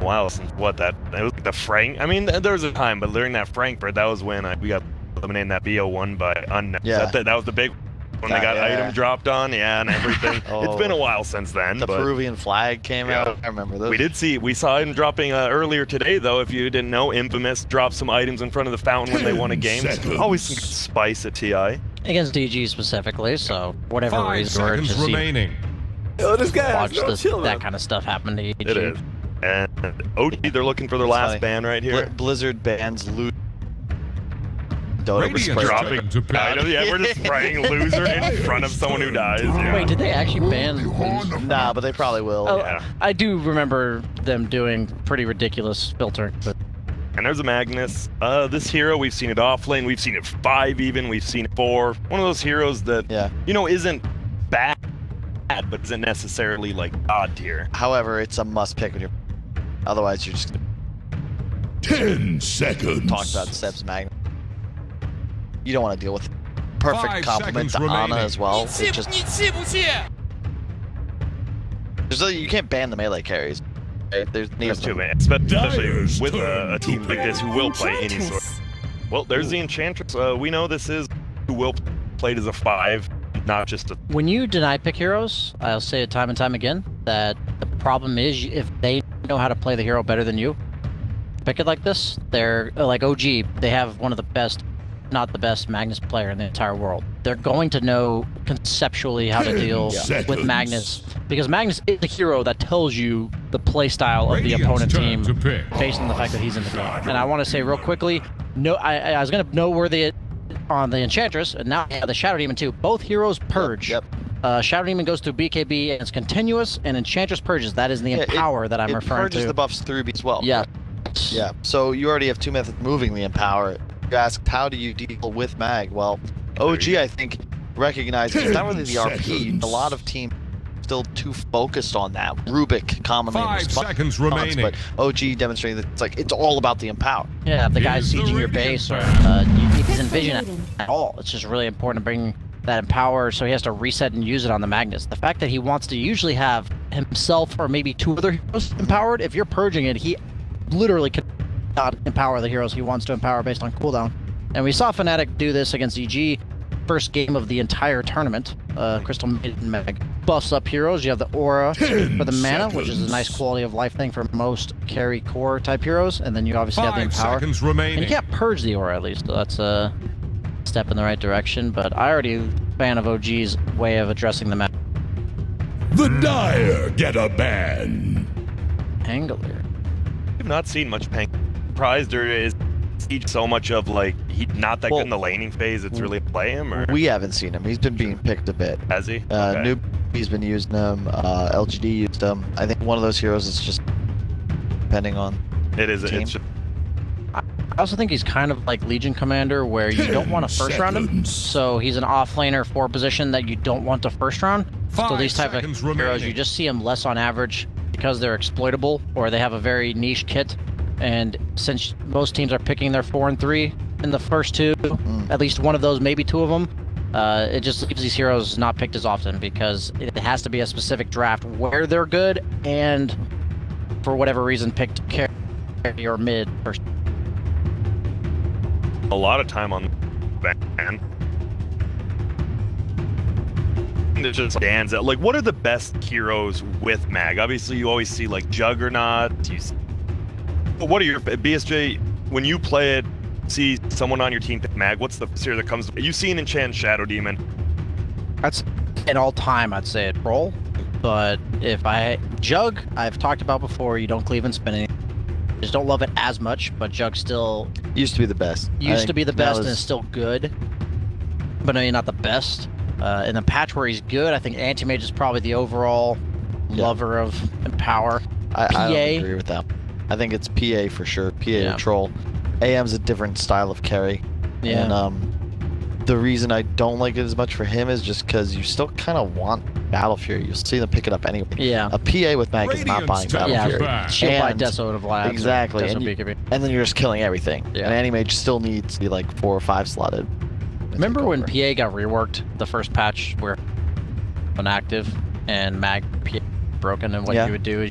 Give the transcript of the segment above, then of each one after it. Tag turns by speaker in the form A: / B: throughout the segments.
A: Wow, since what that was like the Frank. I mean, there was a time, but during that Frankfurt, that was when we got eliminated in that BO1 by unknown.
B: Yeah.
A: That was the big when they got item dropped on, and everything. It's been a while since then.
B: The
A: but,
B: Peruvian flag came out. I remember those.
A: We saw him dropping earlier today, though. If you didn't know, Infamous dropped some items in front of the fountain when they won a game. Always some spice at TI.
C: Against DG specifically, so whatever reason we're just
D: remaining.
C: This guy watch that kind of stuff happen to DG.
A: It is. And OG, they're looking for their last ban right here.
B: Blizzard bans loot. DotA
A: dropping items. Yeah, we're just spraying loser in front of someone who dies. Yeah.
C: Wait, did they actually ban loser?
B: Nah, but they probably will.
C: Oh, yeah. I do remember them doing pretty ridiculous filtering. But...
A: And there's a Magnus. This hero, we've seen it off lane. We've seen it 5 even. We've seen it 4. One of those heroes that, you know, isn't bad, but isn't necessarily like god tier.
B: However, it's a must pick when you're... Otherwise, you're just...
D: 10 seconds.
B: Talk about Seb's Magnus. You don't want to deal with perfect compliment to Ana as well. It just... you can't ban the melee carries. There's
A: too many, especially with a team like this who will play any sort. Well, there's the Enchantress. We know this is who will play as a 5, not just a...
C: When you deny pick heroes, I'll say it time and time again, that the problem is if they know how to play the hero better than you, pick it like this, they're like OG, they have one of the best, not the best Magnus player in the entire world. They're going to know conceptually how to deal with Magnus, because Magnus is the hero that tells you the play style of the opponent team based on the fact that he's in the game. And I want to say real quickly, no, I was going to noteworthy on the Enchantress, and now the Shadow Demon too. Both heroes purge. Shadow Demon goes through BKB and it's continuous, and Enchantress purges. That is the Empower that I'm referring to.
B: It purges the buffs through B as well.
C: Yeah.
B: Yeah. So you already have 2 methods moving the Empower. You asked, how do you deal with Mag? Well, OG, I think, recognizes it's not really the RP. A lot of teams still too focused on that. Rubik commonly
D: 5 seconds remaining.
B: But OG demonstrating that it's all about the Empower.
C: Yeah, if the guy's sieging your base, or he doesn't envision at all. It's just really important to bring that Empower, so he has to reset and use it on the Magnus. The fact that he wants to usually have himself or maybe 2 other heroes empowered, if you're purging it, he literally cannot empower the heroes he wants to empower based on cooldown. And we saw Fnatic do this against EG. First game of the entire tournament. Crystal Maiden Mag buffs up heroes. You have the Aura for the mana, which is a nice quality of life thing for most carry core type heroes. And then you obviously have the Empower. And you can't purge the Aura at least, so that's a step in the right direction. But I already a fan of OG's way of addressing the map.
D: The Dire get a ban.
C: Angler.
A: We've not seen much Pang. Surprised there is so much of like he's not that good in the laning phase. It's really play him, or
B: we haven't seen him. He's been being picked a bit.
A: Has he?
B: Noobie's been using him. LGD used him. I think one of those heroes is just depending on.
A: It is. It's just...
C: I also think he's kind of like Legion Commander, where you don't want to first round him. So he's an offlaner for a position that you don't want to first round. So these type of heroes, you just see them less on average because they're exploitable or they have a very niche kit. And since most teams are picking their 4 and 3 in the first 2, at least one of those, maybe 2 of them, it just leaves these heroes not picked as often because it has to be a specific draft where they're good and for whatever reason picked carry or mid first.
A: A lot of time on ban. It just stands out. Like, what are the best heroes with Mag? Obviously, you always see like Juggernaut. What are your BSJ when you play it? See someone on your team pick Mag. What's the hero that comes? You see an Enchant Shadow Demon.
C: That's an all-time. I'd say it roll. But if Jug, I've talked about before. You don't cleave and spinning. Just don't love it as much. But Jug still
B: used to be the best.
C: Used to be the best and is still good. But no, you're not the best. In the patch where he's good, I think Anti-Mage is probably the overall lover of Empower.
B: I don't agree with that. I think it's PA for sure. PA or Troll. AM's a different style of carry. Yeah. And the reason I don't like it as much for him is just because you still kind of want Battle Fury. You'll see them pick it up anyway.
C: Yeah.
B: A PA with Mag is not buying Battle Fury.
C: She'll buy Deso of Labs.
B: Exactly. And then you're just killing everything. Yeah. And Anti-Mage still needs to be like 4 or 5 slotted.
C: Remember when PA got reworked the first patch where inactive and Mag PA broken, and what you would do is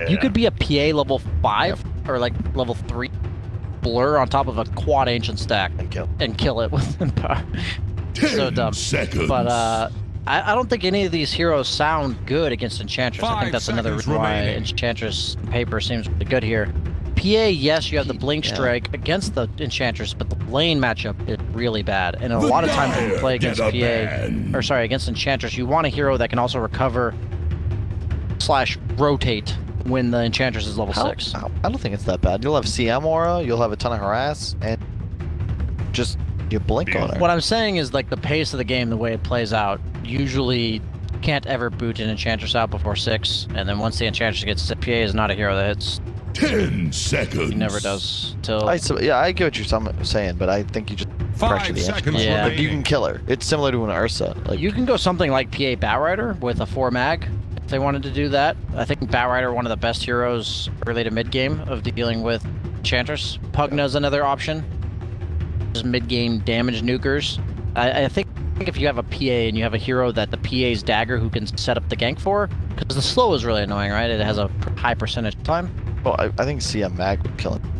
C: you could be a PA level 5 or like level 3 blur on top of a quad ancient stack and kill it with power. So dumb.
D: Seconds.
C: But I don't think any of these heroes sound good against Enchantress. I think that's another reason why Enchantress paper seems really good here. PA, yes, you have the Blink Strike against the Enchantress, but the lane matchup is really bad. And a lot of times when you play against against Enchantress, you want a hero that can also recover / rotate when the Enchantress is level 6.
B: I don't think it's that bad. You'll have CM aura, you'll have a ton of harass, and just you blink on her.
C: What I'm saying is, like, the pace of the game, the way it plays out, usually can't ever boot an Enchantress out before 6, and then once the Enchantress gets PA is not a hero that hits.
D: 10 seconds.
C: He never does till.
B: I get what you're saying, but I think you just pressure the Enchantress.
C: Yeah.
B: Like, you can kill her. It's similar to an Ursa. Like,
C: you can go something like PA Batrider with a 4 mag if they wanted to do that. I think Batrider one of the best heroes early to mid game of dealing with Enchantress. Pugna's another option. Just mid game damage nukers. I think if you have a PA and you have a hero that the PA's dagger who can set up the gank for, because the slow is really annoying, right? It has a high percentage time.
B: Well, I think CM mag would kill him.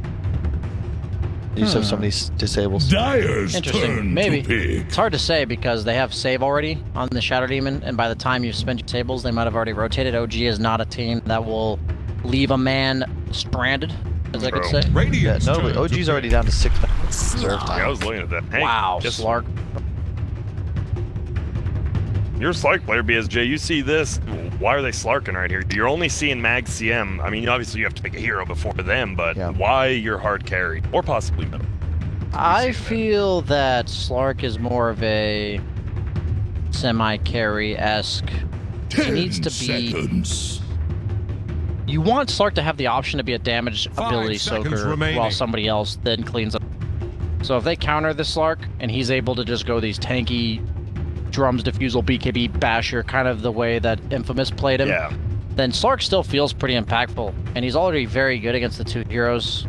B: You just have somebody disables.
D: Dyer's
C: Interesting.
D: turn
C: Maybe.
D: to pick.
C: It's hard to say because they have save already on the Shadow Demon, and by the time you spend your tables, they might have already rotated. OG is not a team that will leave a man stranded, as I could say.
B: Yeah, notably, OG's already down to 6 minutes reserve time.
A: Yeah, I was looking at that. Hey,
C: Wow,
A: just
C: Slark.
A: You're a Slark player, BSJ. You see this. Why are they Slarking right here? You're only seeing Mag CM. I mean, obviously you have to pick a hero before them, but why you're hard carry? Or possibly middle?
C: I feel that Slark is more of a semi-carry-esque. He needs to be...
D: Seconds.
C: You want Slark to have the option to be a damage ability soaker while somebody else then cleans up. So if they counter this Slark, and he's able to just go these tanky drums, diffusal, BKB, basher, kind of the way that Infamous played him, then Slark still feels pretty impactful. And he's already very good against the 2 heroes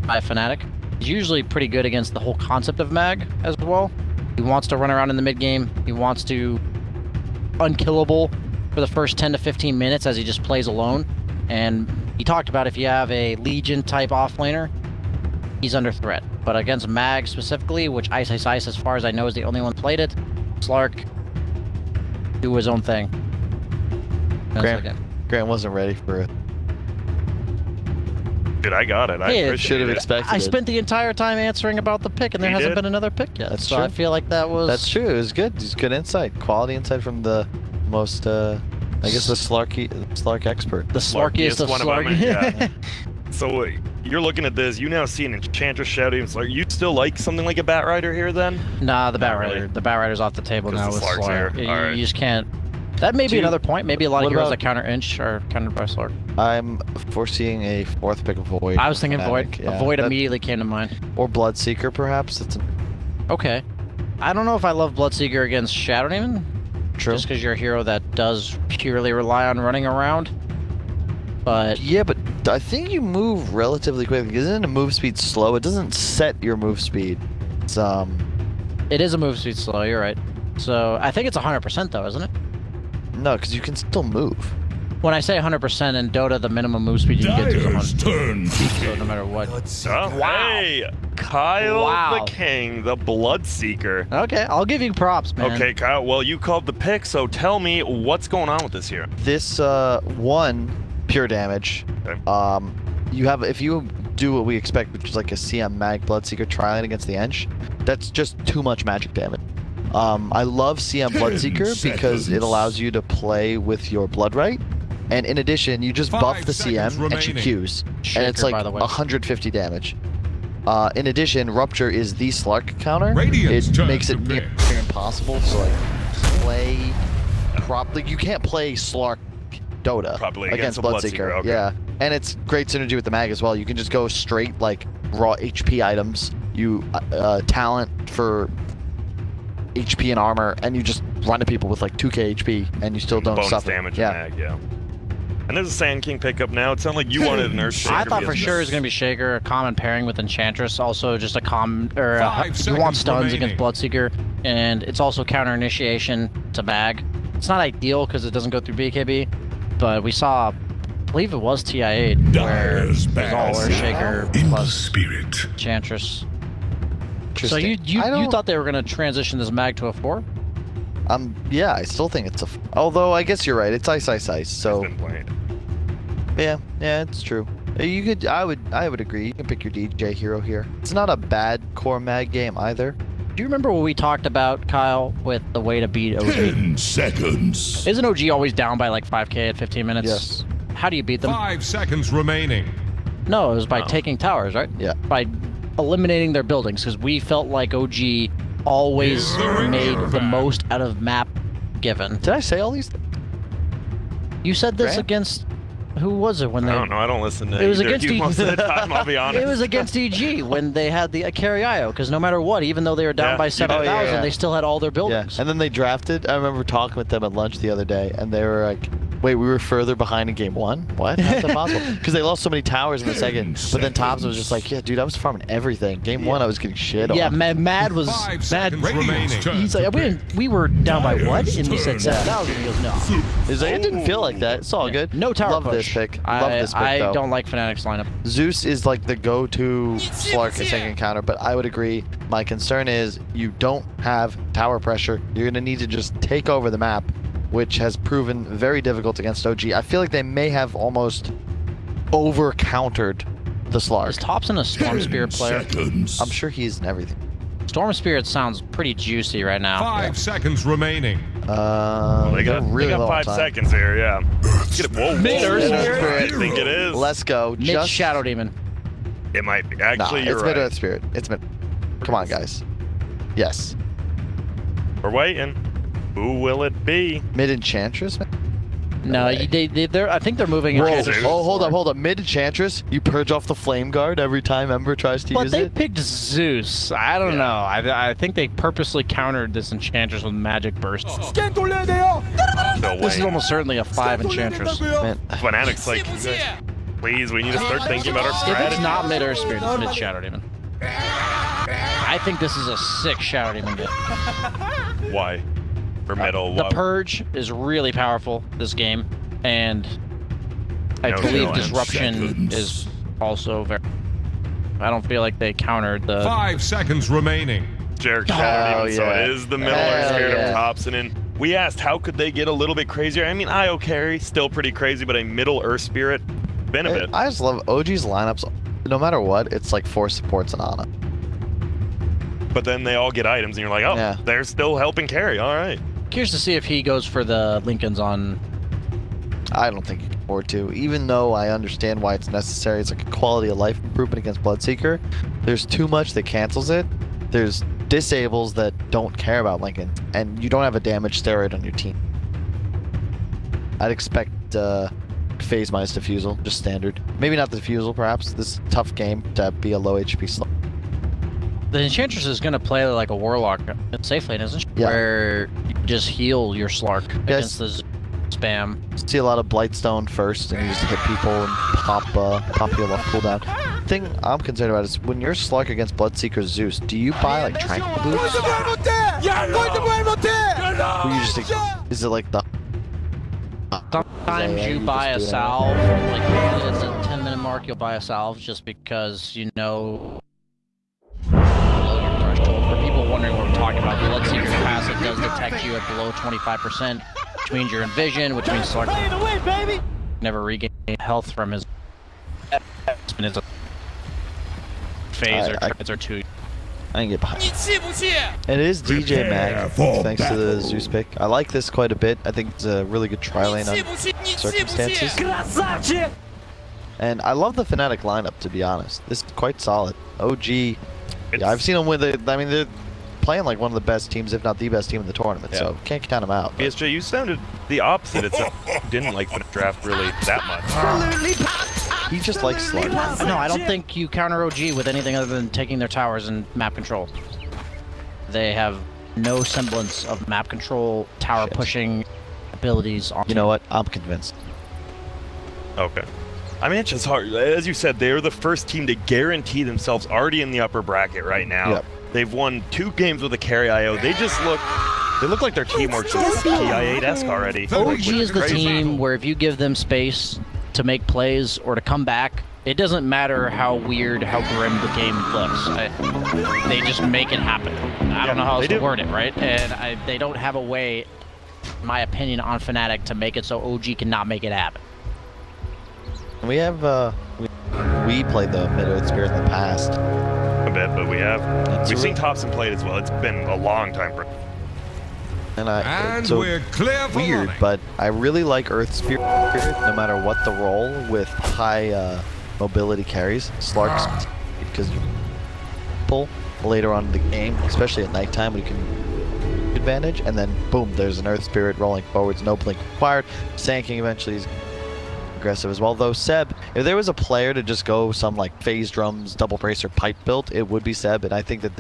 C: by Fnatic. He's usually pretty good against the whole concept of mag as well. He wants to run around in the mid game. He wants to unkillable for the first 10 to 15 minutes as he just plays alone. And he talked about if you have a Legion type offlaner, he's under threat. But against mag specifically, which Ice as far as I know is the only one played it, Slark do his own thing.
B: Grant wasn't ready for it.
A: Dude, I got it.
C: Hey,
A: I
B: should have expected
C: I spent the entire time answering about the pick, and there hasn't been another pick yet.
B: That's
C: so
B: true.
C: I feel like that was...
B: That's true. It was good. It's good insight. Quality insight from the most, I guess, the Slark expert.
C: The Slarkiest of Slark.
A: Yeah. So you're looking at this. You now see an Enchantress Shadow Demon Slark. You still like something like a Batrider here, then?
C: Nah, the Batrider.
A: Really.
C: The Batrider's off the table now with
A: Slark's
C: Slark.
A: here. All right.
C: You just can't... That may be another point. Maybe a lot of
B: What
C: heroes
B: about-
C: that counter Inch are countered by Slark.
B: I'm foreseeing a 4th pick of Void.
C: I was thinking
B: Fnatic,
C: Void.
B: yeah.
C: A Void immediately came to mind.
B: Or Bloodseeker, perhaps. It's
C: Okay. I don't know if I love Bloodseeker against Shadow Demon.
B: true.
C: Just because you're a hero that does purely rely on running around. But...
B: Yeah, but I think you move relatively quickly. Isn't a move speed slow? It doesn't set your move speed. It's,
C: It is a move speed slow, you're right. So, I think it's 100% though, isn't it?
B: No, because you can still move.
C: When I say 100% in Dota, the minimum move speed you can get to is
D: Dyer's
C: 100.
D: turn to
C: So
D: pick.
C: no matter what.
A: Oh, hey, Kyle the King, the Bloodseeker.
C: Okay, I'll give you props, man.
A: Okay, Kyle. Well, you called the pick, so tell me what's going on with this here.
B: This one pure damage.
A: Okay.
B: You have if you do what we expect, which is like a CM mag Bloodseeker trialing against the Ench, that's just too much magic damage. I love CM
D: 10
B: Bloodseeker because it
D: seconds.
B: allows you to play with your Blood Right, and in addition, you just
D: 5
B: buff the
D: seconds
B: CM and she
D: remaining.
B: Qs,
C: Shaker,
B: and it's like
C: by the way.
B: 150 damage. In addition, Rupture is the Slark counter.
D: Radiant's
B: It
D: turn
B: makes it
D: to
B: near
D: pick.
B: impossible to like play properly. You can't play Slark Dota
A: Properly
B: against
A: against a Bloodseeker, okay.
B: Yeah, and it's great synergy with the mag as well. You can just go straight like raw HP items. You talent for HP and armor, and you just run to people with like 2k HP, and you still don't
A: Bonus
B: suffer.
A: damage
B: Yeah,
A: and mag, yeah. And there's a Sand King pickup now. It sounded like you wanted an Earth Shaker.
C: I thought for
A: BSJ.
C: sure it was going to be Shaker, a common pairing with Enchantress, also just a common, or
D: 5
C: you want
D: seconds
C: stuns
D: remaining.
C: against Bloodseeker, and it's also counter initiation to mag. It's not ideal because it doesn't go through BKB, but we saw, I believe it was TIA, where it was all Earthshaker plus
D: spirit.
C: Enchantress. So you thought they were going to transition this mag to a 4?
B: Yeah, I still think it's a. Although I guess you're right. It's ice, ice, ice. So yeah, it's true. You could, I would agree. You can pick your DJ hero here. It's not a bad core mag game either.
C: Do you remember what we talked about, Kyle, with the way to beat OG?
D: 10 seconds.
C: Isn't OG always down by like 5k at 15 minutes?
B: Yes.
C: How do you beat them?
D: 5 seconds remaining.
C: No, it was by taking towers, right?
B: Yeah.
C: By eliminating their buildings, because we felt like OG always made the most out of map given.
B: Did I say all these?
C: You said this
B: Grant?
C: against... Who was it when they...
A: I don't know. I don't listen to
C: It was
A: either
C: against
A: of you
C: the-
A: most of the time, I'll be honest.
C: It was against EG when they had the carry IO, because no matter what, even though they were down by 7,000, they still had all their
B: Yeah.
C: buildings.
B: And then they drafted. I remember talking with them at lunch the other day, and they were like, "Wait, we were further behind in game 1? What? How's that possible?" Because they lost so many towers in the second. But then Thompson was just like, "Yeah, dude, I was farming everything. Game 1, I was getting shit
C: Yeah,
B: on."
C: Mad was...
D: 5
C: Mad...
D: seconds remaining.
C: He's like, we were down by what? And you said 7,000. He goes, no.
B: He's like, it didn't feel like that. It's all good.
C: No tower
B: Love
C: push.
B: this pick. Love this pick,
C: I
B: though.
C: don't like Fnatic's lineup.
B: Zeus is like the go-to Slark at second counter, but I would agree. My concern is you don't have tower pressure. You're going to need to just take over the map, which has proven very difficult against OG. I feel like they may have almost over-countered the Slark.
C: Is Thompson a Storm Spirit player?
D: Seconds.
B: I'm sure he's in everything.
C: Storm Spirit sounds pretty juicy right now.
D: 5 seconds remaining.
A: They got,
B: really
A: they got
B: low on
A: 5
B: time.
A: seconds here, yeah. Let's get it. Whoa,
C: Mid
A: whoa,
C: Earth
A: whoa.
C: Spirit.
A: I think it is.
B: Let's go.
C: Mid
B: Just
C: Shadow Demon.
A: It might be.
B: Nah,
A: Actually, you're
B: it's
A: right.
B: mid Earth Spirit. It's mid. Come on, guys. Yes.
A: We're waiting. Who will it be?
B: Mid Enchantress.
C: No,
B: way.
C: they're. I think they're moving.
B: Whoa.
C: Enchantress
B: Oh, hold up,
C: forward.
B: hold up. Mid Enchantress. You purge off the Flame Guard every time Ember tries to
C: But
B: use
C: they
B: it.
C: picked Zeus. I don't know. I think they purposely countered this Enchantress with Magic Burst.
A: No
C: This is
A: way.
C: almost certainly a 5 Enchantress.
B: Man,
A: Fnatic's like, you guys, please, we need to start thinking about our
C: If
A: strategy.
C: it's not mid Earth Spirit, it's mid Shadow Demon. I think this is a sick Shadow Demon get.
A: Why? For middle,
C: The
A: what?
C: Purge is really powerful this game, and I
A: No,
C: believe
A: no,
C: Disruption
D: seconds.
C: is also very... I don't feel like they countered the...
D: 5 seconds remaining.
A: Jarek
B: Oh,
A: Shadow Demon, so
B: yeah.
A: it is the middle
B: Hell
A: Earth Spirit
B: yeah.
A: of Thompson. And we asked, how could they get a little bit crazier? I mean, IO carry, still pretty crazy, but a middle Earth Spirit, benefit.
B: I just love OG's lineups. No matter what, it's like 4 supports and Ana.
A: But then they all get items, and you're like, oh,
B: Yeah.
A: they're still helping carry. All right.
C: Curious to see if he goes for the Lincolns on...
B: I don't think you can afford to. Even though I understand why it's necessary, it's like a quality of life improvement against Bloodseeker. There's too much that cancels it. There's disables that don't care about Lincoln, and you don't have a damage steroid on your team. I'd expect phase minus diffusal, just standard. Maybe not the diffusal, perhaps. This is a tough game to be a low HP slot.
C: The Enchantress is going to play like a Warlock in safe lane, isn't she?
B: Yeah.
C: Where you just heal your Slark against the spam.
B: See a lot of Blightstone first, and you just hit people and pop heal off cooldown. The thing I'm concerned about is when you're Slark against Bloodseeker Zeus, do you buy like Tranquil Boots? Or you just is it like the
C: Sometimes
B: Yeah,
C: you
B: you
C: buy a
B: just do that.
C: salve, like usually it's a 10-minute mark, you'll buy a salve just because you know below your threshold. For people wondering what we're talking about, Bloodseeker's passive does detect you at below 25%, which means you're in vision, which means Slark never regain health from his phase or trids or 2.
B: I can get behind. It is DJ Mag,
D: for
B: thanks to the
D: battle.
B: Zeus pick. I like this quite a bit. I think it's a really good tri-lane on circumstances. And I love the Fnatic lineup, to be honest. This is quite solid. OG, yeah, I've seen them with it. I mean, they're playing like one of the best teams, if not the best team in the tournament, so can't count them out. but-
A: PSG, you sounded the opposite. It's didn't like the draft really that much.
B: He just likes Slug.
C: No, I don't think you counter OG with anything other than taking their towers and map control. They have no semblance of map control, tower pushing abilities. On
B: You know what? I'm convinced.
A: Okay. I mean, it's just hard. As you said, they're the first team to guarantee themselves already in the upper bracket right now.
B: Yep.
A: They've won 2 games with a carry IO. They just look They look like their teamwork's just PI8-esque already.
C: OG is the team where if you give them space to make plays or to come back, it doesn't matter how weird, how grim the game looks. They just make it happen. I don't know how else to word it, right? And they don't have a way, in my opinion, on Fnatic to make it so OG cannot make it happen.
B: We have, we played the Mid-Earth Spirit in the past.
A: A bit, but we've seen Thompson play it as well. It's been a long time for.
D: And
B: so
D: we're clear for
B: weird,
D: running.
B: but I really like Earth Spirit no matter what the role with high mobility carries. Slark's because you pull later on in the game, especially at nighttime when you can advantage, and then boom, there's an Earth Spirit rolling forwards, no blink required. Sanking eventually is aggressive as well. Though Seb, if there was a player to just go some like phase drums, double bracer, pipe build, it would be Seb, and I think that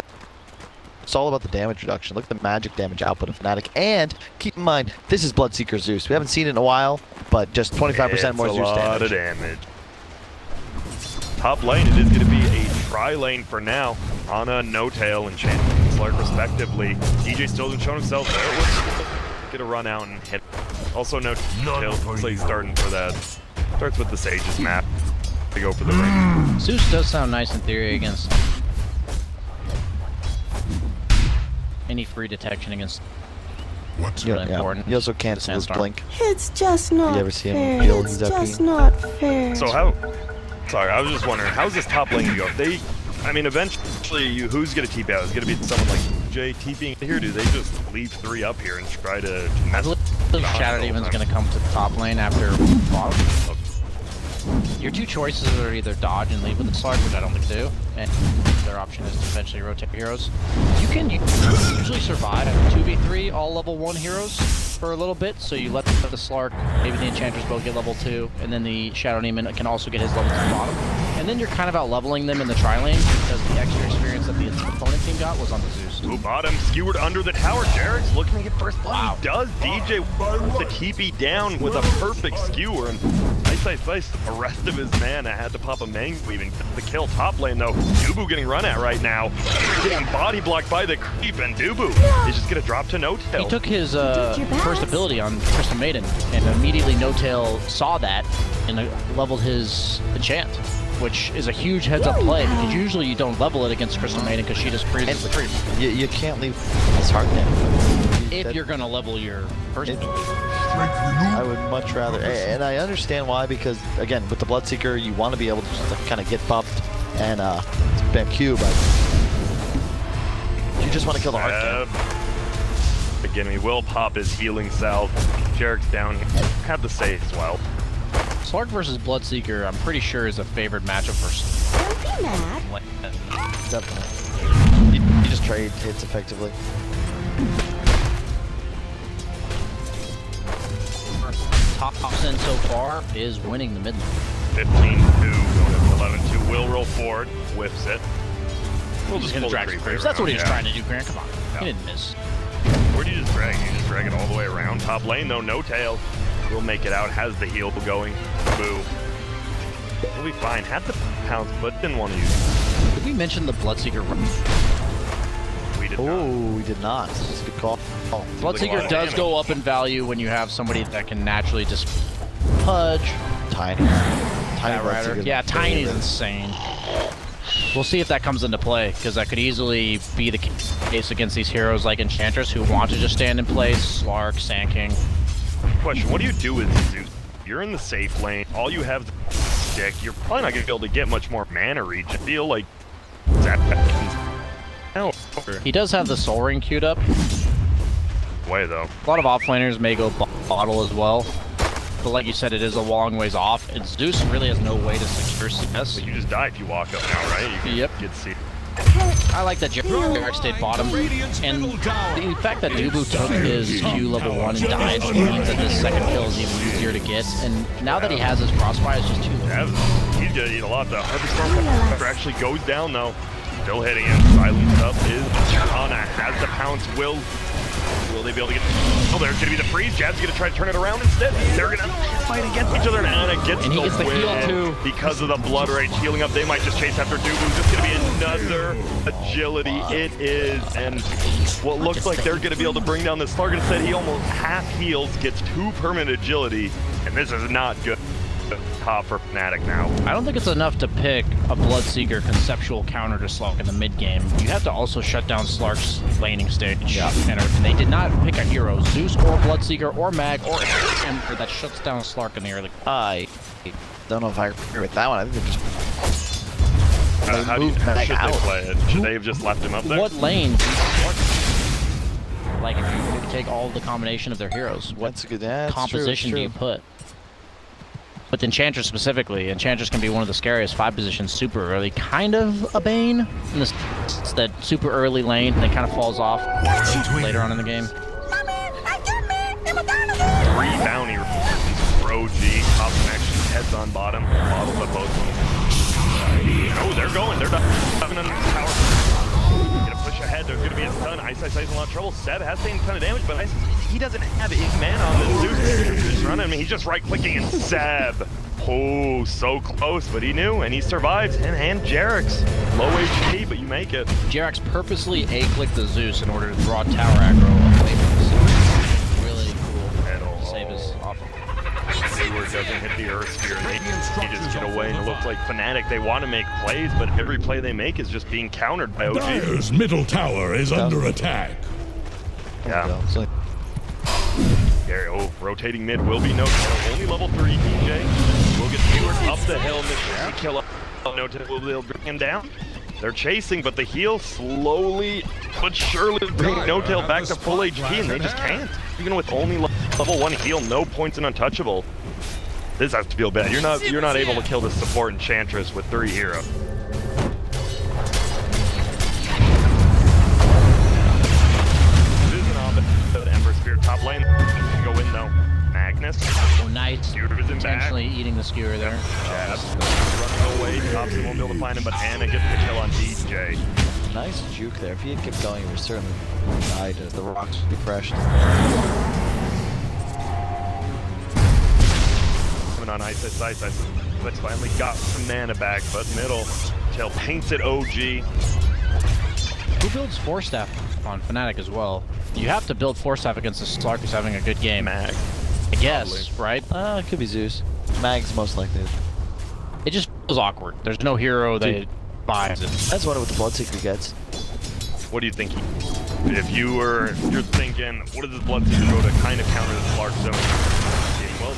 B: it's all about the damage reduction. Look at the magic damage output of Fnatic. And keep in mind, this is Bloodseeker Zeus. We haven't seen it in a while, but just 25% more Zeus damage.
A: It's a lot of damage. Top lane, it is going to be a tri-lane for now. Ana, No Tail, and Champion Slark respectively. DJ still hasn't shown himself there. Get a run out and hit. Also, No Tail plays starting for that. Starts with the Sage's map. They go for the ring.
C: Zeus does sound nice in theory against any free detection against.
D: What's
C: really important.
B: He also cancels his blink.
E: It's just not
B: You ever see him
E: fair.
B: build
E: It's
B: Ducky?
E: just not fair.
A: So how? Sorry, I was just wondering, how's this top lane go? I mean, eventually, who's going to TP out? Is it going to be someone like Jay TPing here? Do they just leave 3 up here and try to
C: I believe Shadow Demon's going to come to the top lane after bottom. Your two choices are either dodge and leave with the Slark, which I don't think do, and their option is to eventually rotate heroes. You can usually survive at 2v3 all level 1 heroes for a little bit, so you let the Slark, maybe the Enchantress both get level 2, and then the Shadow Demon can also get his level 2 bottom. And then you're kind of out leveling them in the tri-lane, because the extra experience that the opponent team got was on the Zeus.
A: Ooh, bottom skewered under the tower. Jarek's looking to get first blood. Wow. He does. DJ with the TP down with a perfect skewer. And nice. The rest of his mana had to pop a mango even the kill. Top lane though. Dubu getting run at right now. Getting body blocked by the creep, and Dubu is just gonna drop to No Tail.
C: He took his first ability on Crystal Maiden, and immediately No Tail saw that and leveled his enchant, which is a huge heads-up play, because usually you don't level it against Crystal Maiden because she just freezes the creep.
B: You can't leave his heart damage.
C: If you're going to level your first ability.
B: I would much rather, and I understand why, because again, with the Bloodseeker, you want to be able to just kind of get buffed and spam Q, but you just want to kill the heart damage.
A: Again, he will pop his healing salve. Jarek's down here. Have the say as well.
C: Slark versus Bloodseeker, I'm pretty sure is a favored matchup for.
E: Don't be mad.
B: Definitely. You just trade hits effectively.
C: Thompson so far is winning the mid lane.
A: 15-2, 11-2. Will roll forward, whiffs it. We'll just pull
C: drag
A: the
C: some
A: creep
C: creeps. That's what he was
A: around,
C: trying to do, Grant. Come on.
A: Yeah.
C: He didn't miss.
A: Where do you just drag? You just drag it all the way around. Top lane though, No Tail. Will make it out, has the heal going. Boo. We'll be fine. Had the pounce, but didn't want to use it.
C: Did we mention the Bloodseeker?
A: We did not.
B: Oh, we did not. That's a good call.
C: Bloodseeker does go up in value when you have somebody that can naturally just pudge.
B: Tiny
C: Rider. Yeah, Tiny is insane. We'll see if that comes into play, because that could easily be the case against these heroes like Enchantress who want to just stand in place, Slark, Sand King.
A: Question, what do you do with Zeus? You're in the safe lane, all you have is a stick, you're probably not going to be able to get much more mana reach. I feel like
C: he does have the Soul Ring queued up.
A: Way though.
C: A lot of offlaners may go bottle as well, but like you said, it is a long ways off, and Zeus really has no way to secure CS.
A: But you just die if you walk up now, right? You can
C: Yep.
A: get see.
C: I like that Jarek stayed bottom, and the fact that Dubu took his Q level 1 and died means that this second kill is even easier to get, and now that he has his Crossfire, it's just too late.
A: He's gonna eat a lot. The Harvest Storm actually goes down though. Still hitting him. Silenced up is Ana. Has the pounce. Will Will they be able to get... Oh, there's going to be the freeze. Jab's going to try to turn it around instead. They're going to fight against each other, and Ana gets
C: And he gets the
A: win
C: heal, too.
A: because of the blood rage healing up. They might just chase after Dubu. This is going to be another agility. It is, and what looks like they're going to be able to bring down this Slark. Instead, he almost half heals, gets 2 permanent agility, and this is not good. Top for Fnatic now.
C: I don't think it's enough to pick a Bloodseeker conceptual counter to Slark in the mid game. You have to also shut down Slark's laning stage. Yeah. And they did not pick a hero, Zeus or Bloodseeker or Mag or Ember that shuts down Slark in the early.
B: I don't know if I agree with that one. I think they're just...
A: How should they play it? Should they have just left him up there?
C: What lane? Like, if you take all the combination of their heroes, what
B: That's good. Yeah,
C: composition do you put? With Enchantress specifically, Enchantress can be one of the scariest 5 positions super early. Kind of a bane in the sense that super early lane and then kind of falls off later on in the game.
A: 3 bounty Pro G, top connection, heads on bottom, bottles up both of them. Oh, they're going, they're having a tower. Gonna push ahead, there's gonna be a stun. Ice in a lot of trouble. Seb has taken a ton of damage, but Ice, he doesn't have his mana on this Zeus. He's running, I mean, he's just right clicking and Seb. Oh, so close, but he knew, and he survives. Him and Jarek's low HP, but you make it.
C: Jarek's purposely A-clicked the Zeus in order to draw tower aggro away from us. Really cool. Save his off.
A: Hayward doesn't hit the Earth Sphere, and they just get away, and it looks like Fnatic, they want to make plays, but every play they make is just being countered by OG.
D: Dire's middle tower is under attack.
A: Yeah. There, oh, rotating mid will be no kill. Only level 3 DJ. Will get Stewart up the hill. Mission kill up. No kill. They'll bring him down. They're chasing, but the heal slowly but surely bring No-Tail back to full HP, and they just can't. Even with only level 1 heal, no points in Untouchable. This has to feel bad. You're not able to kill the support Enchantress with 3 heroes. Top lane, can go in though. Magnus.
C: Oh, nice. Intentionally eating the skewer there.
A: Jab. Running away. Thompson won't be able to find him, but Ana gets the kill on DJ.
B: Nice juke there. If he had kept going, he would certainly died. The rocks would be fresh.
A: Coming on Ice. Let's finally got some mana back, but middle. Tail paints it OG.
C: Who builds Force Staff on Fnatic as well? You have to build Force Staff against the Slark who's having a good game.
A: Mag.
C: I guess, right?
B: It could be Zeus. Mag's most likely.
C: It just feels awkward. There's no hero that buys it.
B: That's what the Bloodseeker gets.
A: What do you think? If you're thinking, what does this Bloodseeker go to kind of counter the Slark zone? Well,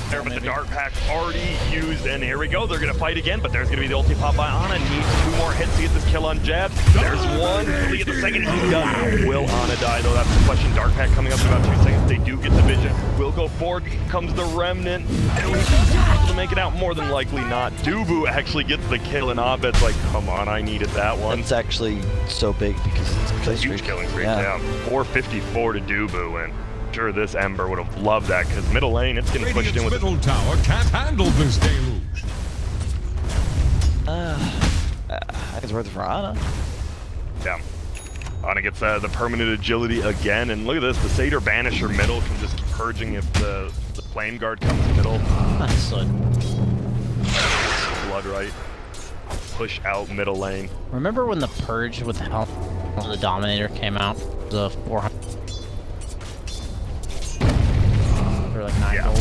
A: there, but the Dark Pack already used, and here we go. They're gonna fight again, but there's gonna be the ulti pop by Ana. Needs 2 more hits to get this kill on Jab. There's one. Will he get the second? He's done. Will Ana die though? That's the question. Dark Pack coming up in about 2 seconds. They do get the vision. Will go forward. Comes the Remnant. And he's able to make it out. More than likely not. Dubu actually gets the kill, and Abed's like, come on, I needed that one.
B: It's actually so big because it's a
A: huge killing streak. Yeah. 454 to Dubu, and sure, this Ember would have loved that because middle lane, it's getting pushed in with
D: middle tower can't handle this deluge.
B: I think it's worth it for Ana.
A: Yeah. Ana gets the permanent agility again, and look at this, the Satyr Banisher middle can just keep purging if the Flame Guard comes middle.
C: That's good.
A: Blood right. Push out middle lane.
C: Remember when the Purge with the help of the Dominator came out? The 400. For like 9 gold.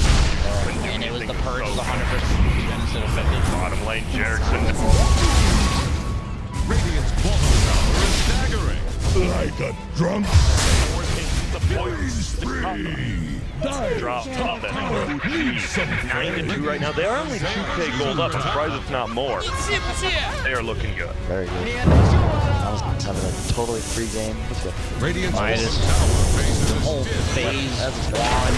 C: And it was the Purge was 100% instead of 50.
A: Bottom lane, Jerickson.
D: Radiant's bottom tower is staggering. Like a drunk.
A: Drop top that 9-2 right now. They are only 2k gold up. I'm surprised it's not more. They are looking good.
B: Very good. I was having a totally free game. Let's go.
D: Radiant's
C: the whole phase as wand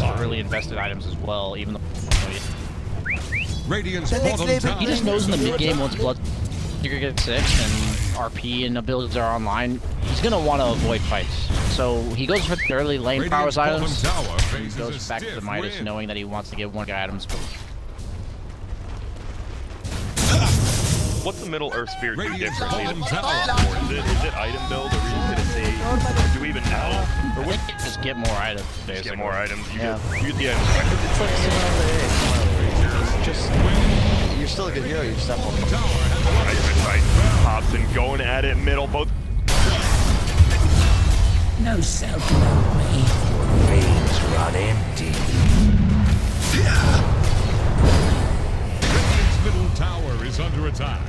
C: and really invested items as well, even though
D: Radiant's bottom tower.
C: he just knows in the mid game once Bloodseeker gets 6 and RP and abilities are online, he's gonna want to avoid fights. So he goes for the early lane prowess items. He goes back to the Midas knowing that he wants to get 1 guy items.
A: what's the middle Earth Spirit do
D: Radiant's
A: differently?
D: bottom
A: Or
D: tower.
A: is it item build? Are we just gonna see? Or do we even know? Or
C: I
A: what?
C: think just get more items, basically.
A: Just get more items. You
B: Yeah.
A: get the items.
B: It's like similar to A. Just you're still a good hero. You just have more.
A: Right. Hobson going at it middle. Both.
F: No self-love me. Veins run empty.
D: Radiant's middle tower is under attack.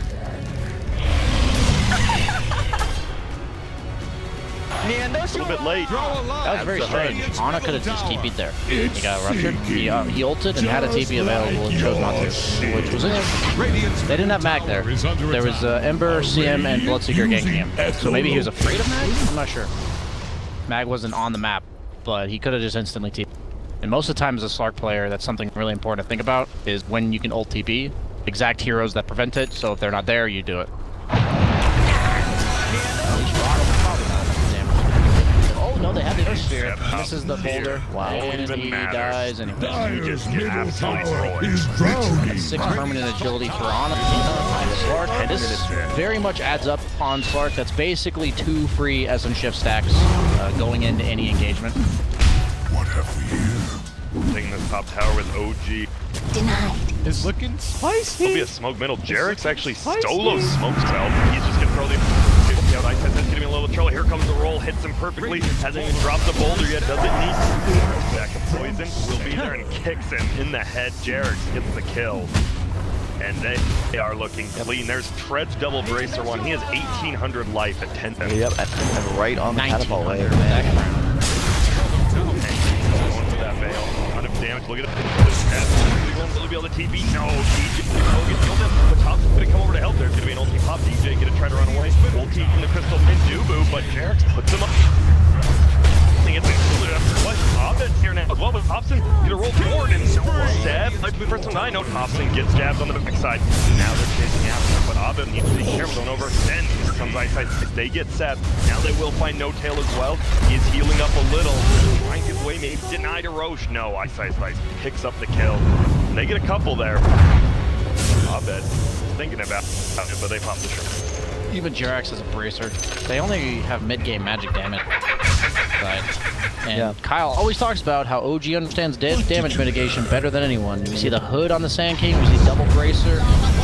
A: A little bit late.
D: Throw a line.
C: That was very strange. Ana could have just TP'd there. He got ruptured. He ulted and had a TP available and chose not to, which was interesting.
D: Radiant's
C: They didn't have Mag there.
D: tower is under
C: There was
D: attack.
C: Ember, CM, and Bloodseeker ganking him. So maybe he was afraid of Mag? I'm not sure. Mag wasn't on the map, but he could have just instantly TP'd. And most of the time as a Slark player, that's something really important to think about, is when you can ult TP, exact heroes that prevent it, so if they're not there, you do it. Oh no, they have the Earth Spirit. This is the boulder. Wow. And
A: Even
C: he
A: matters.
C: dies, and he
A: You just get absolutely destroyed.
D: is drowning.
C: 6 permanent agility for Ana and Slark. And this very much adds up on Slark. That's basically 2 free Essence Shift stacks going into any engagement.
D: What have we here?
A: Taking this top tower with OG.
E: Denied.
G: Is looking spicy.
A: There'll be a smoke middle. Jarek's actually solo smokes himself. He's just gonna throw the out. I said this is gonna be a little trouble. Here comes the roll, hits him perfectly. Hasn't even dropped the boulder yet. Doesn't need to. Back of poison will be there and kicks him in the head. Jarek gets the kill. And they are looking clean. There's Tread's double bracer one. He has 1,800 life at 10 seconds.
B: Yep, and right on the catapult layer,
C: 1900
B: man.
A: Going for that veil. Ton of damage. Look at it. Absolutely won't really be able to TP. No, DJ. Logan killed him. But Top's going to come over to help. There's going to be an ulti pop. DJ going to try to run away. Ulti from the crystal pin Dubu, but Jarek puts him up. I think it's included after what? Hobbit's here now as well, but Hobson going to roll forward and stab. Like the first one I know, Hobson gets jabbed on the backside. Now they're chasing after him, but Hobbit needs to be careful. Don't overextend. Here comes Eyesight. They get set. Now they will find No Tail as well. He's healing up a little. Trying his way, maybe denied a Roche. No, Eyesight picks up the kill. And they get a couple there. Hobbit thinking about it, but they pop the shot.
C: Even Jerax is a bracer. They only have mid-game magic damage. Right. And
B: Yeah.
C: Kyle always talks about how OG understands damage mitigation better than anyone. We see the hood on the Sand King, we see double bracer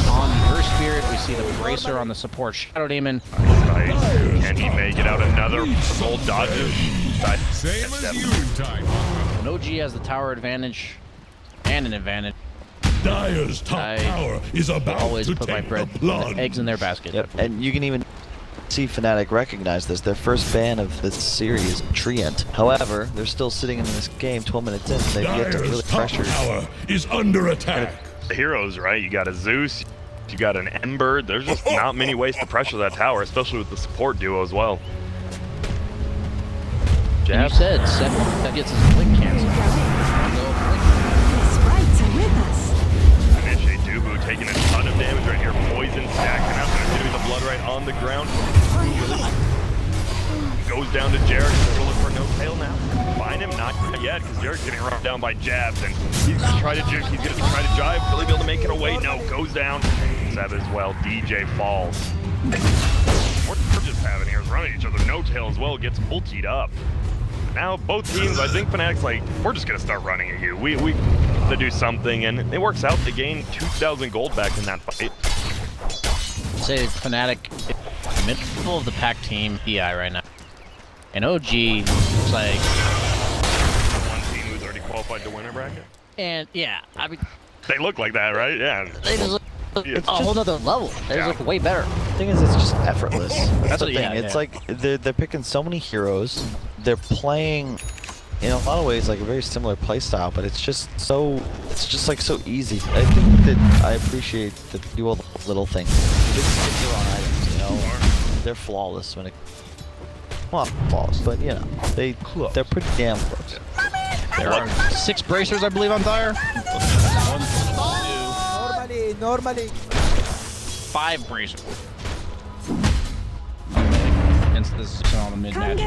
C: on the Earth Spirit, we see the bracer on the support Shadow Demon.
A: Can he make it out another old dodges?
D: Same as you in time.
C: When OG has the tower advantage and an advantage,
D: Dire's top
C: I
D: tower is about
C: always
D: to
C: put my
D: take
C: bread,
D: the blood.
C: eggs in their basket.
B: Yep, and you can even see Fnatic recognize this. Their first ban of this series, Treant. However, they're still sitting in this game 12 minutes in. They've yet to really
D: Dire's top
B: pressure.
D: tower is under attack.
A: The heroes, right? You got a Zeus, you got an Ember. There's just not many ways to pressure that tower, especially with the support duo as well.
C: And you
A: Jab.
C: said Seth that gets his blink canceled.
E: The sprites are with us.
A: Initiate Dubu taking a ton of damage right here. Poison stacking up. There's going to be the blood right on the ground. Goes down to Jarek. We'll look for No Tail now. Find him, not yet, because Jarek's getting run down by jabs, and he's going to try to juke. He's going to try to jive. Will he be able to make it away? No, goes down. Seb as well. DJ falls. We're just having here is running each other. No Tail as well gets ultied up. Now both teams, I think Fnatic's like, we're just gonna start running at you. We have to do something, and it works out. They gain 2,000 gold back in that fight.
C: Say Fnatic, middle of the pack team PI right now, and OG looks like,
A: One team who's already qualified to winner bracket.
C: and yeah, I mean,
A: They look like that, right? Yeah.
C: they just look
A: It's
C: a whole nother level. They
A: Yeah.
C: just look way better.
B: The thing is, it's just effortless. That's the
C: what-
B: thing.
C: yeah,
B: It's
C: yeah.
B: like they're picking so many heroes. They're playing, in a lot of ways, like a very similar play style, but it's just like so easy. I think that I appreciate that they do all the little things. They just get their own items, you know. They're flawless when it. Well, not flawless, but you know, they're pretty damn close.
C: There are 6 bracers, I believe, on Dire.
G: Normally.
C: 5 bracers. And this is on the
E: Come get me.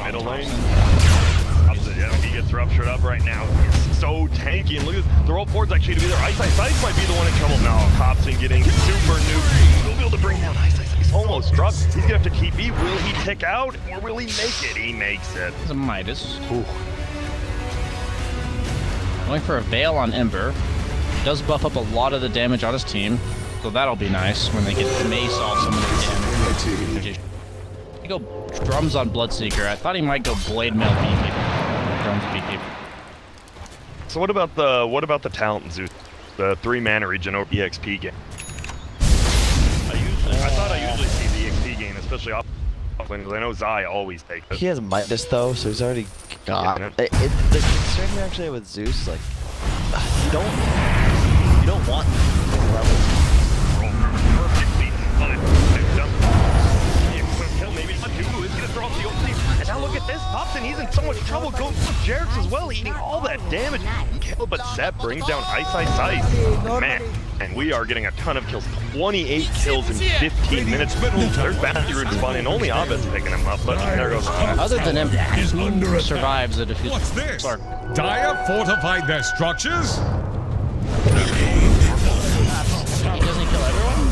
A: Middle lane. Yeah, he gets ruptured up right now. He's so tanky, and look at the roll forward's actually to be there. Ice might be the one in trouble. No, Hobson getting super nuked. He'll be able to bring down Ice. He's almost dropped. He's gonna have to TP. Will he tick out, or will he make it? He makes it.
C: It's a Midas.
A: Ooh.
C: Going for a Veil on Ember. Does buff up a lot of the damage on his team, so that'll be nice when they get Mace off some of their damage. He go Drums on Bloodseeker. I thought he might go Blade Mail BP. Drums BP.
A: So what about the talent Zeus? The 3-mana regen over EXP game. I thought I usually see the EXP gain, especially off lane, because I know Zai always takes it.
B: He has Midas though, so he's already got it. The concern here actually with Zeus, like, you don't want levels.
A: Perfectly fine. Maybe not Dubu is gonna throw off the ulti. And now look at this. Hobson, he's in so much trouble. Goes for Jerks as well, eating all that damage. But Seth brings down Ice. Man, and we are getting a ton of kills. 28 kills in 15 minutes. There's bounty roots spawning. Only Abed's picking him up, but there goes
C: Other than him, who survives it if he's
D: What's this?
C: Clark.
D: Dire fortified their structures?
C: He doesn't kill everyone?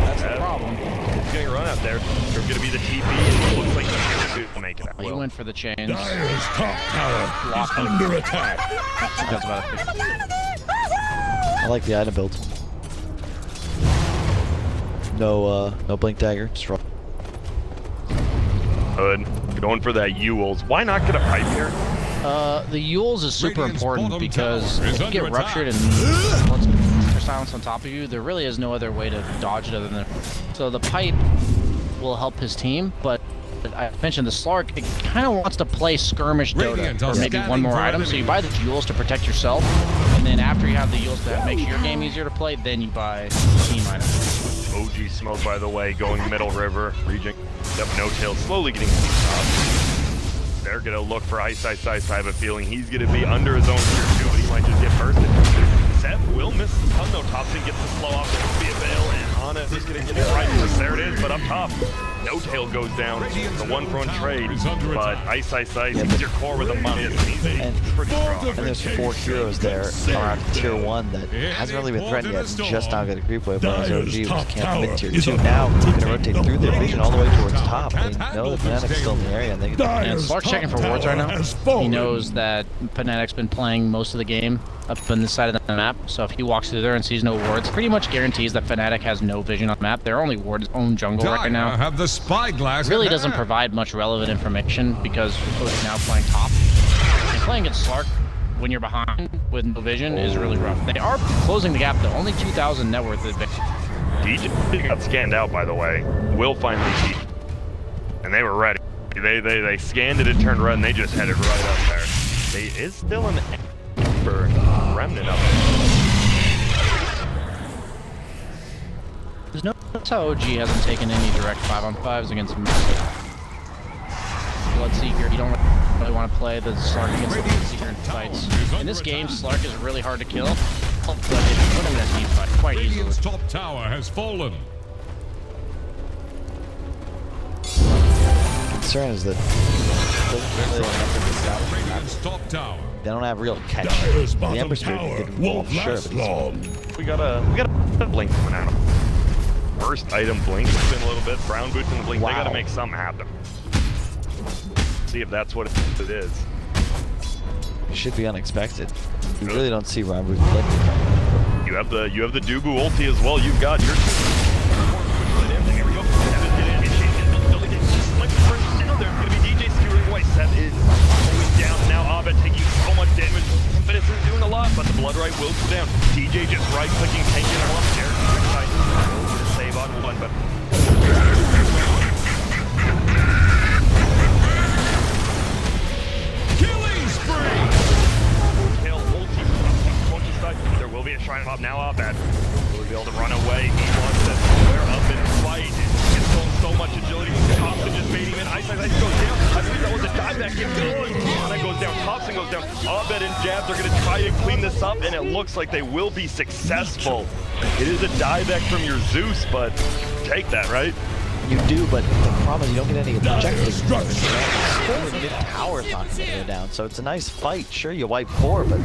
C: That's the problem.
A: He's getting run out there. There's going to be the TP, and it looks like he's will make it out.
C: He went for the chains.
D: Dire's top tower is under attack.
C: That's about it.
B: I like the item build. No blink dagger, just roll.
A: Good. Going for that Yules. Why not get a pipe here?
C: The Yules is super
D: Radiant's
C: important
D: bottom
C: because
D: tower is
C: if you get
D: under
C: ruptured and
D: attack.
C: once silence on top of you, there really is no other way to dodge it other than so the pipe will help his team, but I mentioned the Slark, it kind of wants to play skirmish
D: Radiant
C: Dota,
D: are
C: or maybe one
D: scanning
C: more
D: for
C: item, so you buy the Yules to protect yourself, and then after you have the Yules that makes your game easier to play, then you buy team items.
A: OG Smoke, by the way, going middle river. Regen. Yep, no tail. Slowly getting top. They're going to look for Ice. I have a feeling he's going to be under his own tier 2, but he might just get bursted. Seth will miss the stun, though. Thompson gets the slow off. There will be a Veil, and Ana is going to get it right. There it is, but up top. No tail goes down. The 1-for-1 trade, but Ice, he's your core with a Midas. He's pretty strong.
B: And there's 4 heroes there around tier 1 that hasn't really been threatened yet. Just now got a creep wave, whereas OG was camping mid tier 2. Now he's going to rotate through their vision all the way towards top. They know that Fnatic's still in the area, and they
C: And Slark's checking for wards right now. He knows that Fnatic's been playing most of the game up on this side of the map, so if he walks through there and sees no wards, pretty much guarantees that Fnatic has no vision on the map. Their only ward is own jungle right now.
D: Have the spyglass
C: Really doesn't provide much relevant information because OG's now playing top. And playing against Slark when you're behind with no vision is really rough. They are closing the gap though, only 2,000 net worth advantage.
A: DJ got scanned out, by the way. Will finally see, and they were ready. They scanned it, it turned red, and they just headed right up there. They is still an Ember remnant up.
C: There's no that's how OG hasn't taken any direct 5-on-5s against him. Bloodseeker, you don't really want to play the Slark against the Bloodseeker in fights. In this game, Slark is really hard to kill, but if you put him in a team fight quite easily.
D: Radiant's top tower has fallen.
B: concern is that
D: Radiant's top tower.
B: they don't have real catch. The Ember Spirit can
D: Won't
B: sure,
D: last
B: but it's
D: long.
A: We got a blink coming out. First item blink in a little bit. Brown boots in the blink.
B: Wow.
A: They got to make something happen. See if that's what it is.
B: it should be unexpected. You really don't see Rambu blink.
A: You have the Dubu ulti as well. You've got your. Here we go. There's gonna be DJ skewering away. Seth is going down now. Abed taking so much damage. Fnatic is doing a lot, but the blood right will go down. DJ just right clicking, taking him off. Jared to save on one, but.
D: Killing spree!
A: Kill ulti. There will be a shrine pop now. Abed will be able to run away. He wants to square up and fight. He's showing so much agility. Thompson just baiting him in. Ice goes down. I believe that was a dive back in. That goes down. Thompson goes down. Abed and Jabs are going to try to clean this up, and it looks like they will be successful. It is a dive back from your Zeus, but take that, right?
B: You do, but the problem is you don't get any objectives.
D: Destruction.
B: Mid tower's not going to go down, so it's a nice fight. Sure, you wipe 4, but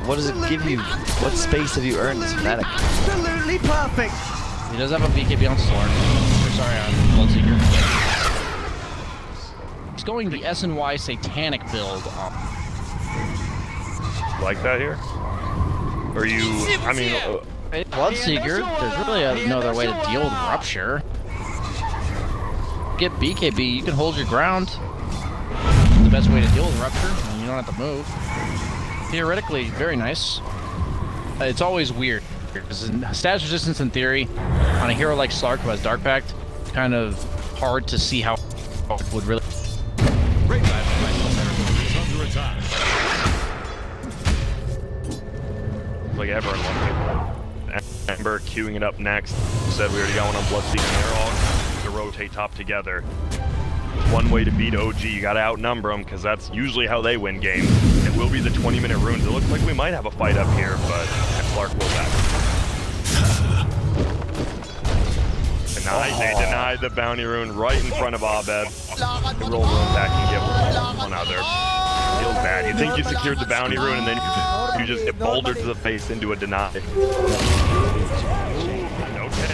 B: what does it give you? What space have you earned as Fnatic?
G: Absolutely perfect.
C: He does have a BKB on Slurk. Sorry, on Bloodseeker. He's going the SNY Satanic build.
A: Like that here? Or you? I mean,
C: Bloodseeker, there's really no other way to deal with Rupture. Get BKB, you can hold your ground. The best way to deal with Rupture, and you don't have to move. Theoretically, very nice. It's always weird, because status resistance in theory, on a hero like Slark who has Dark Pact, kind of hard to see how it would really...
D: Great match. Is under attack.
A: like everyone wanted. Ember queuing it up next. Said we already got one on Bloodseeker, and they're all to rotate top together. One way to beat OG, you gotta outnumber them, because that's usually how they win games. It will be the 20-minute runes. It looks like we might have a fight up here, but Clark will back. They denied the bounty rune right in front of Abed. They roll rune back and get one other. Feels bad. You think you secured the bounty rune, and then you just get bouldered to the face into a deny. Okay.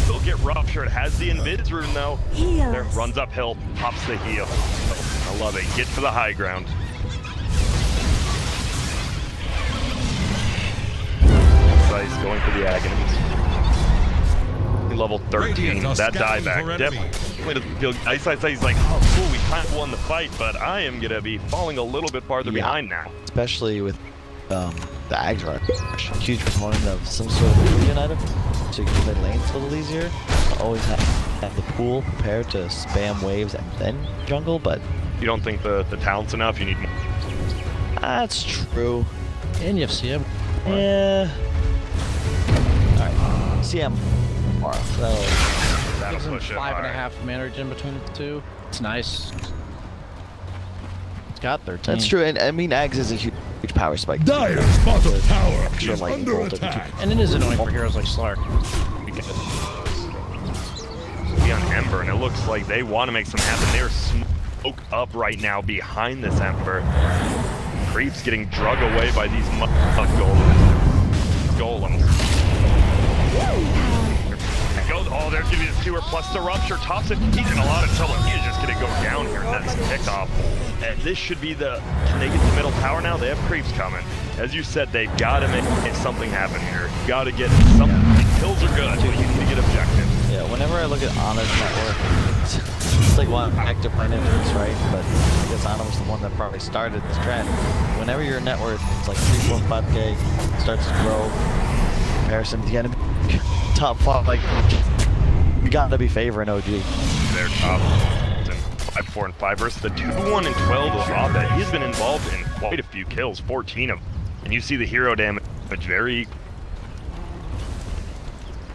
A: Still get Rupture. It has the Invis rune though. There, runs uphill, pops the heal. I love it. Get to the high ground. Nice, going for the agonies. Level 13, that dieback definitely doesn't feel nice. He's like, oh cool, we kind of won the fight, but I am gonna be falling a little bit farther behind now.
B: Especially with the Ags Rush. Huge proponent of some sort of Illusion item, so you can play lanes a little easier. Always have the pool prepared to spam waves and then jungle, but...
A: You don't think the talent's enough? You need more?
B: That's true.
C: And you have CM.
B: Yeah. Alright, CM.
A: That'll
C: Gives him
A: push it.
C: 5.5 mana regen between the two. It's nice. It's got 13.
B: That's true, and I mean, Ags is a huge power spike.
D: Dire's bottom tower
B: Extra
D: is
B: lightning
D: under
B: bolt
D: attack.
C: And it is annoying for heroes like Slark.
A: Be on Ember, and it looks like they want to make something happen. They're smoked up right now behind this Ember. Creeps getting drug away by these golems. Oh, they're giving us 2 plus the Rupture. Tops it. He's in a lot of trouble. He's just going to go down here. Next kickoff. And this should be the... Can they get the middle tower now? They have creeps coming. As you said, they've got to make something happen here. Got to get something. Kills are good, but you need to get objectives.
B: Yeah, whenever I look at Ana's network, it's like one active play entrance, right? But I guess Ana was the one that probably started this trend. Whenever your net worth is like 3, 4, 5K, starts to grow, comparison to the enemy, top 5, like, you gotta be favoring OG.
A: They're top 5, 4, and 5 versus the 2, 1, and 12 of Abed. He's been involved in quite a few kills, 14 of them. And you see the hero damage very...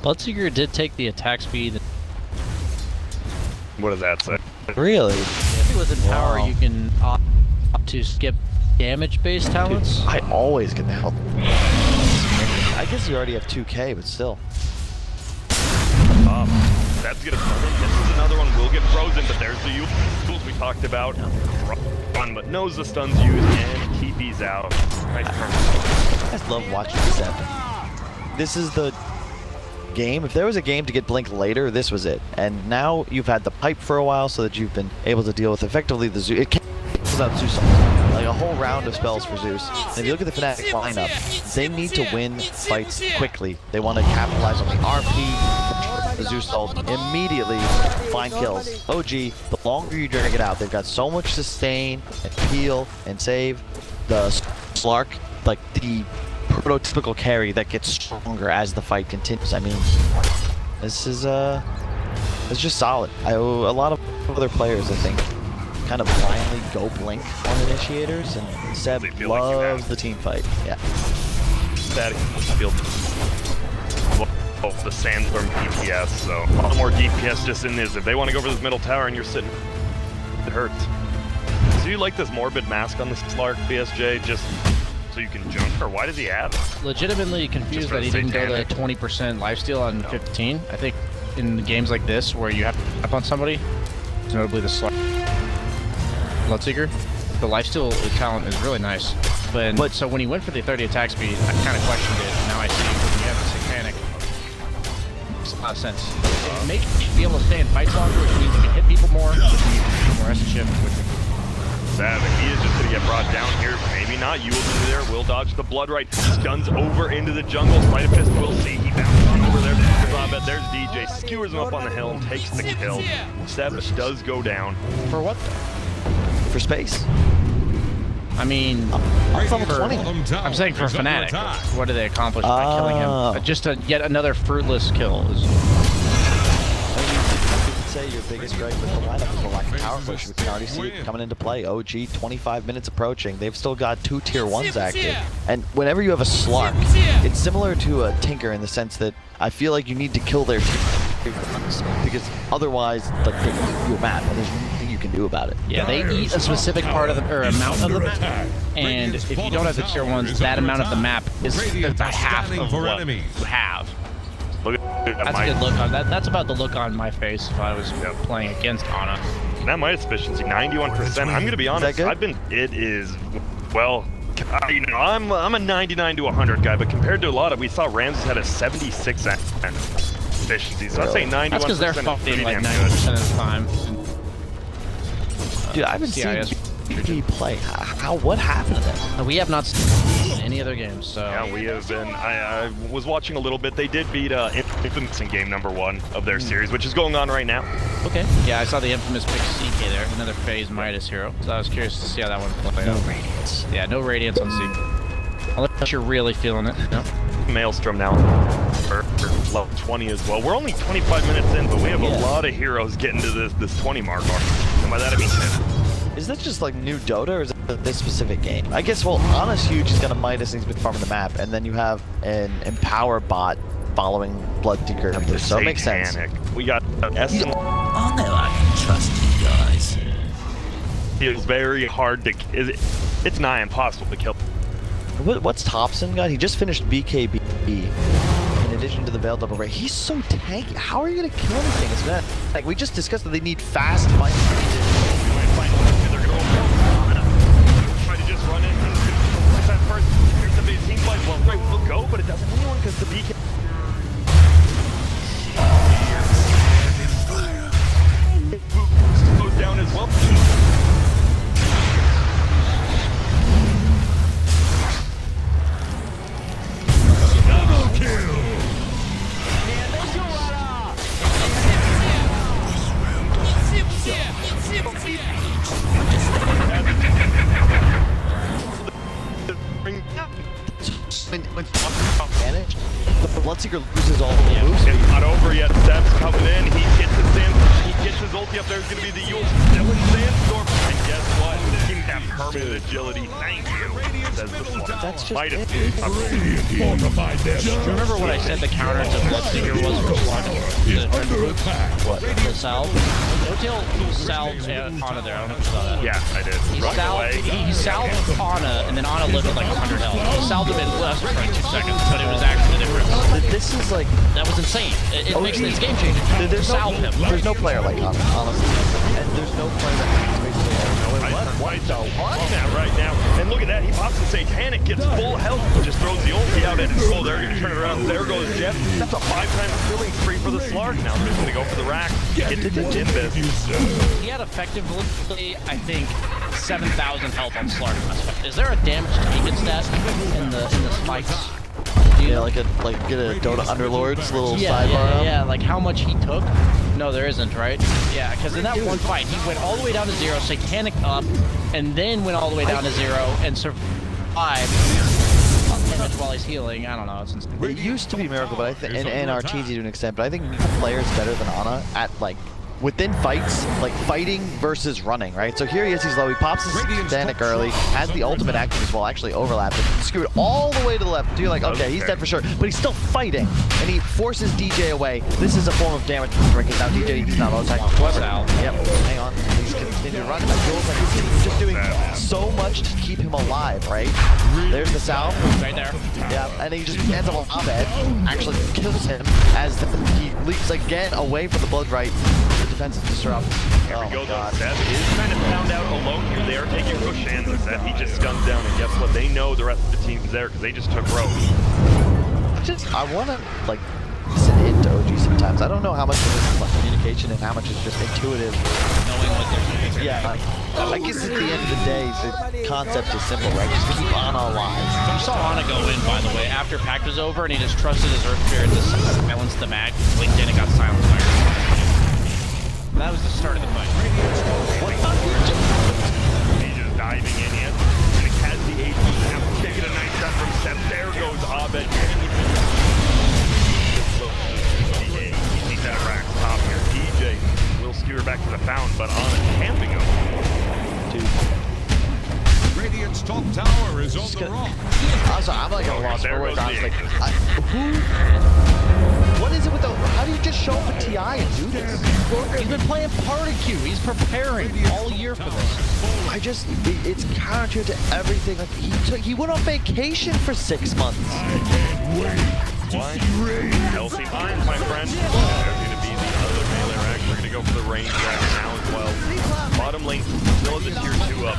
C: Bloodseeker did take the attack speed.
A: What does that say?
B: Really?
C: If with Empower, you can opt to skip damage-based talents.
B: Dude, I always get the help. I guess you already have 2K, but still.
A: That's gonna come in. This is another one. Will get frozen, but there's the tools we talked about. Run, but knows the stun's used and TP's out. Nice turn.
B: I just love watching this happen. This is the game. If there was a game to get Blink later, this was it. And now you've had the pipe for a while, so that you've been able to deal with effectively the Zeus. It cancels out Zeus. Like a whole round of spells for Zeus. And if you look at the Fnatic lineup, they need to win fights quickly. They want to capitalize on the RP. The Zeus ult immediately find kills. OG, the longer you drag it out, they've got so much sustain and heal and save. The Slark, like the prototypical carry that gets stronger as the fight continues. I mean, this is it's just solid. A lot of other players, I think, kind of blindly go Blink on initiators, and Seb loves the team fight. Yeah.
A: That field. The Sandstorm DPS, so a lot more DPS just in this. If they want to go for this middle tower and you're sitting, it hurts. So you like this Morbid mask on the Slark PSG just so you can jump, or why does he have it?
C: Legitimately confused that he didn't go the 20% lifesteal on 15. I think in games like this where you have to up on somebody, notably the Bloodseeker, the lifesteal talent is really nice. But so when he went for the 30 attack speed, I kind of questioned it. Now I see when you have the Satanic, it makes a lot of sense. It makes you be able to stay in fights longer, which means you can hit people more, which means you can do more S-shift.
A: Savage, he is just going to get brought down here. Maybe not. You will be there. Will dodge the blood right. Stuns over into the jungle. Spider Fist will see. He bounces on over there. There's DJ. Skewers him up on the hill and takes the kill. Savage does go down.
C: For what though?
B: For space.
C: I mean, I'm saying for Fnatic. What do they accomplish by killing him? Just yet another fruitless kill.
B: Say your biggest gripe with the lineup is the lack of power push. We can already see it coming into play. OG, 25 minutes approaching. They've still got 2 tier 1s active. And whenever you have a Slark, it's similar to a Tinker in the sense that I feel like you need to kill their tier 1s because otherwise, like, they eat your map and there's nothing you can do about it.
C: Yeah, they eat a specific part of the, or amount of the map, and if you don't have the tier 1s, that amount of the map is about half of what you have.
A: Look at that.
C: That's a good look on that. That's about the look on my face if I was playing against Ana.
A: That Midas efficiency, 91%. I'm gonna be honest. It is, well, you know, I'm a 99 to 100 guy, but compared to a lot of, we saw Ramses had a 76 efficiency, so I'd say 91%.
C: That's because they're fucking like 90% of the time.
B: Dude, I haven't seen he play. What happened to them?
C: We have not seen any other games, so...
A: Yeah, we have been... I was watching a little bit. They did beat Infamous in game number 1 of their series, which is going on right now.
C: Okay. Yeah, I saw the Infamous pick CK there, another phase Midas hero, so I was curious to see how that one played out.
B: No Radiance.
C: Yeah, no Radiance on CK. Unless you're really feeling it. No.
A: Maelstrom now for level 20 as well. We're only 25 minutes in, but we have a lot of heroes getting to this 20 mark. And by that I mean 10.
B: Is that just like new Dota, or is it this specific game? I guess, well, Ana's huge, he's got a Midas and he's been farming the map, and then you have an Empower bot following Bloodseeker, so it makes sense.
A: We got S.
F: I know I can trust you guys.
A: Feels very hard to... It's nigh impossible to kill.
B: What's Thompson got? He just finished BKB. In addition to the Veil Double Ray, he's so tanky. How are you gonna kill anything? It's bad. Like we just discussed that they need fast fight.
A: They're gonna try to just run it. That first, here's the big team fight. Well, right, we'll go, but it doesn't anyone because the BK goes down as well.
B: Managed, the Bloodseeker loses all the moves.
A: It's not over yet. Seb's coming in. He gets his ulti up. There's going to be the Yule still in Sandstorm. And guess what? He can have permanent agility. Thank you. Says the Slark.
B: That's just
A: Might have
C: Remember what I said the counter to Bloodseeker was for Slark? What? The salve? Hotel salved Ana there. I don't know if you saw that.
A: Yeah, I did.
C: He salved Ana, and then Ana lived at like 100 health. He salved him in less for like 2 seconds, but it was actually the difference.
B: This is like...
C: That was insane. It makes this game changing.
B: There's no player like Ana, honestly. And there's no player that can basically...
A: Right now. And look at that. He pops the Satanic, gets full health, just throws the ulti out, and oh, they're going to turn it around. There goes Jeff. That's a 5-time killing spree for the Slark. Now they're going to go for the rack. Get to the Jimbus.
C: He had effectively, I think, 7,000 health on Slark. Is there a damage taken stat in the spikes?
B: Yeah, like get a Dota Underlords little sidebar.
C: Yeah, like how much he took? No, there isn't, right? Yeah, because in that one fight, he went all the way down to 0, Satanic up, and then went all the way down to 0 and survived damage while he's healing. I don't know. It's
B: it used to be Miracle, but I think and Arteezy to an extent, but I think no player is better than Ana at like within fights, like fighting versus running, right? So here he is, he's low, he pops his Shanghai early, has the ultimate active as well, actually overlapped it, screwed all the way to the left. So you're like, okay, he's dead for sure, but he's still fighting, and he forces DJ away. This is a form of damage because now DJ, he's not outside. However, yep, hang on, he's continuing to run. It feels like he's just doing so much to keep him alive, right? There's the sound.
C: Right there.
B: Yeah, and he just ends up on Abed, actually kills him as he leaps again away from the blood right. The defense is disrupted.
A: Here we go though, Seth is kind of found out alone here. They are taking Roshan with Seth. He just guns down, and guess what? They know the rest of the team's there because they just took rope.
B: I want to, like, listen in to OG sometimes. I don't know how much of this is like communication and how much is just intuitive.
C: Knowing what they're doing.
B: Yeah, I guess at the end of the day, the concept is simple, right? Just keep on our lives.
C: You saw Ana go in, by the way, after Pact was over, and he just trusted his Earth Spirit to silence the mag, blinked in and got silenced by her. That was the start of the fight.
A: He's just diving in yet. And it has the AP now. Taking a nice shot from Seth. There goes Abed. DJ, he needs that rack top here. DJ will skewer back to the fountain, but on a camping him.
D: Radiant's top tower is on the rock.
B: I'm sorry, I'm like a lost for words, honestly. What is it with the... How do you just show up at TI and do this?
C: He's been playing party queue. He's preparing all year for this.
B: I just... It's counter to everything. Like, he went on vacation for 6 months.
A: One. Healthy minds, my friend. There's going to be the other melee rack. We're going to go for the range rack now as well. Bottom lane still is a tier 2 up.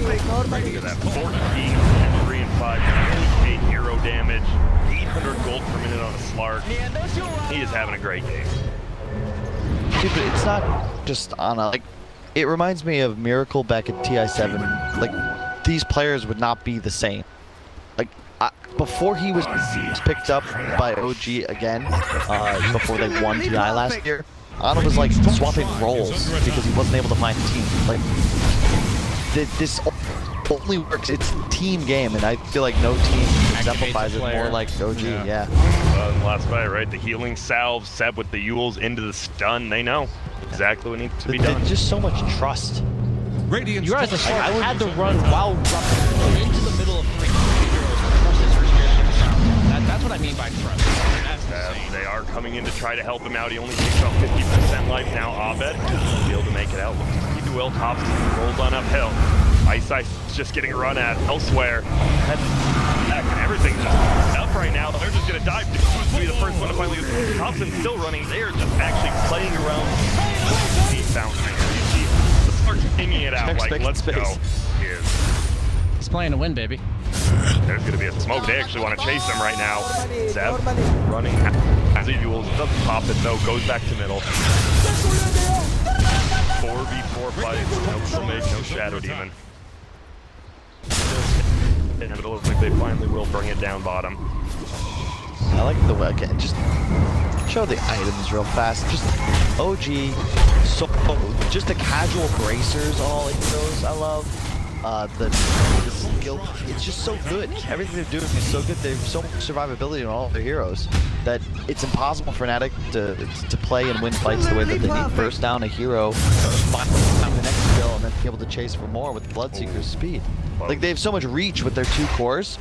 A: Look at that. 14, 3 and 5. 8 hero damage. 800 gold per minute on a Slark. He is having a great game.
B: Dude, but it's not just Ana. Like, it reminds me of Miracle back at TI7. Like, these players would not be the same. Like, before he was picked up by OG again, before they won TI last year, Ana was like swapping roles because he wasn't able to find a team. Like, this only works, it's a team game, and I feel like no team exemplifies it more like OG, yeah.
A: Last fight, right? The healing salve, Seb with the Yules into the stun, they know exactly what needs to be done.
B: Just so much trust.
D: Radiant's
C: You guys had to run while running into the middle of 3 heroes to trust his Earth Spirit. That's what I mean by trust.
A: They are coming in to try to help him out. He only takes about 50% life now. Abed will be able to make it out. Looks to well. Tops rolls on uphill. Ice is just getting run at elsewhere. And everything's just up right now. They're just going to dive. To be the first one to finally get Thompson's still running. They are just actually playing around the fountain. The Slark's aiming it out like, let's go.
C: He's playing to win, baby.
A: There's going to be a smoke. They actually want to chase him right now. Zeb running as usual. Doesn't pop it though. Goes back to middle. 4v4 fight. No Soulmate, no Shadow Demon. And it looks like they finally will bring it down bottom.
B: I like the way, again, just show the items real fast. Just OG, so just the casual bracers on all heroes. I love the skill. It's just so good. Everything they're doing is so good. They have so much survivability on all their heroes that it's impossible for Fnatic to play and win fights the way that they need. Burst down a hero, find the next kill, and then be able to chase for more with Bloodseeker's speed. Like, they have so much reach with their 2 cores,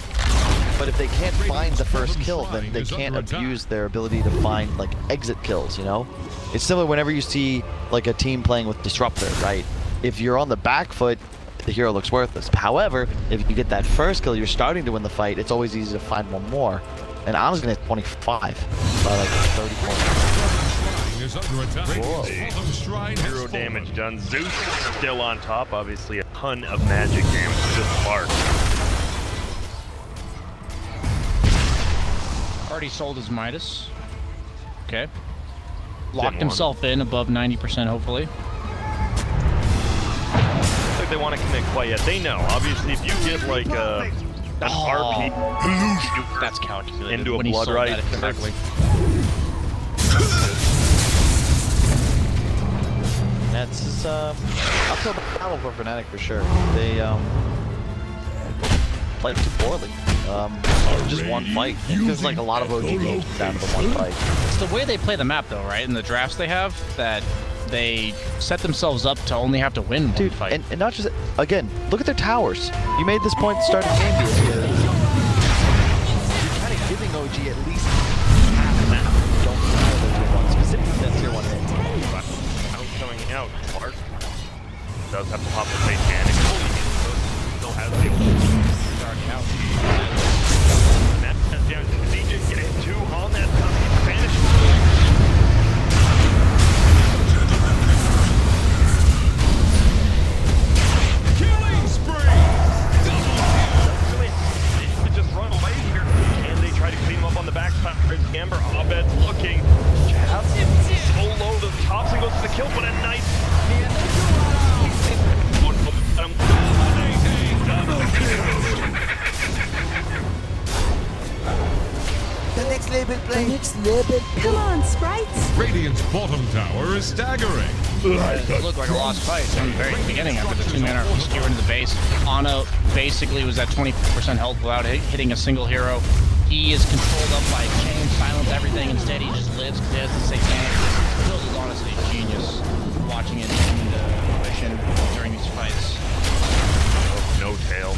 B: but if they can't find the first kill, then they can't abuse their ability to find, like, exit kills, you know? It's similar whenever you see, like, a team playing with Disruptor, right? If you're on the back foot, the hero looks worthless. However, if you get that first kill, you're starting to win the fight, it's always easy to find one more. And Ana's gonna hit 25 by, like, 30 points.
A: Whoa. 0 damage done. Zeus still on top. Obviously a ton of magic damage to this Slark.
C: Already sold his Midas. Okay. Locked himself in above 90%, hopefully.
A: I don't think they want to commit quite yet. They know. Obviously, if you get like an RP
C: that's calculated
A: into a
C: when
A: blood right,
C: exactly.
B: That's uphill battle for Fnatic for sure. They played too poorly. Just one fight. It feels like a lot of OG games down to the one fight.
C: It's the way they play the map, though, right? In the drafts they have, that they set themselves up to only have to win one fight.
B: And not just, again, look at their towers. You made this point at the start of the game, you're kind of giving OG at least half a map. Don't fire the tier 1, specifically that tier 1 hit.
A: Coming out, Clark does have to pop the face panic. Still has the starting out. That has down to DJ getting 2 on that Spanish.
D: Killing spree!
A: Just run away here. And they try to clean him up on the backside. Amber Abed's looking. Jab so low, the Thompson goes to the kill, but a nice.
G: The next label play. The next label. Come on, sprites.
D: Radiant's bottom tower is staggering.
C: It looked like a lost fight from the very beginning after the 2-man skewer into the base. Ana basically was at 20% health without hitting a single hero. He is controlled up by chain, silence, everything. Instead, he just lives because he has the satanic. Kills is honestly a genius watching it come into fruition during these fights.
A: No tail.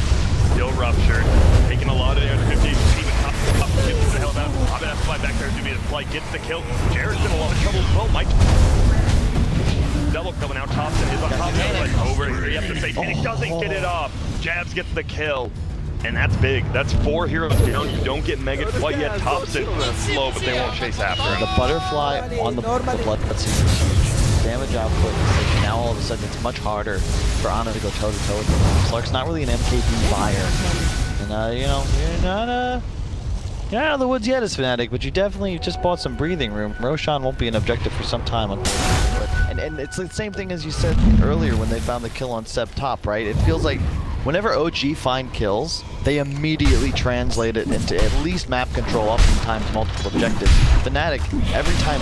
A: Still ruptured. Taking a lot of damage. 50. Even top gets the hell down. Abed has to fly back there to be the flight. Gets the kill. Jared's in a lot of trouble as well. Mike. Double coming out. Thompson is on top of it. Over here. You have to say, Phoenix doesn't get it off. Jabs gets the kill. And that's big. That's 4 heroes down. You don't get mega quite yet. Thompson slow, but they won't chase after him.
B: The butterfly on the blood cutscene is huge. Damage output is like now all of a sudden it's much harder for Ana to go toe to toe with him. Clark's not really an MKB buyer. And you know, you're not out of the woods yet as Fnatic, but you definitely just bought some breathing room. Roshan won't be an objective for some time, unfortunately. And it's the same thing as you said earlier when they found the kill on Seb top, right? It feels like whenever OG find kills, they immediately translate it into at least map control, oftentimes multiple objectives. Fnatic, every time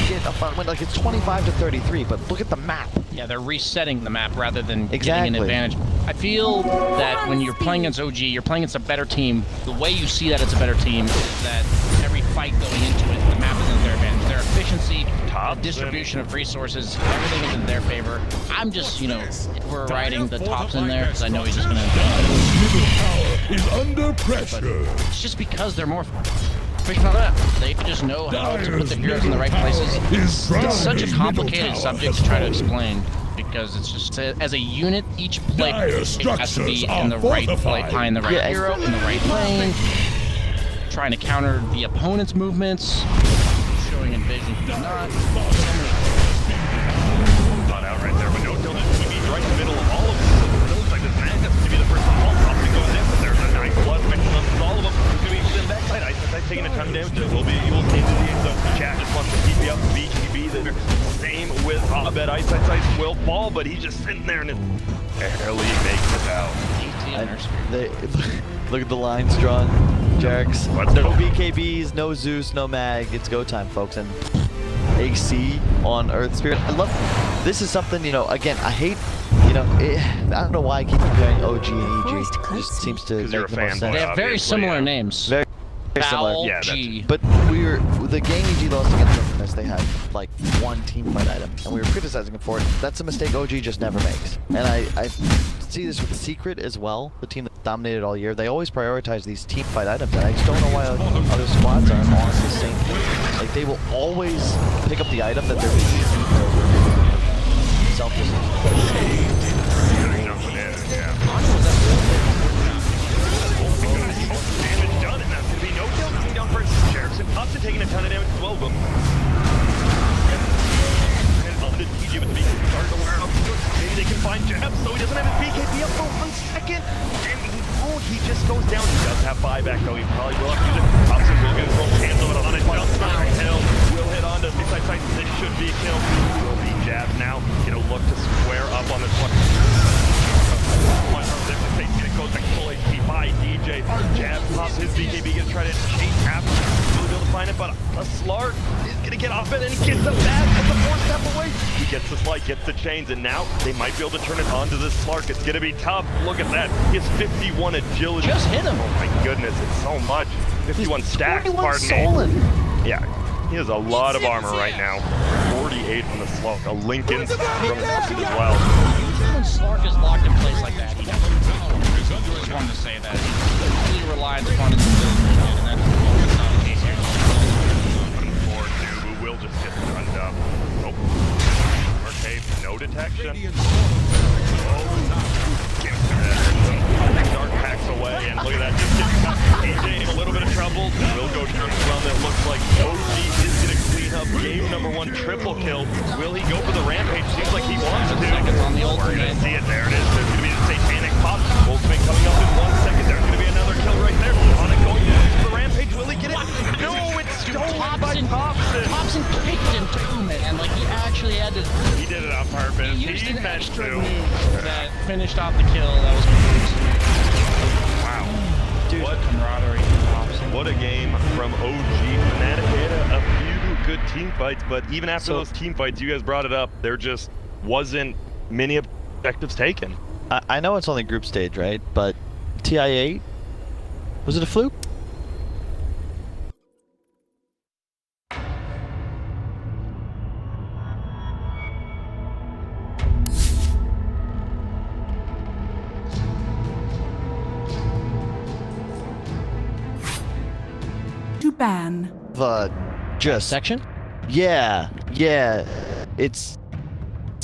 B: you get a fun win, like it's 25 to 33, but look at the map.
C: Yeah, they're resetting the map rather than getting an advantage. I feel that when you're playing against OG, you're playing against a better team. The way you see that it's a better team is that every fight going into it, the map is in their advantage. Their efficiency, distribution of resources, everything is in their favor. I'm just, you know, we're riding the tops in there because I know he's just going to
D: Middle tower is under pressure.
C: It's just because they're more efficient on that. They just know how to put the heroes in the right places. It's such a complicated subject to try to explain because it's just, as a unit, each player has to be in the right play, behind the right hero, in the right lane, trying to counter the opponent's movements, showing in vision, not.
A: Thought out right there, but no kill. He be right in the middle of all of them. It looks like this man has to be the first one. Thompson goes in, but there's a 9+ mention all of them. He's going to be in backside. Ice taking a ton of damage. Will be able to take the end zone. Chat just wants to keep you up. BKB there. Same with Abed. Ice will fall, but he's just sitting there and it barely makes it out.
B: Look at the lines drawn, Jerks. No BKBs, no Zeus, no Mag. It's go time, folks. And AC on Earth Spirit. I love this. Is something, you know, again, I hate, you know, I don't know why I keep comparing OG and EG. It just seems to make the most sense.
C: They have very similar names.
B: Very similar.
A: Yeah,
B: but the game EG lost against Infamous, they had like one team fight item, and we were criticizing them for it. That's a mistake OG just never makes. And I see this with Secret as well, the team that dominated all year. They always prioritize these team fight items, and I just don't know why other squads aren't on the same thing. Like, they will always pick up the item that they're using for self-defense.
A: Thompson taking a ton of damage as well, but TJ with the BKB starting to wear up. Maybe they can find Jab, so he doesn't have his BKB up for 1 second. And he just goes down. He does have buyback, though. He probably will have to use it. Thompson will get his roll hands on it. Jumps on hill. Will hit on to side. This should be a kill. Will be Jab now. Gonna look to square up on this one. It goes like full HP by DJ. Jab pops his BKB, gonna try to chase after. Will be able to find it, but a Slark is gonna get off it, and he gets it back at the 4-step away. He gets the slide, gets the chains, and now they might be able to turn it onto this Slark. It's gonna be tough. Look at that. He has 51 agility.
C: Just hit him.
A: Oh my goodness, it's so much. 51 stacks,
C: 41
A: pardon
C: stolen.
A: me. Yeah, he has a lot of armor right now. 48 from the Slark. A Lincoln from Lincoln as well.
C: Usually when Slark is locked in place like that, he just wanted to say that he relies upon his ability, and that's not the case here.
A: 4-2, who will just get gunned up. Oh, Arcade, no detection. Dark packs away, and look at that, just getting cut. AJ in a little bit of trouble. Will go down as well. It looks like OG is going to clean up game number 1 triple kill. Will he go for the rampage? Seems like he wants to.
C: Seconds on the
A: We're going
C: ultimate.
A: to see it. There it is. There's going to be the satanic pop. Ultimate coming up in 1 second. There's going to be another kill right there. On it going to the rampage. Will he get it? No, it's stolen by Thompson.
C: Thompson kicked him too, man. Like he actually had to.
A: He did it on purpose.
C: He used
A: He
C: an
A: meant
C: extra
A: to.
C: move that finished off the kill. That was confusing.
A: Wow.
C: Dude,
A: What
C: camaraderie from Thompson.
A: What a game from OG. Fnatic had a few good team fights, but even after those team fights, you guys brought it up, there just wasn't many objectives taken.
B: I know it's only group stage, right? But TI8, was it a fluke?
E: To ban.
B: Just
C: Section?
B: yeah, it's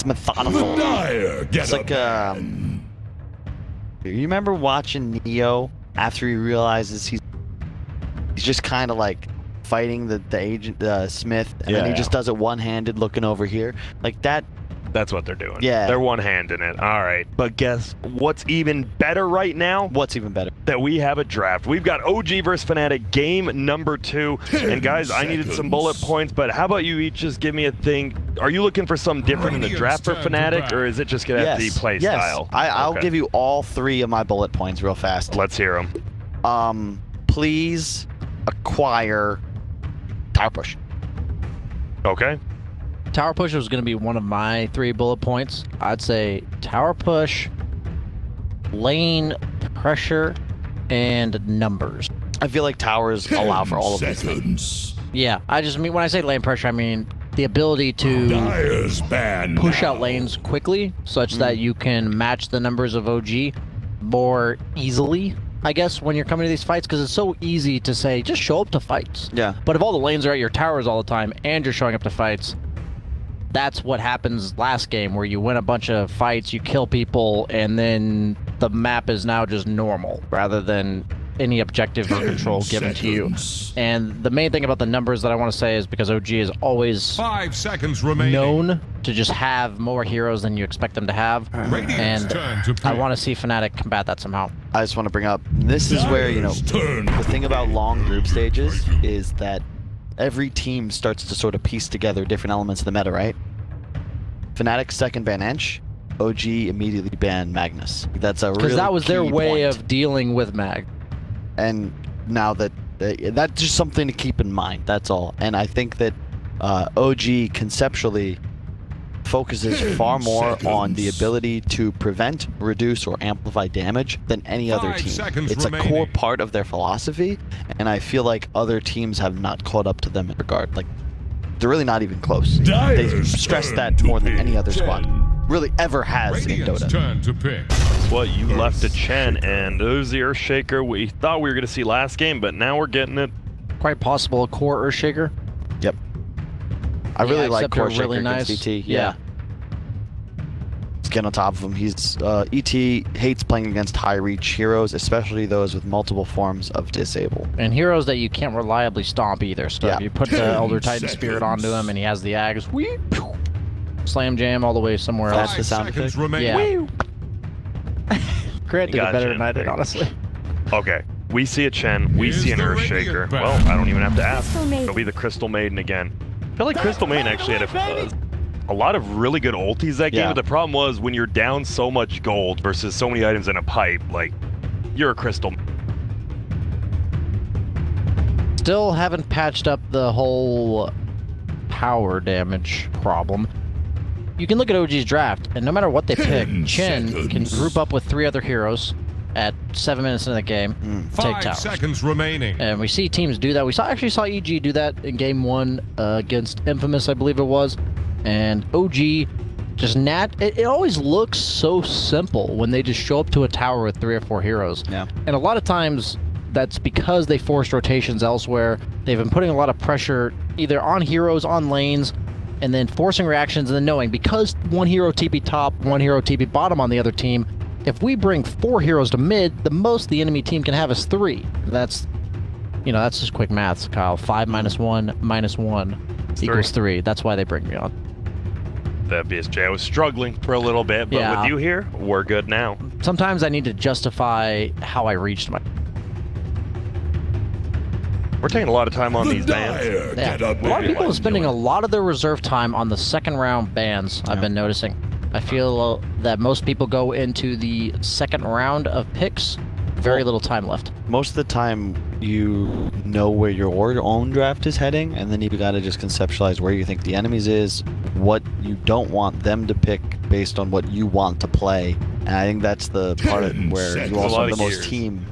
B: methodical. It's like you remember watching Neo after he realizes he's just kind of like fighting the agent Smith, and then he just does it one-handed, looking over here like that.
A: That's what they're doing.
B: Yeah.
A: They're one-handing it. All right. But guess what's even better right now?
B: What's even better?
A: That we have a draft. We've got OG versus Fnatic, game number 2. And guys, I needed some bullet points, but how about you each just give me a thing? Are you looking for something different in the draft for Fnatic, or is it just going to have to be play style?
B: I'll give you all 3 of my bullet points real fast.
A: Let's hear them.
B: Please acquire Tower Push.
A: Okay.
C: Tower push was going to be one of my 3 bullet points. I'd say tower push, lane pressure, and numbers.
B: I feel like towers allow for all of these things.
C: Yeah, I just mean when I say lane pressure, I mean the ability to push out lanes quickly, such that you can match the numbers of OG more easily, I guess, when you're coming to these fights, because it's so easy to say, just show up to fights.
B: Yeah.
C: But if all the lanes are at your towers all the time, and you're showing up to fights, that's what happens last game, where you win a bunch of fights, you kill people, and then the map is now just normal, rather than any objective or control given to you. And the main thing about the numbers that I want to say is because OG is always
D: 5 seconds remaining.
C: known to just have more heroes than you expect them to have. And I want to see Fnatic combat that somehow.
B: I just want to bring up, this is where, you know, the thing about long group stages is that every team starts to sort of piece together different elements of the meta, right? Fnatic second ban Ench, OG immediately ban Magnus. That's a really
C: Because that was their
B: key
C: way
B: point.
C: of dealing with Mag.
B: And now that that's just something to keep in mind, that's all. And I think that OG conceptually focuses far more on the ability to prevent, reduce, or amplify damage than any other
D: 5
B: team.
D: seconds
B: It's a
D: remaining.
B: core part of their philosophy, and I feel like other teams have not caught up to them in regard. Like, they're really not even close. They stress that more than any other squad really ever has in
D: Radiant's
B: Dota.
D: turn to pick.
A: Well, you left to Chen, and it was the Earthshaker we thought we were going to see last game, but now we're getting it.
C: Quite possible a core Earthshaker.
B: Yep. I really like
C: except they're
B: Core Shaker
C: really
B: against
C: nice.
B: ET. Yeah. Let's get on top of him. He's ET hates playing against high reach heroes, especially those with multiple forms of disable.
C: And heroes that you can't reliably stomp either. So
B: Yeah.
C: if you put the Elder Titan Spirit onto him and he has the Ags, whee, pew, slam jam all the way somewhere
B: That's
C: else.
B: the sound
D: 5 seconds
B: effect.
D: remaining.
C: Yeah. Grant did it
A: Gotcha.
C: better than I did, honestly.
A: Okay, we see a Chen, we
D: Here's
A: see an
D: the
A: Earthshaker.
D: Radiant
A: Well,
D: Battle.
A: I don't even have to ask.
E: Crystal Maiden.
A: It'll be the Crystal Maiden again. I feel like Crystal Maiden actually had a lot of really good ultis that game,
B: Yeah.
A: but the problem was when you're down so much gold versus so many items in a pipe, like, you're a Crystal.
C: Still haven't patched up the whole power damage problem. You can look at OG's draft, and no matter what they pick, Chen can group up with 3 other heroes at 7 minutes into the game, take
D: 5
C: towers.
D: seconds remaining.
C: And we see teams do that. We actually saw EG do that in game 1 against Infamous, I believe it was. And OG just it always looks so simple when they just show up to a tower with 3 or 4 heroes.
B: Yeah.
C: And a lot of times that's because they forced rotations elsewhere. They've been putting a lot of pressure either on heroes, on lanes, and then forcing reactions, and then knowing because 1 hero TP top, 1 hero TP bottom on the other team, if we bring 4 heroes to mid, the most the enemy team can have is 3. That's, you know, that's just quick maths, Kyle. 5 minus 1 minus 1 equals 3. That's why they bring me on.
A: The BSJ was struggling for a little bit, but with you here, we're good now.
C: Sometimes I need to justify how I reached my...
A: We're taking a lot of time on these bans.
C: Yeah. A lot of people are spending a lot of their reserve time on the second round bans, I've been noticing. I feel that most people go into the second round of picks, very little time left.
B: Most of the time, you know where your own draft is heading, and then you've got to just conceptualize where you think the enemies is, what you don't want them to pick based on what you want to play. And I think that's the part where you also have the most team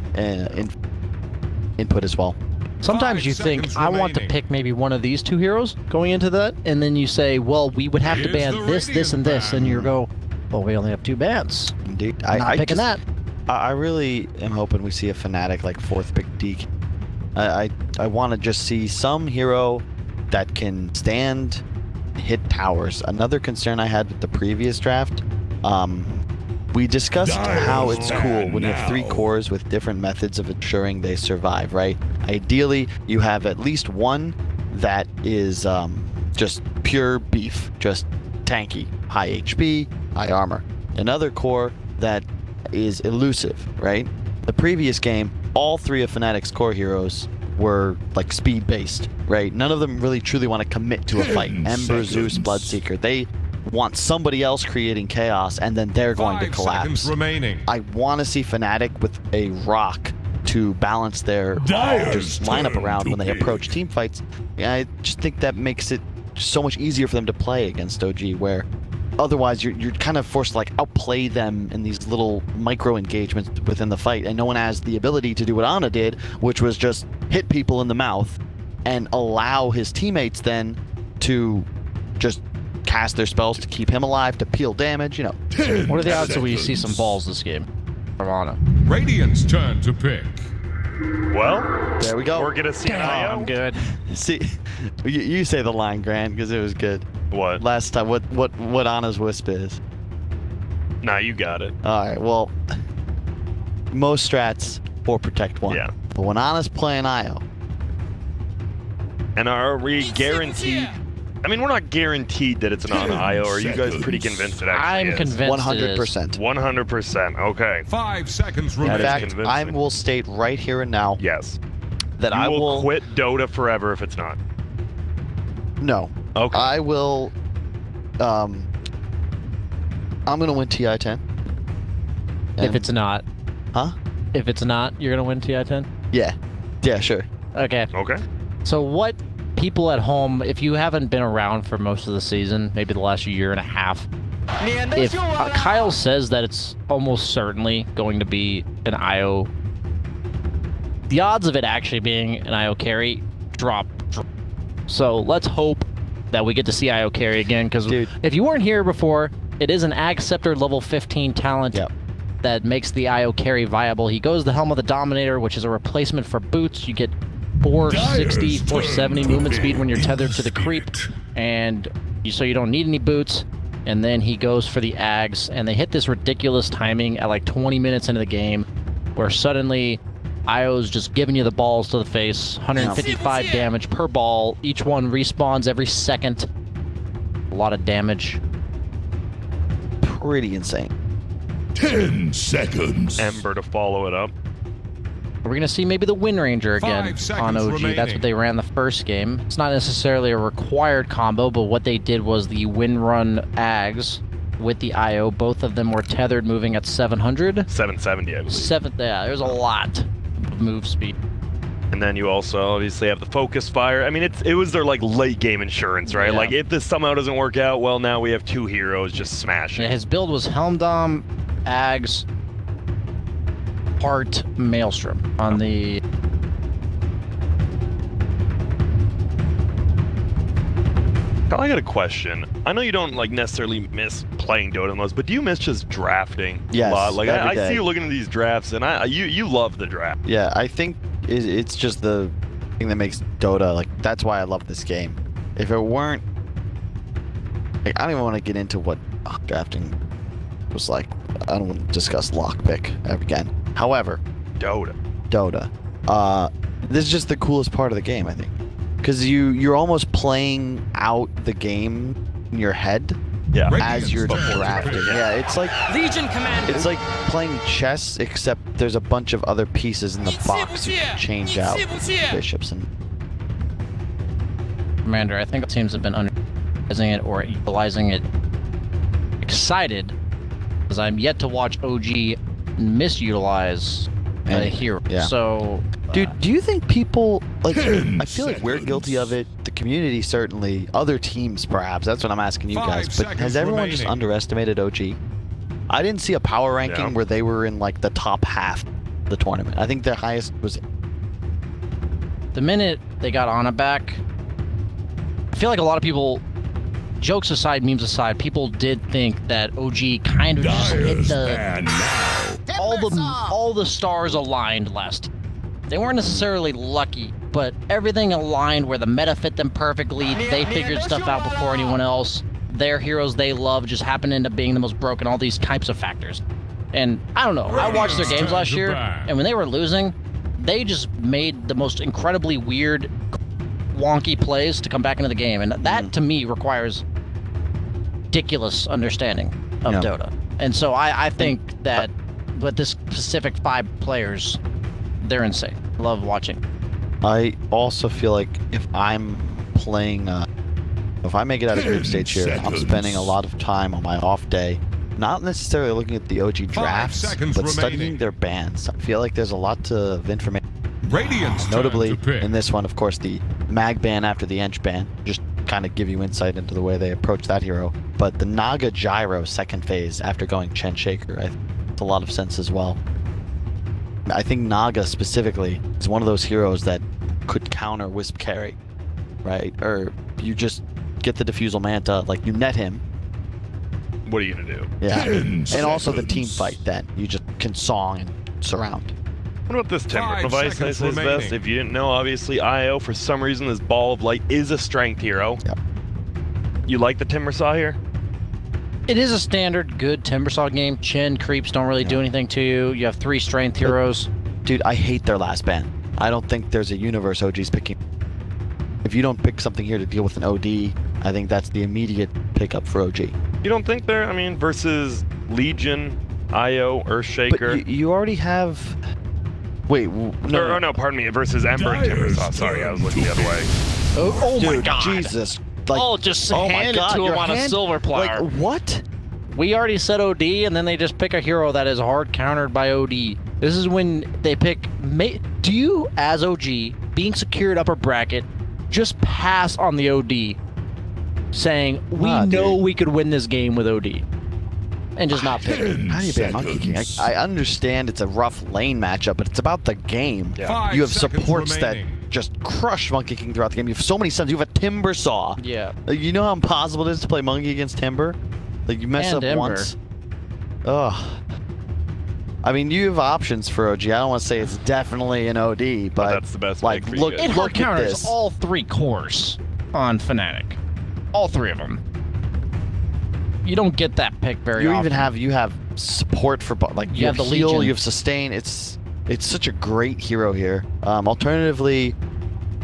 B: input as well.
C: Sometimes you think, I want to pick maybe one of these 2 heroes going into that, and then you say, well, we would have to ban this, this, and this, and you go, well, we only have 2 bans.
B: Indeed.
C: Not picking that.
B: I really am hoping we see a Fnatic like 4th pick Deke. I want to just see some hero that can stand, hit towers. Another concern I had with the previous draft, we discussed how it's cool when you have 3 cores with different methods of ensuring they survive, right? Ideally, you have at least one that is just pure beef, just tanky, high HP, high armor. Another core that is elusive, right? The previous game, all 3 of Fnatic's core heroes were like speed-based, right? None of them really truly want to commit to a fight. Ember, Zeus, Bloodseeker, they want somebody else creating chaos, and then they're going to collapse. I want to see Fnatic with a rock to balance their just lineup around when they approach team fights. I just think that makes it so much easier for them to play against OG, where otherwise you're kind of forced to like outplay them in these little micro engagements within the fight, and no one has the ability to do what Ana did, which was just hit people in the mouth and allow his teammates then to just cast their spells to keep him alive, to peel damage, you know.
C: What are the odds that we see some balls this game from Ana?
D: Radiant's turn to pick.
A: Well,
B: there we go.
A: We're gonna see an IO.
C: I'm good.
B: See, you say the line, Grant, because it was good.
A: What?
B: Last time, what Ana's wisp is.
A: Nah, you got it.
B: All right, well, most strats for protect 1.
A: Yeah.
B: But when Ana's playing IO.
A: And are we guaranteed? I mean, we're not guaranteed that it's an Ana IO. Are you guys pretty convinced it actually
C: I'm convinced
B: 100%.
A: 100%. Okay.
D: 5 seconds
B: In
D: remaining.
B: fact, I will state right here and now
A: Yes.
B: that
A: You
B: I
A: will quit Dota forever if it's not.
B: No.
A: Okay.
B: I will. I'm gonna win TI-10.
C: If it's not.
B: Huh?
C: If it's not, you're going to win TI-10?
B: Yeah. Yeah, sure.
C: Okay.
A: Okay.
C: So what people at home, if you haven't been around for most of the season, maybe the last year and a half, if Kyle says that it's almost certainly going to be an IO, the odds of it actually being an IO carry drop. So let's hope that we get to see IO carry again, because if you weren't here before, it is an Ag Scepter level 15 talent that makes the IO carry viable. He goes the Helm of the Dominator, which is a replacement for boots. You get 460, 470 movement speed when you're tethered to the creep, and so you don't need any boots. And then he goes for the Ags, and they hit this ridiculous timing at like 20 minutes into the game, where suddenly IO's just giving you the balls to the face, 155 damage per ball. Each one respawns every second. A lot of damage.
B: Pretty insane.
D: 10 seconds.
A: Ember to follow it up.
C: We're going to see maybe the Wind Ranger again on OG.
D: remaining.
C: That's what they ran the first game. It's not necessarily a required combo, but what they did was the Wind Run Ags with the IO. Both of them were tethered, moving at 700.
A: 770, I believe.
C: Yeah, there's a lot of move speed.
A: And then you also obviously have the focus fire. I mean, it was their like late game insurance, right?
C: Yeah.
A: Like if this somehow doesn't work out, well, now we have 2 heroes just smashing.
C: Yeah, his build was Helmdom, Ags, Heart, Maelstrom on the.
A: I got a question. I know you don't like necessarily miss playing Dota most, but do you miss just drafting
B: Yes,
A: a lot? Like I
B: every
A: see
B: day.
A: you looking at these drafts, and you love the draft.
B: Yeah, I think it's just the thing that makes Dota, like, that's why I love this game. If it weren't, like, I don't even want to get into what drafting was like. I don't want to discuss lockpick again. However,
A: Dota.
B: This is just the coolest part of the game, I think. Because you're almost playing out the game in your head
A: Yeah.
B: as you're drafting. Yeah, it's like
H: Legion Commander.
B: it's like playing chess, except there's a bunch of other pieces in the box you can change out. Bishops and
C: Commander, I think teams have been underutilizing it or utilizing it excited, because I'm yet to watch OG misutilize a hero.
B: Yeah.
C: So,
B: dude, do you think people like? I feel like we're guilty of it. The community certainly. Other teams, perhaps. That's what I'm asking you
D: 5
B: guys. But
D: seconds
B: has everyone just
D: remaining.
B: underestimated OG? I didn't see a power ranking
A: Yeah.
B: where they were in like the top half of the tournament. I think their highest was.
C: the minute they got Ana back, I feel like a lot of people, jokes aside, memes aside, people did think that OG kind of just hit the
D: And now,
C: all the stars aligned last. They weren't necessarily lucky, but everything aligned where the meta fit them perfectly. They figured stuff out before anyone else. Their heroes they love just happened to end up being the most broken. All these types of factors. And I don't know. I watched their games last year, and when they were losing, they just made the most incredibly weird, wonky plays to come back into the game. And that, to me, requires ridiculous understanding of
B: Yeah.
C: Dota. And so I think that with this specific 5 players, they're insane. Love watching.
B: I also feel like if I'm playing, if I make it out of group stage here, I'm spending a lot of time on my off day, not necessarily looking at the OG drafts,
D: seconds
B: but studying
D: remaining.
B: their bans. I feel like there's a lot of information.
D: Radiant's
B: Notably,
D: turn to pick.
B: in this one, of course, the mag ban after the Ench ban, just kind of give you insight into the way they approach that hero. But the Naga Gyro second phase after going Chen Shaker, I think makes a lot of sense as well. I think Naga specifically is one of those heroes that could counter Wisp carry, right? Or you just get the Diffusal Manta, like you net him.
A: What are you gonna do?
B: Yeah.
D: 10
B: And also the
D: seconds.
B: team fight then. You just can song and surround.
A: What about this Timber?
D: 5
A: Device
D: seconds
A: says best.
D: remaining.
A: If you didn't know, obviously IO for some reason this Ball of Light is a strength hero.
B: Yep.
A: You like the Timber Saw here?
C: It is a standard good Timbersaw game. Chin creeps don't really do anything to you. You have 3 strength heroes.
B: Dude, I hate their last ban. I don't think there's a universe OG's picking. If you don't pick something here to deal with an OD, I think that's the immediate pickup for OG.
A: You don't think they're? I mean, versus Legion, IO, Earthshaker.
B: But you already have... Wait, no.
A: Oh no, pardon me. Versus Ember and Timber Saw. Sorry, I was looking the other way.
C: Oh my
B: Dude,
C: god.
B: Jesus. Like,
C: just
B: oh my
C: hand it
B: God,
C: to
B: your
C: him on a
B: hand-
C: silver platter.
B: Like, what?
C: We already said OD, and then they just pick a hero that is hard countered by OD. This is when they pick... Do you, as OG, being secured upper bracket, just pass on the OD, saying, we
B: Nah,
C: know
B: dude.
C: we could win this game with OD, and just not pick it?
B: How do you ban Monkey King? I understand it's a rough lane matchup, but it's about the game.
A: Yeah.
D: 5
B: You have
D: seconds
B: supports
D: remaining.
B: that just crush Monkey King throughout the game. You have so many stuns. You have a Timber Saw.
C: Yeah.
B: Like, you know how impossible it is to play Monkey against Timber? Like, you mess
C: And
B: up
C: Ember.
B: once. Ugh. I mean, you have options for OG. I don't want to say it's definitely an OD, but
A: that's the best
B: like,
A: pick for you
B: look,
A: guys.
C: It hard
B: look at
C: counters
B: this.
C: all 3 cores on Fnatic. All 3 of them. You don't get that pick very
B: You
C: often.
B: even have support for like you
C: have
B: have
C: the
B: heal,
C: Legion.
B: you have sustain. It's such a great hero here. Alternatively,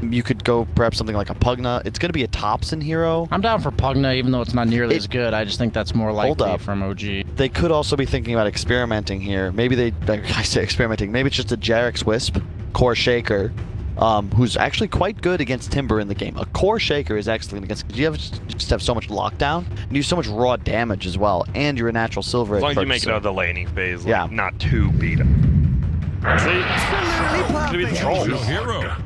B: you could go perhaps something like a Pugna. It's going to be a Thompson hero.
C: I'm down for Pugna, even though it's not nearly as good. I just think that's more
B: Hold
C: likely
B: up.
C: from OG.
B: They could also be thinking about experimenting here. Maybe I say experimenting. Maybe it's just a Jarek's Wisp, Core Shaker, who's actually quite good against Timber in the game. A Core Shaker is excellent against, because you just have so much lockdown, and you do so much raw damage as well, and you're a natural silver.
A: As long as you make it out of the laning phase, like,
B: Yeah.
A: not too beat up. See? to be the troll.
D: No hero.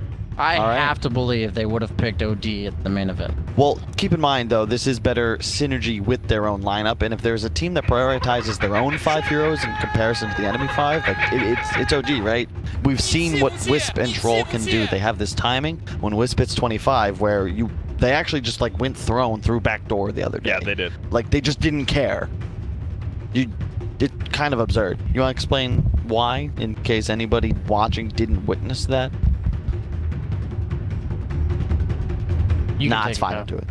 C: I
B: All right.
C: have to believe they would have picked OD at the main event.
B: Well, keep in mind though, this is better synergy with their own lineup, and if there's a team that prioritizes their own 5 heroes in comparison to the enemy 5, like it's OG, right? We've seen what Wisp and Troll can do. They have this timing when Wisp hits 25, where they actually just like went throne through backdoor the other day.
A: Yeah, they did.
B: Like they just didn't care. It's kind of absurd. You want to explain why, in case anybody watching didn't witness that? Nah, it's fine. I'll do it.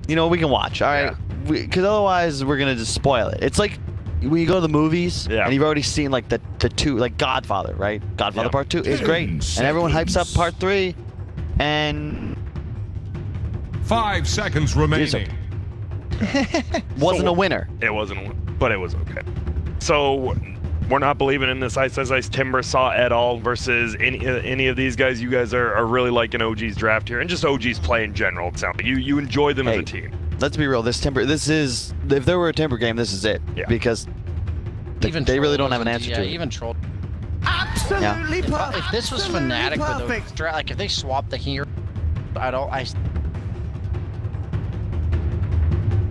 B: You know, we can watch. All right, because otherwise we're gonna just spoil it. It's like when you go to the movies and you've already seen like the 2, like Godfather, right? Godfather Part 2 is great, and everyone hypes up Part 3, and
D: 5 seconds remaining.
B: wasn't a winner.
A: It wasn't a win, but it was okay. So we're not believing in this Ice Timber Saw at all versus any of these guys. You guys are really liking OG's draft here, and just OG's play in general. It sounds like you enjoy them as a team.
B: Let's be real. This is, if there were a Timber game, this is it. Yeah. Because they really don't have an answer to it.
C: Even Troll.
G: Absolutely perfect.
C: If this was Fnatic with a draft, like if they swapped the hero,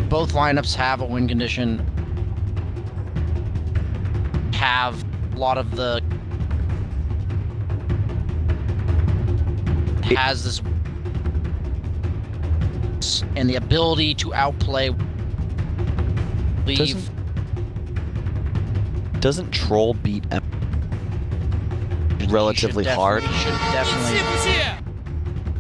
C: both lineups have a win condition. Have a lot of the has this and the ability to outplay.
B: Doesn't Troll beat relatively hard?
C: Should definitely.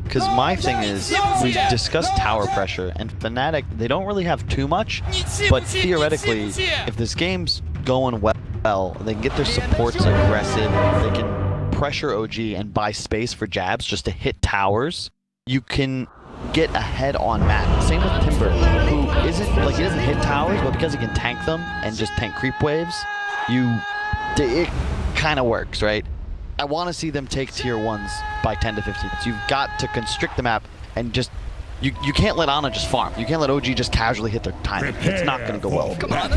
B: Because my thing is, we discussed tower pressure, and Fnatic, they don't really have too much, but theoretically, if this game's going well, they can get their supports aggressive, they can pressure OG and buy space for jabs just to hit towers, you can get ahead on Matt. Same with Timber, who isn't, like, he doesn't hit towers, but because he can tank them and just tank creep waves, it kind of works, right? I want to see them take tier 1s by 10 to 15. So you've got to constrict the map and just, you can't let Ana just farm. You can't let OG just casually hit their timing. It's not going to go well.
A: But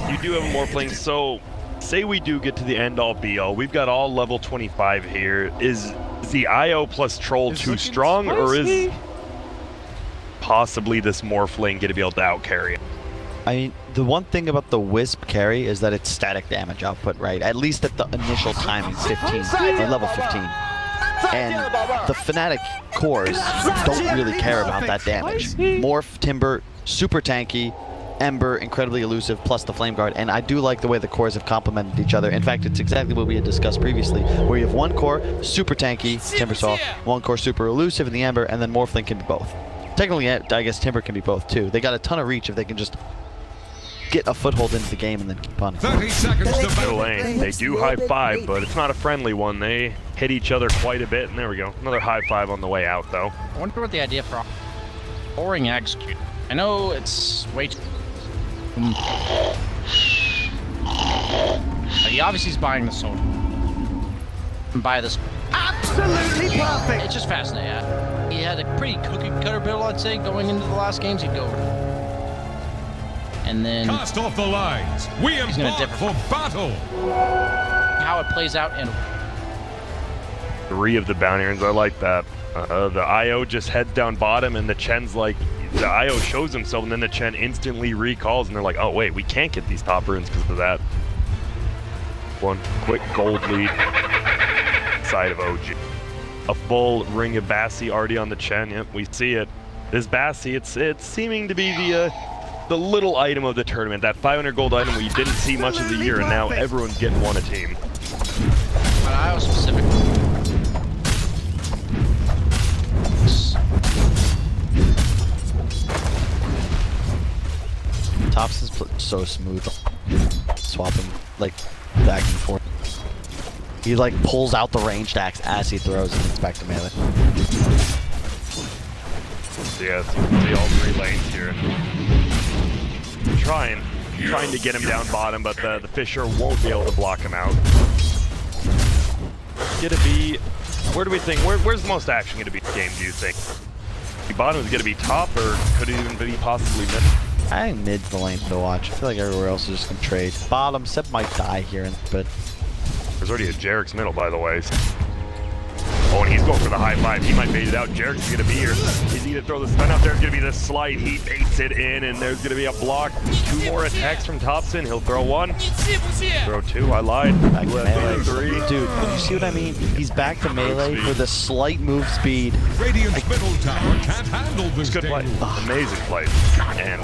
A: you do have a more playing. So say we do get to the end all be all. We've got all level 25 here. Is the IO plus Troll too strong, or is possibly this Morphling going to be able to out carry it?
B: I mean, the one thing about the Wisp carry is that it's static damage output, right? At least at the initial timing, 15, or level 15. And the Fnatic cores don't really care about that damage. Morph, Timber, super tanky, Ember, incredibly elusive, plus the Flame Guard. And I do like the way the cores have complemented each other. In fact, it's exactly what we had discussed previously, where you have one core, super tanky, Timbersaw, one core super elusive in the Ember, and then Morphling can be both. Technically, I guess Timber can be both too. They got a ton of reach if they can just get a foothold into the game and then keep on.
D: 30 seconds to
A: Middle lane. They do high five, but it's not a friendly one. They hit each other quite a bit, and there we go. Another high five on the way out, though.
C: I wonder what the idea for boring execute. I know it's way too. He obviously is buying the sword. And buy this.
G: Absolutely perfect.
C: It's just fascinating. Yeah. He had a pretty cookie cutter build, I'd say, going into the last games. He'd go over. And then
D: cast off the lines. We embark for battle.
C: How it plays out in
A: 3 of the bounty runs. I like that. The IO just heads down bottom, and the Chen's like, the IO shows himself, and then the Chen instantly recalls, and they're like, oh wait, we can't get these top runes because of that. One quick gold lead side of OG. A full ring of Bassi already on the Chen. Yep, we see it. This Bassi, it's seeming to be the little item of the tournament, that 500 gold item we didn't see much of the year, and now everyone's getting one a team.
C: But IO specifically.
B: Tops is so smooth, swapping like back and forth. He like pulls out the ranged axe as he throws and it's back to melee.
A: Yeah, see all 3 lanes here. Trying to get him down bottom, but the Fisher won't be able to block him out. Gonna be, where do we think, where's the most action gonna be in the game, do you think? The bottom is gonna be top, or could it even be possibly mid?
B: I think mid's the lane to watch. I feel like everywhere else is just gonna trade. Bottom, Seb might die here in a bit.
A: There's already a Jarek's middle, by the way. Oh, and he's going for the high five. He might bait it out. Jarek's going to be here. He's going to throw the stun out there. It's going to be the slide. He baits it in, and there's going to be a block. 2 more attacks from Thompson. He'll throw 1. Throw 2. I lied.
B: Back to melee.
A: 3.
B: Dude, you see what I mean? He's back to melee for the slight move speed.
D: Radiant's middle tower can't handle this.
A: Good play.
D: dangerous.
A: Amazing play. And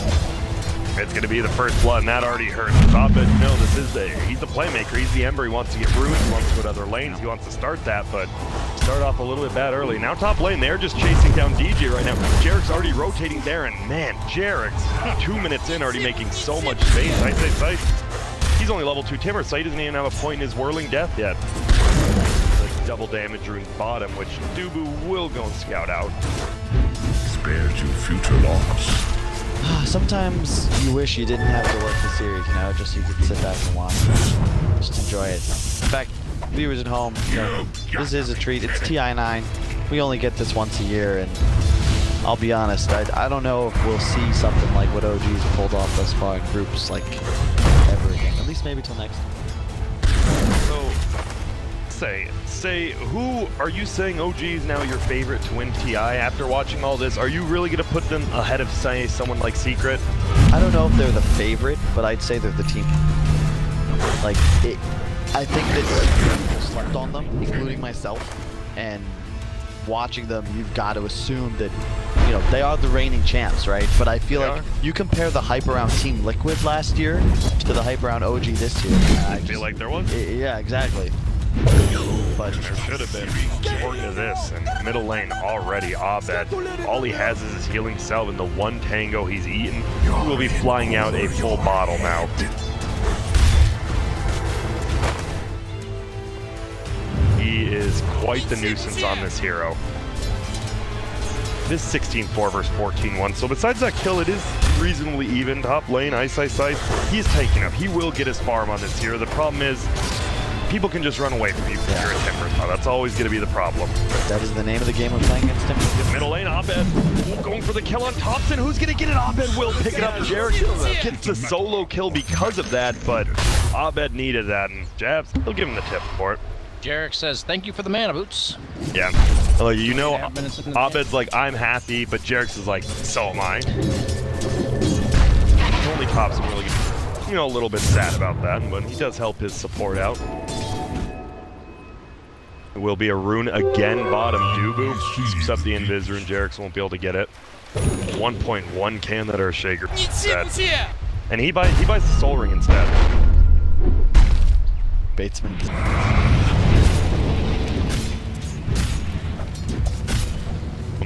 A: it's going to be the first blood, and that already hurts. But no, he's the playmaker. He's the Ember. He wants to get ruined. He wants to go to other lanes. He wants to start that, but start off a little bit bad early. Now top lane, they're just chasing down DJ right now. Jarek's already rotating there, and man, Jarek's 2 minutes in already making so much space. I say Sight. He's only level 2 Timber. Sight doesn't even have a point in his whirling death yet. Like double damage ruins bottom, which Dubu will go and scout out.
D: Spared you future loss.
B: Sometimes you wish you didn't have to work the series, you know, just so you could sit back and watch. Just enjoy it. In fact, viewers at home, you know, this is a treat. It's TI9. We only get this once a year, and I'll be honest, I don't know if we'll see something like what OG's pulled off thus far in groups like ever again. At least maybe till next.
A: So, say, who are you saying OG is now your favorite to win TI after watching all this? Are you really going to put them ahead of, say, someone like Secret?
B: I don't know if they're the favorite, but I'd say they're the team. Like, I think that people slept on them, including myself, and watching them, you've got to assume that, you know, they are the reigning champs, right? But I feel like you compare the hype around Team Liquid last year to the hype around OG this year.
A: I feel like there was.
B: Yeah, exactly. But
A: there should have been important to this, and middle lane already Abed. All he has is his healing salve, and the 1 tango he's eaten will be flying out a full bottle now. He is quite the nuisance on this hero. This 16-4 versus 14-1, so besides that kill, it is reasonably even. Top lane, Ice, he's taking up. He will get his farm on this hero. The problem is, people can just run away from you if you're a Timber. That's always going to be the problem.
B: That is the name of the game of playing against Timber.
A: Middle lane, Abed going for the kill on Thompson. Who's going to get it? Abed will pick it up. Jarek gets the solo kill because of that, but Abed needed that, and Jabs, he'll give him the tip for it.
C: Jarek says, thank you for the mana boots.
A: Yeah. Like, you know, Abed's like, I'm happy, but Jarek's is like, so am I. Only Thompson really gets, you know, a little bit sad about that, but he does help his support out. It will be a rune again, bottom Dubu. Keeps up the Invis rune, Jarek's won't be able to get it. 1.1 can that are Shaker instead. And he buys the Soul Ring instead.
B: Batesman.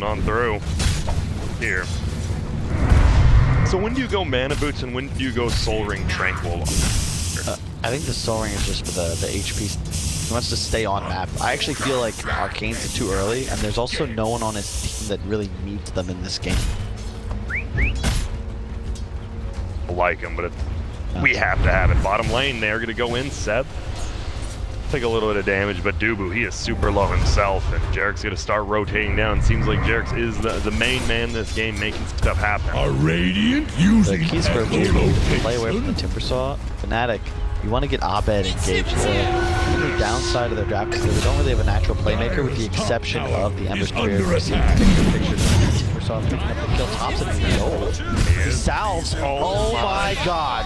A: On through here. So when do you go Mana Boots and when do you go Soul Ring Tranquil?
B: I think the Soul Ring is just for the HP. He wants to stay on map. I actually feel like Arcane's are too early, and there's also no one on his team that really needs them in this game.
A: I like him, but we have to have it. Bottom lane, they're going to go in, Seb. Take a little bit of damage, but Dubu, he is super low himself, and Jarek's going to start rotating down. Seems like Jarek's is the main man in this game, making stuff happen.
D: A Radiant using
B: the keys for OG, play away from the Timber Saw. Fnatic, you want to get Abed engaged. The downside of their draft is that they don't really have a natural playmaker, with the exception of the Ember Spirit. We've seen pictures of the Timber Saw picking up the kill. Thompson is gold. Salves. Oh my god.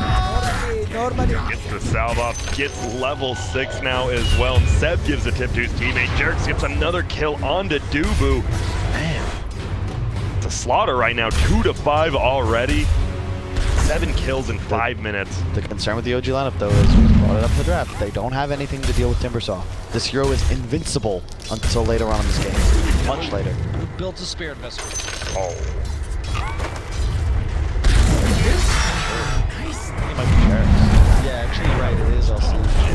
A: Gets the salve off, gets level 6 now as well, and Seb gives a tip to his teammate. Jarek gets another kill onto Dubu. Man, it's a slaughter right now, 2-5 already. 7 kills in 5 minutes.
B: The concern with the OG lineup, though, is we brought it up in the draft. They don't have anything to deal with Timbersaw. This hero is invincible until later on in this game. Much later.
C: Who builds a spirit vessel?
A: Oh.
B: Yeah, actually, you're right. It is also.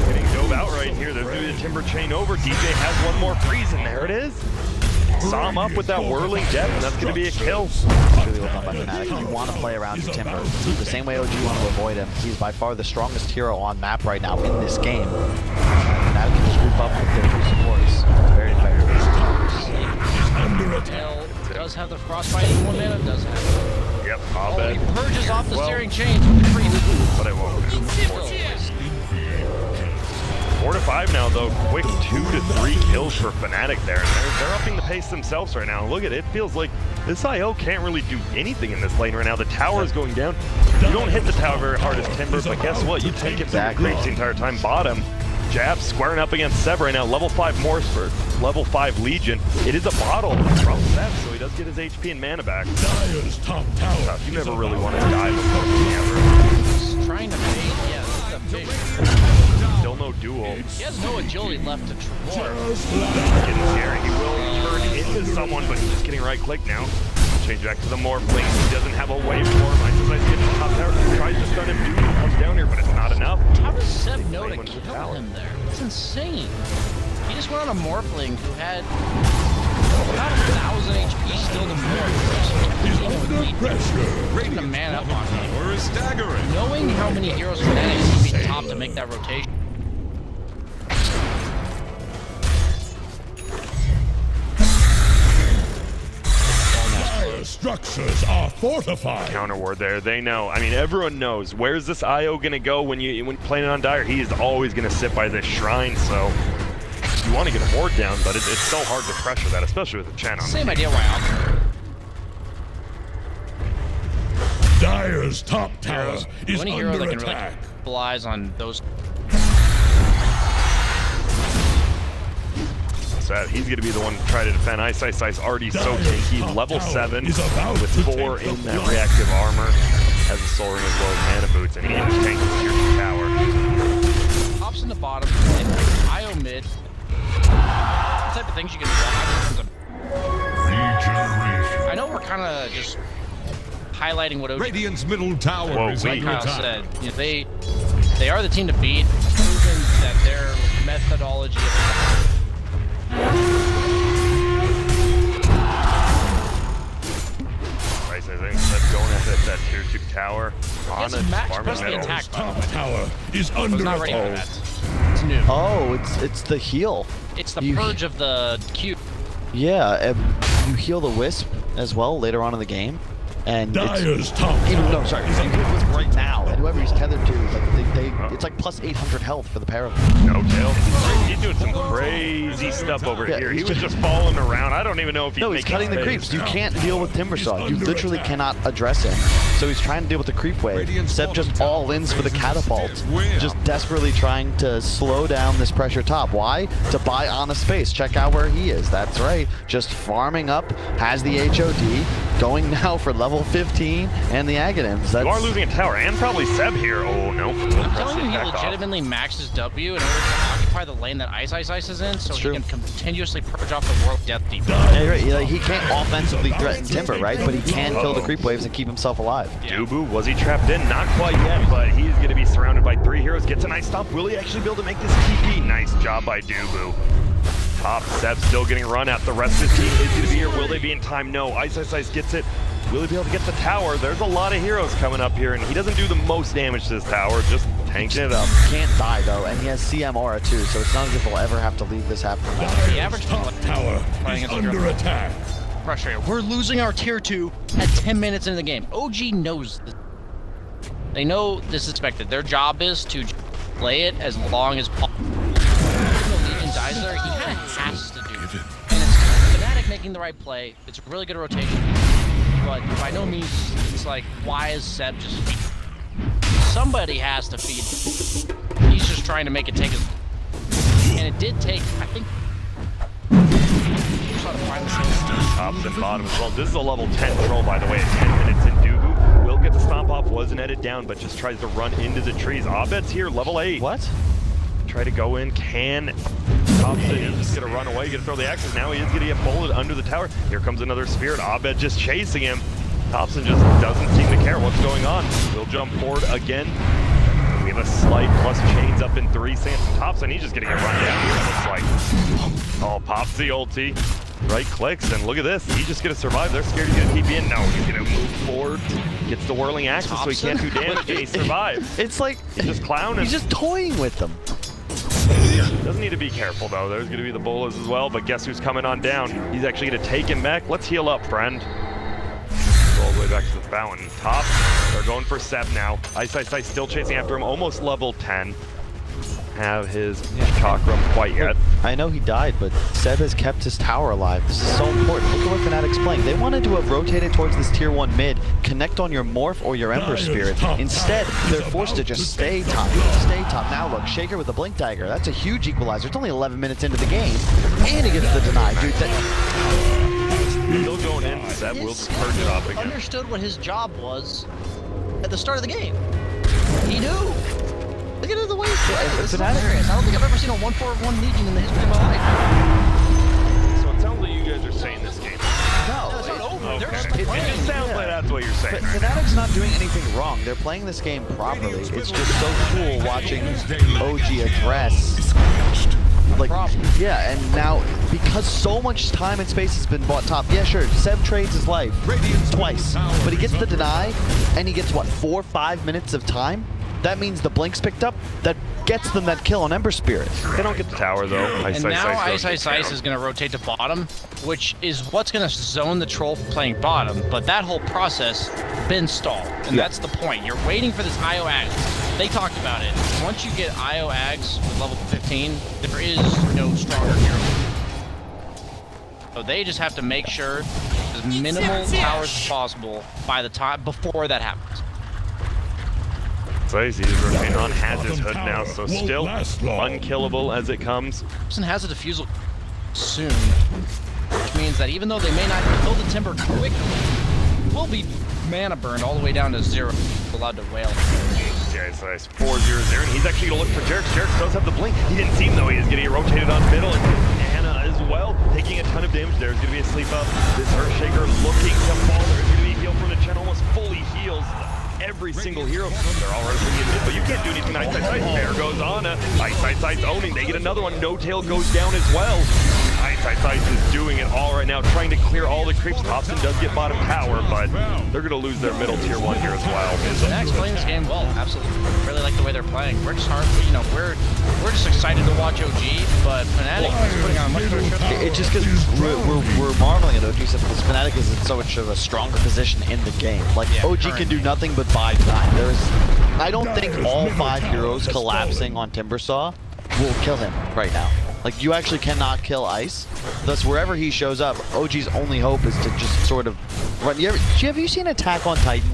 A: Getting dove out right here. There's going to be the Timber chain over. DJ has one more freeze, and there it is. Saw him up with that whirling death, and that's going to be a kill.
B: Really well done by Fnatic. You want to play around your Timber. The same way OG want to avoid him. He's by far the strongest hero on map right now in this game. Fnatic can just group up with their two supports. Very effective.
C: Tail does have the frostbite in 1 mana, does have it.
A: Yep,
C: Oh,
A: Abed.
C: he purges off the steering chains with the freeze.
A: But it won't. 4 to 5 now, though. Quick 2 to 3 kills for Fnatic there. And they're upping the pace themselves right now. Look at it. It feels like this IO can't really do anything in this lane right now. The tower is going down. You don't hit the tower very hard as Timber, but guess what? You take it from the creeps the entire time. Bottom. Jab squaring up against Seb right now. Level 5 Morse, level 5 Legion. It is a bottle from Seb, so he does get his HP and mana back.
D: Dire's top tower.
A: You never really want to die before the ever.
C: He's trying to bait. Yeah, this is a bait.
A: Still no duel.
C: He has no agility left to Troy.
A: Getting scary. He will turn into someone, but he's just getting right click now. Change back to the Morphling. He doesn't have a wave for him. I just get the top tower. He tries to stun him. Dude comes down here, but it's not enough.
C: How does Seb know to kill him there? It's insane. He just went on a Morphling who had about 1,000 HP still to Morph. Taking a man up on him.
D: Staggering.
C: Knowing how many heroes Fnatic need to be top to make that rotation.
D: Structures are fortified.
A: Counter ward there. They know. I mean, everyone knows. Where's this IO gonna go when playing on Dire? He is always gonna sit by this shrine. So you want to get a ward down, but it's so hard to pressure that, especially with the Chen on.
C: Same idea why I'm.
D: Dire's top tower is
C: Any hero
D: under
C: that can
D: attack.
C: really capitalize on those.
A: He's going to be the one to try to defend. Ice already so tanky. Level 7 with 4 in that reactive armor. Has a soul ring as well as mana boots, and he can just tank the tier 2 tower.
C: Pops in the bottom, and IO mid. The type of things you can do.
D: Regeneration.
C: I know we're kind of just highlighting what OG.
D: Radiant's middle tower is
C: like
D: under
C: Kyle
D: attack.
C: said, you know, they are the team to beat. Proven that their methodology of
A: That's going at that tier 2 tower.
C: Yes, Max press the attack
D: Top tower is under
C: not ready for
D: attack.
C: that. It's new.
B: Oh, it's the heal.
C: It's the purge of the Q.
B: Yeah, you heal the Wisp as well later on in the game. And
D: Dire's top
B: you
D: tower
B: sorry,
D: is
B: you
D: under
B: heal the Wisp
D: attack.
B: right now, and whoever he's tethered to, like it's like plus 800 health for the pair of them.
A: No tail. He's doing some crazy stuff over here. He was just falling around. I don't even know if he's
B: he's cutting the creeps. You can't deal with Timbersaw. You literally cannot address him. So he's trying to deal with the creep wave. Seb just all-ins for the catapult. Just desperately trying to slow down this pressure top. Why? To buy on the space. Check out where he is. That's right. Just farming up. Has the HOD. Going now for level 15 and the Aghanims.
A: You are losing a tower and probably Seb here. Oh no.
C: I'm telling you, he legitimately maxes W in order to occupy the lane that Ice is in, so he can continuously purge off the world death deep.
B: Yeah, right. He can't offensively threaten Timber, right? But he can kill the creep waves and keep himself alive.
A: Dubu, was he trapped in? Not quite yet, but he's going to be surrounded by 3 heroes. Gets a nice stop. Will he actually be able to make this TP? Nice job by Dubu. Top Seb still getting run at. The rest of his team is going to be here. Will they be in time? No. Ice gets it. Will he be able to get the tower? There's a lot of heroes coming up here, and he doesn't do the most damage to this tower, just tanking it up.
B: Can't die, though, and he has CM aura, too, so it's not as if he'll ever have to leave this happen.
C: The average
D: top tower is under attack.
C: Frustrated. We're losing our tier 2 at 10 minutes into the game. OG knows this. They know this is expected. Their job is to play it as long as possible. Legion dies there, he kind of has to do it. And it's Fnatic making the right play. It's a really good rotation. But by no means, it's like, why is Seb just feeding? Somebody has to feed. He's just trying to make it take his... And it did take, I think...
A: Tops and bottom as well. This is a level 10 troll, by the way, at 10 minutes in Dubu. Will get the stomp off, wasn't headed down, but just tries to run into the trees. Abed's here, level 8.
B: What?
A: Try to go in, can. Thompson, he's just gonna run away, gonna throw the axes. Now he is gonna get bullet under the tower. Here comes another Spirit. Abed just chasing him. Thompson just doesn't seem to care what's going on. He'll jump forward again. We have a slight plus chains up in 3. Samson Thompson, he's just gonna get run down here, it looks like. Oh, pops the ulti. Right clicks, and look at this. He's just gonna survive. They're scared he's gonna keep in. No, he's gonna move forward. Gets the whirling axes, Thompson, so he can't do damage, and he survives.
B: It's like...
A: He's just clowning.
B: He's just toying with them.
A: Doesn't need to be careful, though. There's going to be the bullets as well, but guess who's coming on down? He's actually going to take him back. Let's heal up, friend. Go all the way back to the fountain. Top, they're going for Seb now. Ice still chasing after him, almost level 10. have his chakram quite yet.
B: I know he died, but Seb has kept his tower alive. This is so important. Look at what Fnatic's playing. They wanted to have rotated towards this tier 1 mid, connect on your Morph or your Ember Spirit. Instead, they're forced to just stay top. Stay top. Now look, Shaker with the Blink Dagger. That's a huge equalizer. It's only 11 minutes into the game, and he gets the deny. Dude,
A: Still going in, Seb will just purge it off again.
C: Understood what his job was at the start of the game. He knew. Look at the way he's playing. This is hilarious. I don't think I've ever seen a 1-4-1 Legion in the history of my life.
A: So it sounds like you guys are saying this game.
B: No,
C: It's not over.
A: Okay.
C: They're
A: It just sounds like that's what you're saying.
B: But Fnatic's not doing anything wrong. They're playing this game properly. It's just so cool watching OG address. Like, yeah, and now, because so much time and space has been bought top, yeah, sure, Seb trades his life twice, but he gets the deny, and he gets, what, 4 or 5 minutes of time? That means the Blink's picked up, that gets them that kill on Ember Spirit.
A: They don't get the tower, though.
C: And now Ice is going to rotate to bottom, which is what's going to zone the troll playing bottom, but that whole process been stalled, and that's the point. You're waiting for this IO Ags. They talked about it. Once you get IO Ags with level 15, there is no stronger hero. So they just have to make sure as minimal towers as possible by the time before that happens.
A: He's rotating on, has his hood now, so still unkillable as it comes.
C: Person has a defusal soon, which means that even though they may not kill the Timber quickly, will be mana burned all the way down to 0, allowed to wail.
A: Yeah, it's nice. 4-0-0, and he's actually going to look for Jerks. Jerks does have the blink. He didn't see him, though. He is getting rotated on middle, and Anna as well, taking a ton of damage. There's going to be a sleep up. This Earthshaker looking to fall. There's going to be a heal from the Chen, almost fully heals every single hero. They're already bringing it in, but you can't do anything. Ice. There goes Anna. Ice owning. They get another one. No Tail goes down as well. Ice is doing it all right now, trying to clear all the creeps. Thompson does get bottom tower, but they're going to lose their middle tier 1 here as well.
C: Fnatic's playing this game well, absolutely. Really like the way they're playing. We're just we're just excited to watch OG, but Fnatic is putting on a much better show.
B: It's just because we're marveling at OG because Fnatic is in so much of a stronger position in the game. Like, OG can do nothing but buy time. I don't think all 5 heroes collapsing on Timbersaw will kill him right now. Like, you actually cannot kill Ice. Thus, wherever he shows up, OG's only hope is to just sort of run. Have you seen Attack on Titan?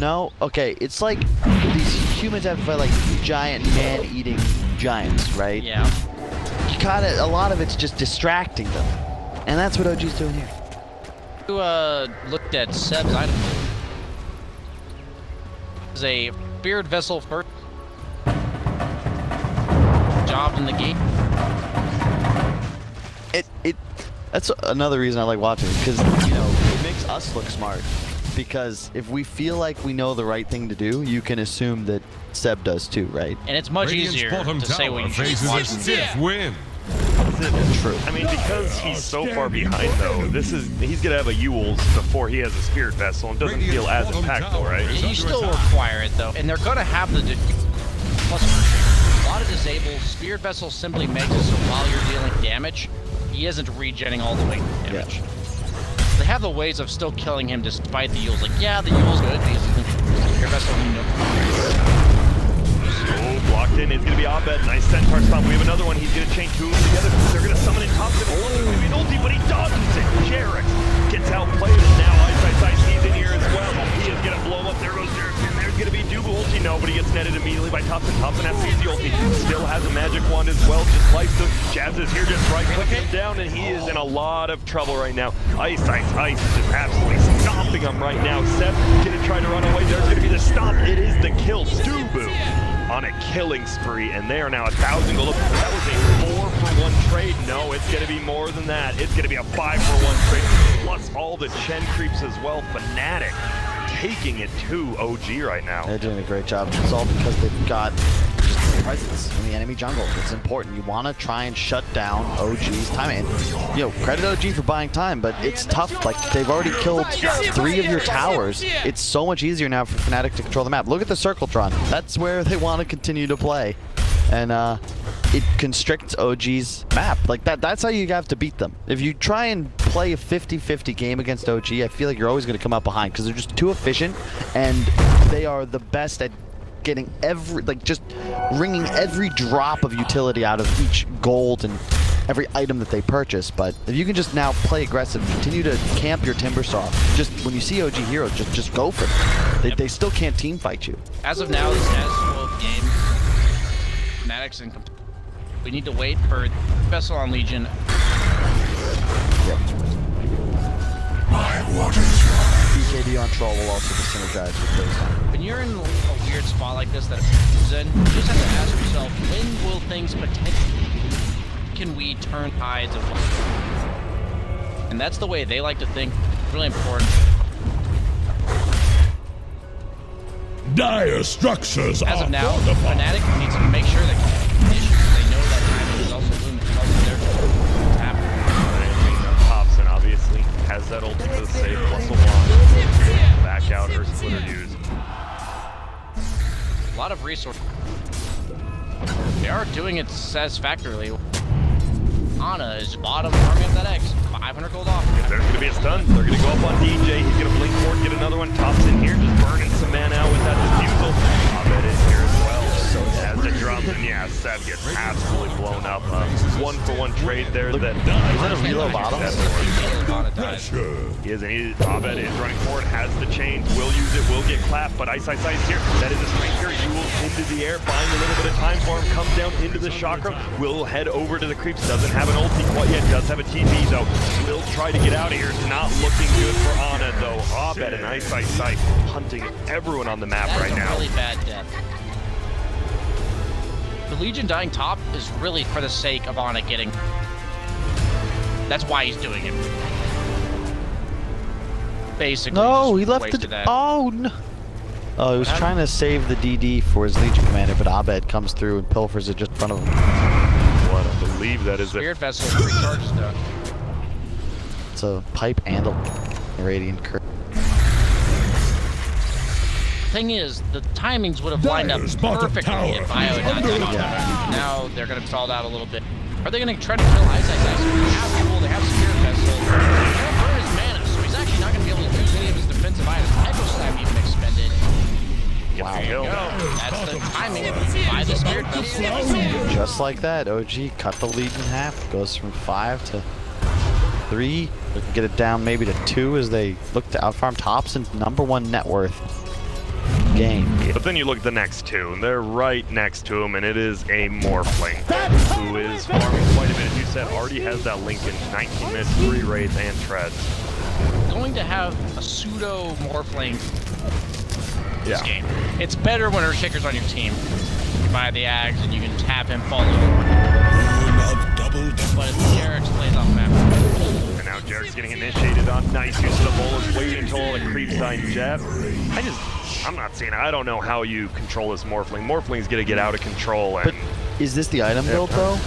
B: No? Okay, it's like these humans have to fight like giant man-eating giants, right?
C: Yeah.
B: You gotta, a lot of it's just distracting them. And that's what OG's doing here.
C: You looked at Seb's item. Is a Spirit Vessel first. Job in the game.
B: That's another reason I like watching it, because it makes us look smart. Because if we feel like we know the right thing to do, you can assume that Seb does too, right?
C: And it's much easier to say what you should watch.
D: Win.
B: True.
A: I mean, because he's so far behind, though, he's going to have a Yules before he has a Spirit Vessel, and doesn't feel as impactful, right?
C: You still require it, though, and they're going to have the plus a lot of disables. Spirit Vessel simply makes it so while you're dealing damage, he isn't regenning all the way damage.
B: Yeah.
C: They have the ways of still killing him despite the Yules. Like, yeah, the Yule's good because Spirit Vessel,
A: Blocked in. It's going to be Abed. Nice Centaur stomp. We have another one. He's going to chain 2 of them together. They're going to summon in top. There's going to be an ulti, but he dodges it. Jarek gets outplayed, and now Ice, he's in here as well. He is going to blow up. There goes Jarek, and there's going to be Dougal ulti. No, but he gets netted immediately by Thompson. Thompson has to use the ulti. Still has a magic wand as well. Just likes to. Jazz is here, just right-clicking him down, and he is in a lot of trouble right now. Ice is just absolutely stomping him right now. Seth going to try to run away. There's going to be the stomp. It is the kill. Dubu on a killing spree, and they are now 1,000 gold. That was a 4-for-1 trade. No, it's going to be more than that. It's going to be a 5-for-1 trade, plus all the Chen creeps as well. Fnatic taking it to OG right now.
B: They're doing a great job. It's all because they've got just presence in the enemy jungle. It's important. You want to try and shut down OG's time. And, credit OG for buying time, but it's tough. Like, they've already killed 3 of your towers. It's so much easier now for Fnatic to control the map. Look at the Circletron. That's where they want to continue to play. And it constricts OG's map. Like, that's how you have to beat them. If you try and play a 50-50 game against OG, I feel like you're always going to come out behind because they're just too efficient, and they are the best at getting just wringing every drop of utility out of each gold and every item that they purchase. But if you can just now play aggressive, continue to camp your Timbersaw, just when you see OG Hero, just go for it. They still can't team fight you.
C: As of now, the status quo of the game, Fnatic's incomplete. We need to wait for Vessel on Legion.
B: Yep.
F: My waters run.
B: BKB on Troll will also be synergized with those.
C: When you're in a weird spot like this that it's in, you just have to ask yourself, when will things potentially, can we turn tides of life? And that's the way they like to think. It's really important.
D: Dire structures
C: As
D: are
C: of now,
D: fortified.
C: Fnatic needs to make sure that they know that timing is also looming. It's also their tap.
A: Thompson obviously has that ult to the save, plus a one. Back out or splitter use.
C: A lot of resources. They are doing it satisfactorily. Ana is bottom farming up that X. 500 gold off.
A: There's going to be a stun. They're going to go up on DJ. He's going to blink forward, get another one. Thompson here, just burning some mana out with that defusal. Abed is here as well. So as it drops, and yeah, Seb gets absolutely blown up. 1-for-1 trade there.
B: Look,
A: that
B: is that a reload bottom?
A: He is, and Abed is running forward, has the change, will use it, will get clapped, but Ice here. That is a stranger. Yules into the air, buying a little bit of time for him, comes down into the chakra, will head over to the creeps, doesn't have an ulti quite yet, does have a TP though, will try to get out of here. It's not looking good for Ana though. Abed and Ice hunting everyone on the map right now.
C: That's a really bad death. The Legion dying top is really for the sake of Ana getting. That's why he's doing it. Basically.
B: No, he left
C: wasted
B: the.
C: that.
B: Oh no. Oh, he was trying to save the DD for his Legion commander, but Abed comes through and pilfers it just in front of him.
A: What I believe that is
C: Spirit Vessel recharges though.
B: It's a pipe and a radiant curve.
C: Thing is, the timings would have lined up perfectly if Bio had not done it. Now they're going to stall out a little bit. Are they going to try to kill Ice? They have Fuel, they have Spirit Vessel. They're going to burn his mana, so he's actually not going to be able to use any of his defensive items. Echo Slap even expended.
B: Wow.
C: There you go. That's the timing by the Spirit Vessel.
B: Just like that, OG cut the lead in half. Goes from 5 to 3. They can get it down maybe to 2 as they look to outfarm Thompson. #1 net worth game.
A: But then you look at the next two, and they're right next to him, and it is a Morphling who is farming quite a bit. As you said, already has that Lincoln, 19 minutes, 3 Wraith, and Treads.
C: Going to have a pseudo Morphling this game. It's better when Earthshaker's on your team. You buy the Ags and you can tap him, follow but if Jarex plays off map.
A: And now Jarek's getting initiated on nice use of the bolus, waiting until all the creeps die in jet. I'm not seeing it. I don't know how you control this Morphling. Morphling's gonna get out of control. And
B: But is this the item build though?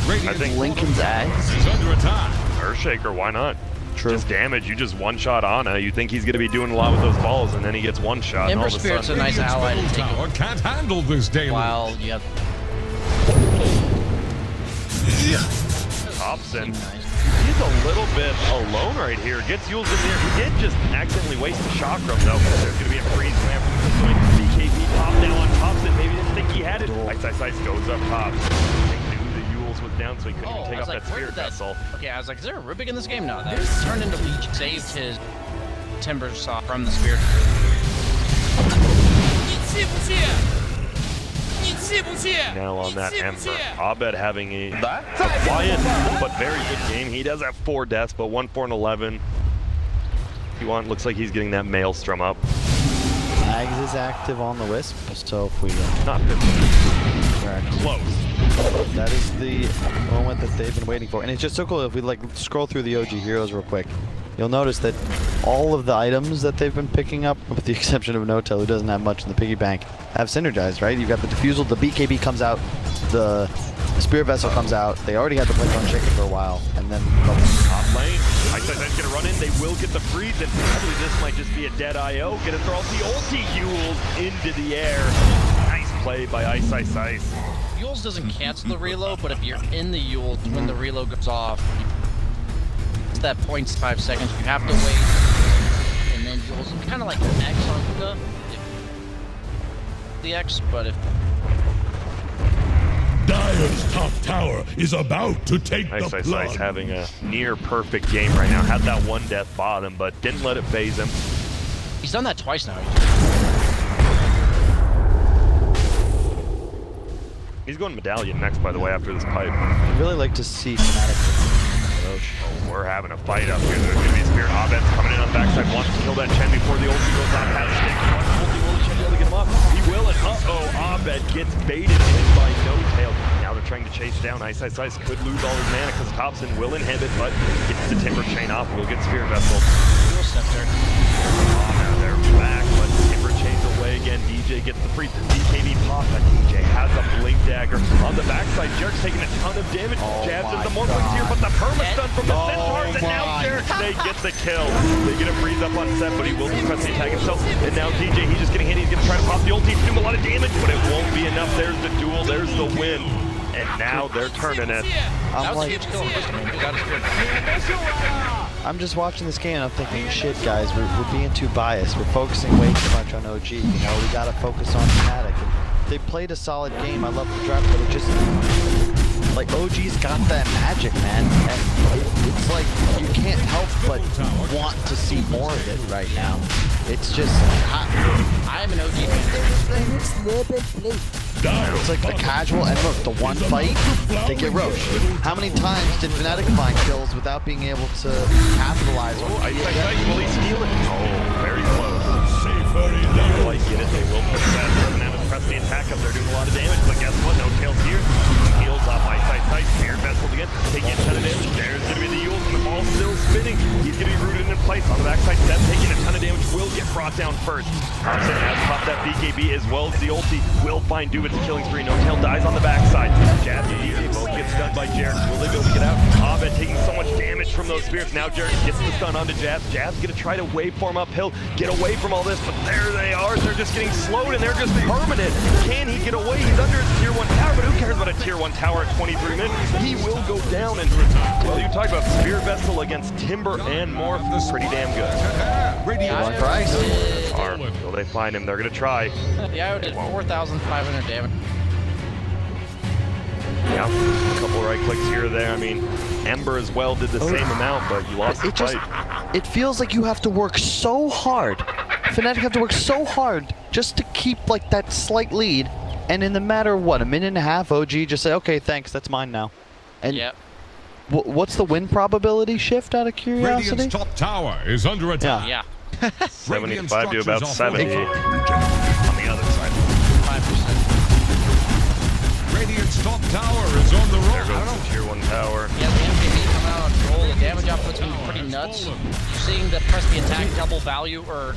A: I think
B: Lincoln's Ags?
D: Is under attack.
A: Earthshaker, why not?
B: True.
A: Just damage, you just one-shot Ana. You think he's gonna be doing a lot with those balls, and then he gets one shot. And all
C: Ember
A: of a
C: Spirit's a
A: sudden,
C: nice ally to take
D: Tower can't handle this daily.
C: while you have
A: Thompson.
C: nice.
A: He's a little bit alone right here. Gets Yules in there. He did just accidentally waste the chakra though. There's going to be a freeze slam from the BKB pop now on Thompson. Maybe didn't think he had it. Ice goes up top. They knew the Yules was down, so he couldn't even take
C: I
A: off
C: was like,
A: that
C: where
A: Spirit
C: did that?
A: Vessel.
C: Okay, I was like, is there a Rubik in this game? No, that turned into Leech. Saved his Timbersaw from the Spirit.
A: Now on that Ember. Abed having a quiet but very good game. He does have 4 deaths, but 1, 4, and 11. Looks like he's getting that Maelstrom up.
B: Ags is active on the Wisp, so if we
A: Not 50. Close.
B: that is the moment that they've been waiting for. And it's just so cool if we like scroll through the OG heroes real quick. You'll notice that all of the items that they've been picking up, with the exception of Notel, who doesn't have much in the piggy bank, have synergized, right? You've got the Diffusal, the BKB comes out, the Spirit Vessel comes out. They already had the blink on Chicken for a while, and then
A: Top lane. Ice gonna run in. They will get the freeze, and probably this might just be a dead IO. Gonna throw out the ulti. Yules into the air. Nice play by Ice.
C: Yules doesn't cancel the reload, but if you're in the Yules when the reload goes off, it's that 0.5 seconds. You have to wait, and then Yules kind of like X on Hookah. the X, but if
D: Dire's top tower is about to take
A: Nice,
D: the
A: nice,
D: plunge.
A: nice. Having a near perfect game right now. Had that one death bottom, but didn't let it phase him.
C: he's done that twice now.
A: He's going Medallion next, by the way, after this pipe.
B: I'd really like to see Fnatic.
A: Oh, we're having a fight up here. There's going to be Spirit Abed's coming in on the backside. Wants to kill that Chen before the ulti goes out past stick. Wants the ulti. Will the Chen be able to get him up? He will, and uh-oh, Abed gets baited in by No Tail. Now they're trying to chase down. Ice could lose all his mana because Thompson will inhibit, but gets the Timber chain off. We'll get Spirit Vessel.
C: Dual Scepter.
A: Oh, now they're back, but Timber chains away again. DJ gets the free DKB pop, but DJ has a blink dagger. On the backside, Jerk's taking a ton of damage. Jabs into the Morphling here, but the perma-stun from the Centaurs, and now Jerk, they get the kill. They get a freeze up on Seth, but he will press the attack himself. And now DJ, he's just getting hit. He's going to try to pop the ulti, do a lot of damage, but it won't be enough. There's the duel, there's the win. And now they're turning it.
C: That was a huge kill.
B: I'm just watching this game and I'm thinking, shit, guys, we're being too biased. We're focusing way too much on OG. You know, we gotta focus on Fnatic. And they played a solid game. I love the draft, but it just, like, OG's got that magic, man. And it's like you can't help but want to see more of it right now. It's just,
C: I am an OG fan.
G: Next level play.
B: it's like the casual, and look, the one fight, they get roached. How many times did Fnatic find kills without being able to capitalize on it?
A: Will he steal it? Oh, very close. Will I get it? They will push that. They're going to press the attack up. They're doing a lot of damage, but guess what? No Tails here. Heals up. Ice. Spirit Vessel again. Taking a ton of damage. There's going to be the Yules, and the ball's still spinning. He's going to be rooted in place. On the backside, Seth taking a ton of damage. Will get brought down first. Thompson has popped that BKB as well as the ulti. Will find Dubit's killing spree. No Tail dies on the backside. Jabs and DJ both get stunned by Jarek. Will they be able to get out? Abed taking so much damage from those spirits. Now Jarek gets the stun onto Jabs. Jabs going to try to waveform uphill. Get away from all this, but there they are. They're just getting slowed and they're just permanent. Can he get away? He's under his tier 1 tower, but who cares about a tier 1 tower at 23 minutes? He will go down, and well, you talk about Spirit Vessel against Timber and Morph. Pretty damn good.
B: One price.
A: Will they find him? They're going to try.
C: The IO did 4,500 damage.
A: Yeah, a couple right clicks here or there. I mean, Ember as well did the same amount, but you lost the fight.
B: It feels like you have to work so hard. Fnatic have to work so hard just to keep like that slight lead, and in the matter of what, a minute and a half, OG just say, okay, thanks, that's mine now. And
C: yep.
B: What's the win probability shift out of curiosity?
D: Radiant's top tower is under attack.
C: Yeah.
A: 75 to about 70
D: on
A: the other side.
C: 5%.
D: Radiant's top tower is on the
A: There
D: road.
A: goes the tier 1 tower.
C: Yeah, the MVP come out on roll. The damage output's been pretty nuts. You're seeing the press the attack double value, or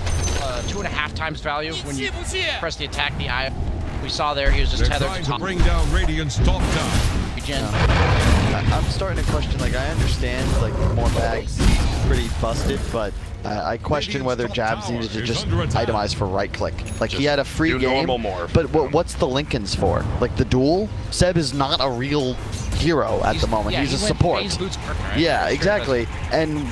C: 2.5 times value when you press the attack. The IO we saw there, he was just
D: They're
C: tethered
D: trying
C: to
D: to
C: top.
D: bring down Radiant's top tower.
C: Regen.
B: I'm starting to question, like, I understand, like, more bags pretty busted, but I question whether Jabs needed to just itemize for right click. Like, he had a free
A: do
B: game,
A: normal morph.
B: but what's the Lincolns for? Like, the duel? Seb is not a real hero at the moment.
C: Yeah,
B: he's a
C: he went
B: support.
C: phase boots first, right?
B: Yeah,
C: Sure,
B: exactly. And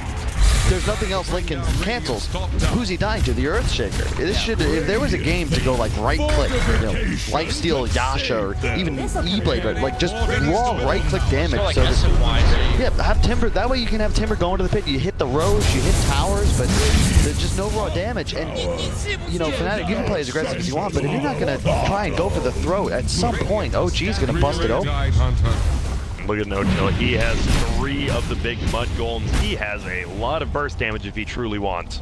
B: there's nothing else Lincoln cancels. Who's he dying to? The Earthshaker. This should, if there was a game to go like right click, you know, lifesteal Yasha or even E-Blade, right? Like just raw right click damage.
C: So like
B: So
C: S and Y, so you-
B: yeah, have Timber. That way you can have Timber go into the pit. You hit the rows, you hit towers, but there's just no raw damage. And you know, Fnatic, you can play as aggressive as you want, but if you're not gonna try and go for the throat, at some point OG's gonna bust it open.
A: Look at No Tail. He has 3 of the big mud golems. He has a lot of burst damage if he truly wants.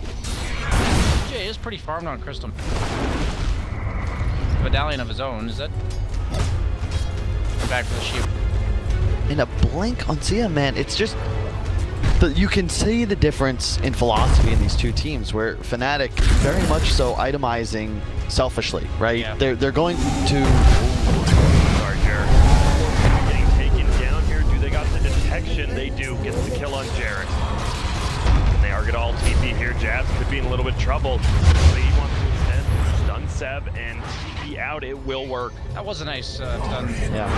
C: Jay is pretty farmed on Crystal. Medallion of his own, is it? Back for the sheep.
B: In a blink on Sia, man, it's just you can see the difference in philosophy in these two teams, where Fnatic very much so itemizing selfishly, right?
C: Yeah.
B: They're going to.
A: Sorry, Jarek. Getting taken down here. Do they got the detection? They do. Gets the kill on Jarek. And they are going to all TP here. Jabs could be in a little bit of trouble. But he wants to instead stun Seb and TP out. It will work.
C: That was a nice stun.
B: Yeah.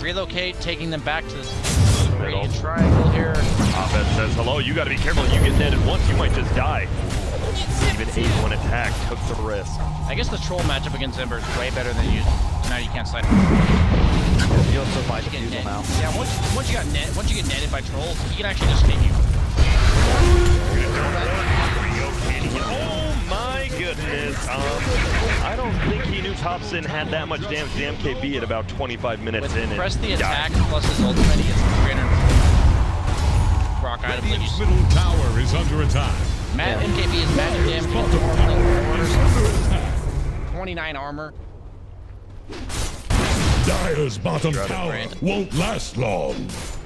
C: Relocate, taking them back to the radiant triangle here.
A: Abed says, hello, you got to be careful. You get netted once, you might just die. even able an attack, took the risk.
C: I guess the troll matchup against Ember is way better than you. Now you can't slide.
B: You also buy the Fusel now.
C: Yeah, once you get netted by trolls, he can actually just hit you.
A: Oh my goodness. I don't think he knew Thompson had that much damage to the MKB at about 25 minutes in.
C: Press the attack plus his ultimate, he gets 300 rock item.
D: Radiant's middle tower is under attack.
C: MKB is magic damage, 29 armor.
D: Dire's bottom tower won't last long.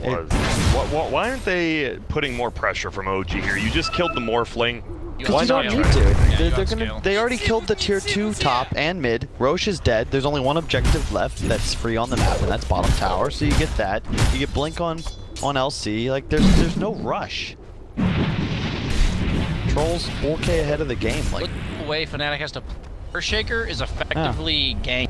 A: Why aren't they putting more pressure from OG here? You just killed the Morphling.
B: Why not need to?
C: Yeah,
B: they already killed the tier 2 top and mid. Roche is dead. There's only one objective left that's free on the map, and that's bottom tower. So you get that. You get Blink on LC. Like there's no rush. Trolls 4K ahead of the game. Like
C: the way Fnatic has to. Earthshaker is effectively gank.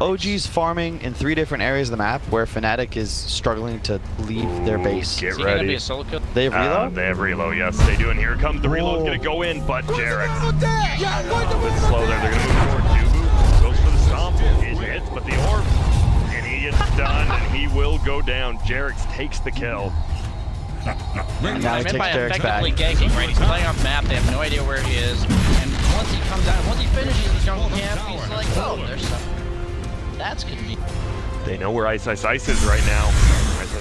B: OG's farming in 3 different areas of the map where Fnatic is struggling to leave their base.
A: Get
C: ready.
A: ready.
C: Be a solo kill?
B: They have reload?
A: They have reload, yes, they do. And here comes the reload. Gonna go in, but Jarek. A bit slow there. They're gonna move forward. Dubu goes for the stomp. It hits, but the orb. And he is done, and he will go down. Jarek takes the kill.
B: Now he takes Jarek's back.
C: Ganking, right? He's playing off map. They have no idea where he is. And once he comes out, once he finishes the jungle camp, he's like, oh, there's something. That's convenient.
A: They know where Ice is right now.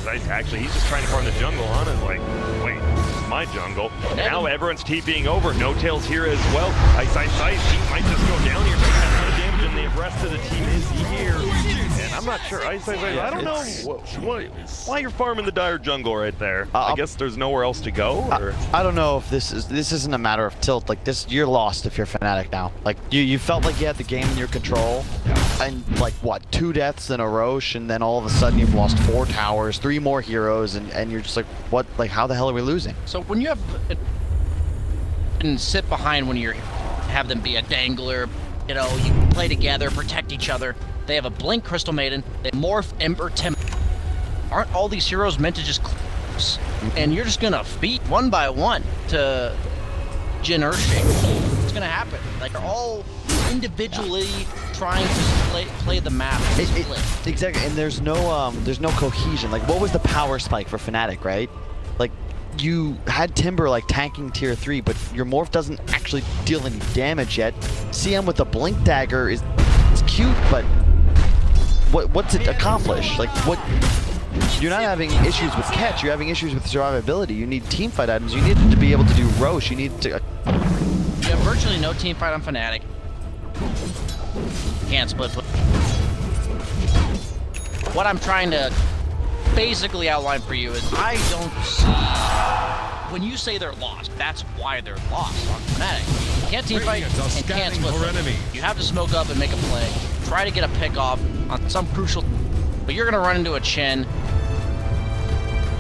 A: Ice, actually, he's just trying to farm the jungle. Hana's like, wait, this is my jungle. Now everyone's TPing over. No Tails here as well. Ice, he might just go down here. Taking a ton of damage, and the rest of the team is here. And I'm not sure. Ice, I don't know why you're farming the Dire jungle right there. I guess there's nowhere else to go. Or?
B: I don't know if this isn't a matter of tilt. Like this, you're lost if you're Fnatic now. Like you felt like you had the game in your control, and like what, 2 deaths in a Roche, and then all of a sudden you've lost 4 towers, 3 more heroes, and you're just like, what? Like how the hell are we losing?
C: So when you have and sit behind when you have them be a dangler, you know, you play together, protect each other. They have a Blink Crystal Maiden. They morph Ember Tim. Aren't all these heroes meant to just close? And you're just gonna feed one by one to Jin Earthshaker. It's gonna happen. Like they're all individually trying to play the map.
B: Exactly, and there's no cohesion. Like what was the power spike for Fnatic, right? Like you had Timber like tanking tier 3, but your morph doesn't actually deal any damage yet. CM with the Blink Dagger is cute, but what's it accomplish? Like what? You're not having issues with catch. You're having issues with survivability. You need teamfight items. You need to be able to do Roche. You need to.
C: You have virtually no teamfight on Fnatic. Can't split. What I'm trying to basically outline for you is I don't see. When you say they're lost, that's why they're lost on Fnatic. You can't teamfight and can't split. You have to smoke up and make a play. Try to get a pick off on some crucial. But you're going to run into a Chen.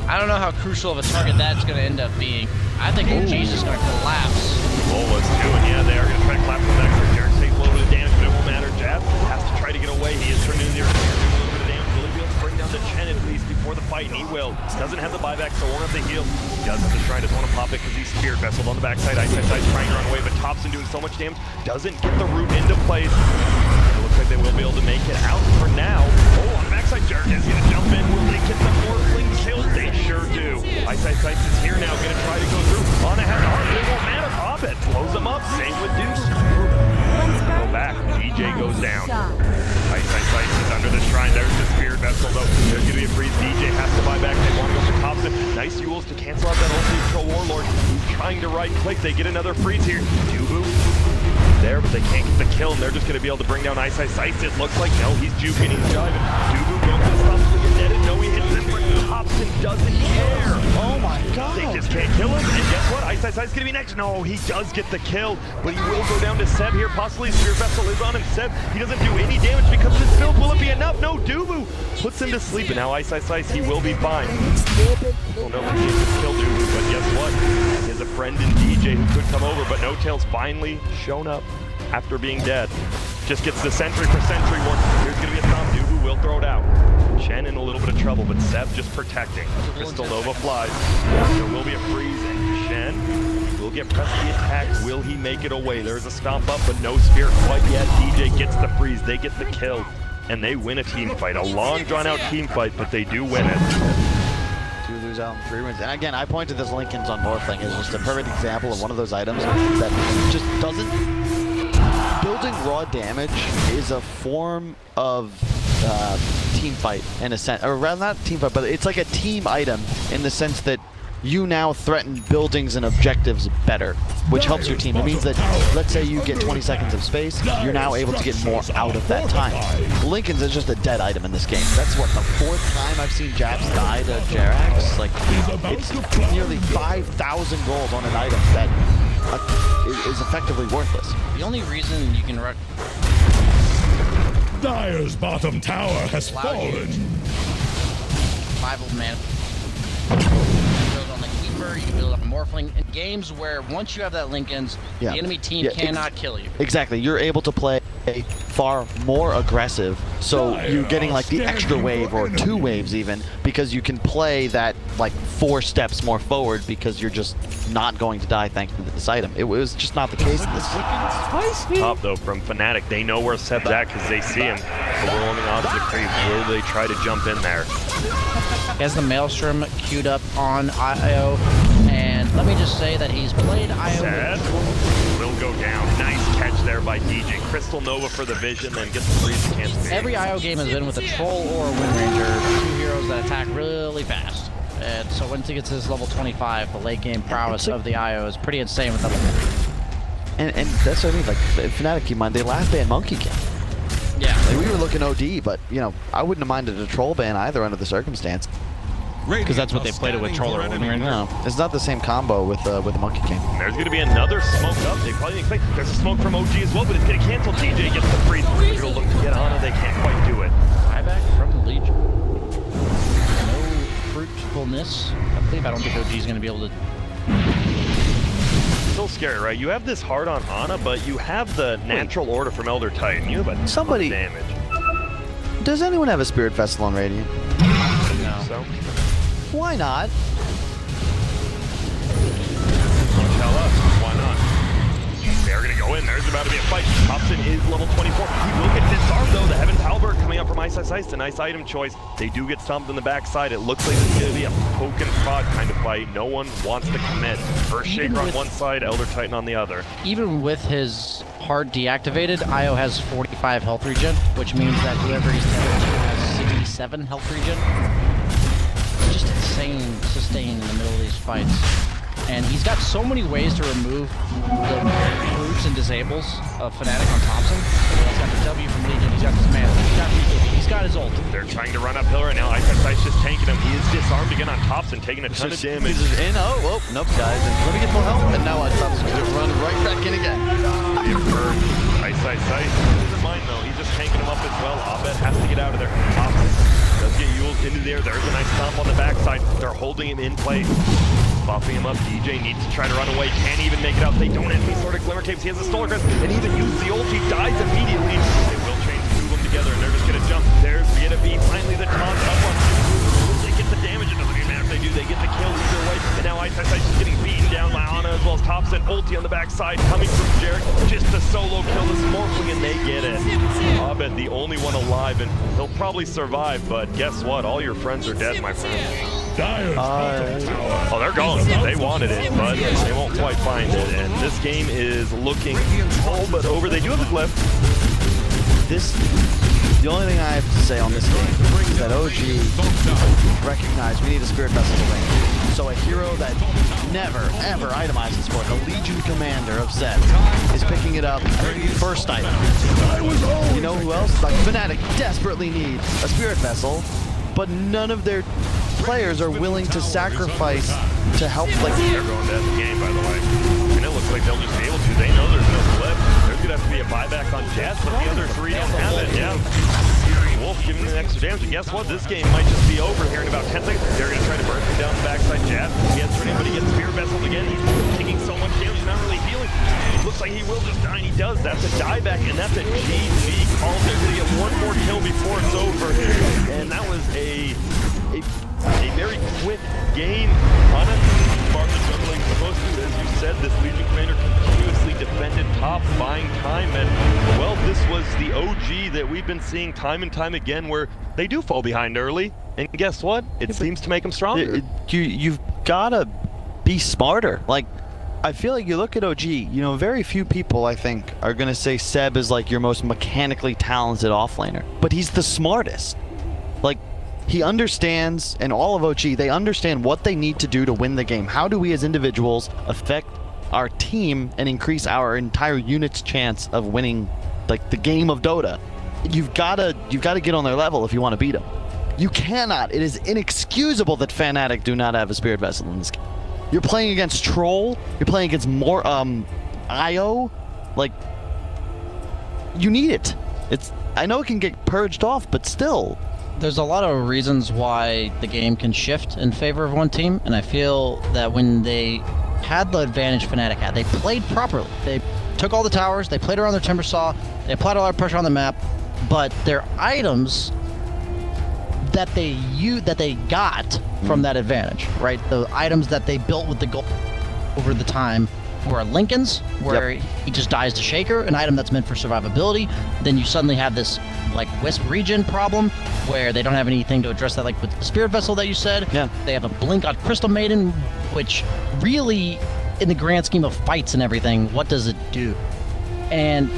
C: I don't know how crucial of a target that's going to end up being. I think OG's just going to collapse.
A: Lola's doing, yeah, they are going to try to collapse the next. Jarek's taking a little bit of damage, but it won't matter. Jab has to try to get away. He is turning into the earth. A little bit of damage. Will he be able to bring down the Chen at least before the fight? And he will. Doesn't have the buyback, so won't have the heal. He does have the shrine. Doesn't want to pop it because he's Spirit Vesseled on the backside. Ice trying to run away, but Thompson doing so much damage. Doesn't get the root into place. Looks like they will be able to make it out for now. Oh, on the backside, Jarek is going to jump in. Will they get the Morphling kills? They sure do. Ice is here now, going to try to go through. On ahead, it won't matter. Pop it. Blows them up. Same with Deuce. Go back. DJ goes down. Ice is under the shrine. There's the Spirit Vessel, though. There's going to be a freeze. DJ has to buy back. They want to go for Thompson. Nice Yules to cancel out that ultimate Control Warlord. Trying to right-click. They get another freeze here. Dubu there, but they can't get the kill, and they're just going to be able to bring down Ice. It looks like, no, he's juking, he's driving. Dubu goes to stop to get netted. No, he hits him, but Thompson doesn't care.
B: Oh my god.
A: They just can't kill him, and guess what? Ice is going to be next. No, he does get the kill, but he will go down to Seb here. Possibly Spirit Vessel is on him. Seb, he doesn't do any damage because of his build. Will it be enough? No, Dubu puts him to sleep, and now Ice, he will be fine. Oh no, he can't kill Dubu, but guess what? He has a friend in DJ who could come over, but No Tail's finally shown up after being dead. Just gets the sentry for sentry one. Here's going to be a stomp. Dubu will throw it out. Shen in a little bit of trouble, but Seb just protecting. Crystal Nova flies. There will be a freeze, and Shen will get pressed the attack. Will he make it away? There's a stomp up, but no spear quite yet. DJ gets the freeze. They get the kill, and they win a team fight. A long, drawn-out team fight, but they do win it.
B: 2 lose out and 3 wins. And again, I point to this Linken's on both thing as just a perfect example of one of those items that just doesn't... Building raw damage is a form of team fight in a sense, or rather not team fight, but it's like a team item in the sense that you now threaten buildings and objectives better, which helps your team. It means that, let's say you get 20 seconds of space, you're now able to get more out of that time. Linken's is just a dead item in this game. That's what, the 4th time I've seen Japs die to Jerax? Like, it's nearly 5,000 gold on an item that is effectively worthless.
C: The only reason you can
D: Dire's bottom tower has fallen.
C: 5 man. You can build on the Keeper, you can build up a Morphling. In games where once you have that Linken's, the enemy team cannot kill you.
B: Exactly. You're able to play far more aggressive, so you're getting like the extra wave or 2 waves even, because you can play that like 4 steps more forward because you're just not going to die thanks to this item. It was just not the case in this.
A: Top though from Fnatic, they know where Seb's at because they see him. Overwhelming odds of creep. Will they try to jump in there?
C: He has the Maelstrom queued up on IO, and let me just say that he's played IO.
A: Seb will go down. Nice catch there by DJ. Crystal Nova for the vision, then gets the freeze against me.
C: Every IO game has been with a Troll or a Wind Ranger, 2 heroes that attack really fast. And so once he gets his level 25, the late game prowess of the IO is pretty insane with them.
B: And that's what I mean, like, Fnatic, keep in mind, they last banned Monkey King.
C: Yeah.
B: Like, we were looking OD, but, you know, I wouldn't have minded a troll ban either under the circumstance.
C: Because that's what they played it with Troll or Wind Ranger.
B: No, it's not the same combo with Monkey King.
A: There's going to be another smoke up. They probably didn't expect. There's a smoke from OG as well, but it's going to cancel. TJ gets the freeze. They're going to look to get on it. They can't quite do it.
C: Buyback from the Legion. No fruitfulness. I don't think OG is going to be able to.
A: Still scary, right? You have this hard on Ana, but you have the natural order from Elder Titan. You have a ton of damage.
B: Does anyone have a Spirit Vessel on Radiant?
A: No. So?
B: Why not?
A: Tell us. Why not? They're going to go in. There's about to be a fight. Thompson is level 24. He will get disarmed, though. The Heaven's Halberd coming up from Ice Ice Ice. A nice item choice. They do get stomped in the backside. It looks like it's going to be a poke and prod kind of fight. No one wants to commit. First Shaker on one side, Elder Titan on the other.
C: Even with his heart deactivated, IO has 45 health regen, which means that whoever he's tethered to has 67 health regen. Just insane sustain in the middle of these fights. And he's got so many ways to remove the groups and disables of Fnatic on Thompson. He's got the W from Legion, he's got this man, he's got his ult.
A: They're trying to run uphill right now. Ice Ice Ice just tanking him. He is disarmed again on Thompson, taking a ton of damage.
B: He's just in. Oh, nope, guys. Let me get full health. And now Thompson's going to run right back in again.
A: Ice Ice Ice doesn't mind though. He's just tanking him up as well. Abed has to get out of there. Thompson does get Yules into there. There's a nice stomp on the backside. They're holding him in place. Buffing him up. DJ needs to try to run away. Can't even make it out. They don't have any sort of glimmer capes. He has a Stolar Crest and even uses the ult. He dies immediately. They will change 2 of them together and they're just going to jump. There's B. Finally the taunt up on 2. They get the damage. It doesn't even matter if they do. They get the kill either way. And now Ice Ice Ice is getting beaten down by Ana as well as Thompson. Ulti on the backside coming from Jarek. Just a solo kill this Morphling and they get it. Abed the only one alive and he'll probably survive, but guess what? All your friends are dead, my friend. Oh, they're going. They wanted it, but they won't quite find it. And this game is looking all but over. They do have a glyph.
B: The only thing I have to say on this game is that OG recognized we need a Spirit Vessel to win. So a hero that never, ever itemizes for it, the Legion Commander of Zed, is picking it up first item. You know who else? Like Fnatic desperately need a Spirit Vessel, but none of their players are willing to sacrifice to help. Like
A: they're going to end the game, by the way, and it looks like they'll just be able to. They know there's no flip. There's gonna have to be a buyback on Jess, but the other 3 don't have it. Yeah, Wolf giving the extra damage, and guess what? This game might just be over here in about 10 seconds. They're gonna try to burst him down the backside. Jazz, he has turning, but he gets Spear Vesseled again. He's taking so much damage, not really healing. Looks like he will just die, and he does. That's a dieback, and that's a GG call. They're gonna get 1 more kill before it's over, and that was a we've been seeing time and time again where they do fall behind early, and guess what? It seems to make them stronger.
B: You've gotta be smarter. Like, I feel like you look at OG, you know, very few people, I think, are gonna say Seb is like your most mechanically talented offlaner, but he's the smartest. Like, he understands, and all of OG, they understand what they need to do to win the game. How do we as individuals affect our team and increase our entire unit's chance of winning, like, the game of Dota? You've gotta get on their level if you want to beat them. You cannot. It is inexcusable that Fnatic do not have a Spirit Vessel in this game. You're playing against Troll. You're playing against more IO. Like, you need it. I know it can get purged off, but still.
C: There's a lot of reasons why the game can shift in favor of one team, and I feel that when they had the advantage Fnatic had, they played properly. They took all the towers, they played around their timber saw, they applied a lot of pressure on the map, but their items that they got from that advantage, right? The items that they built with the goal over the time were Lincoln's, where he just dies to Shaker, an item that's meant for survivability. Then you suddenly have this like Wisp region problem where they don't have anything to address that, like with the Spirit Vessel that you said.
B: Yeah.
C: They have a Blink on Crystal Maiden, which really, in the grand scheme of fights and everything, what does it do? And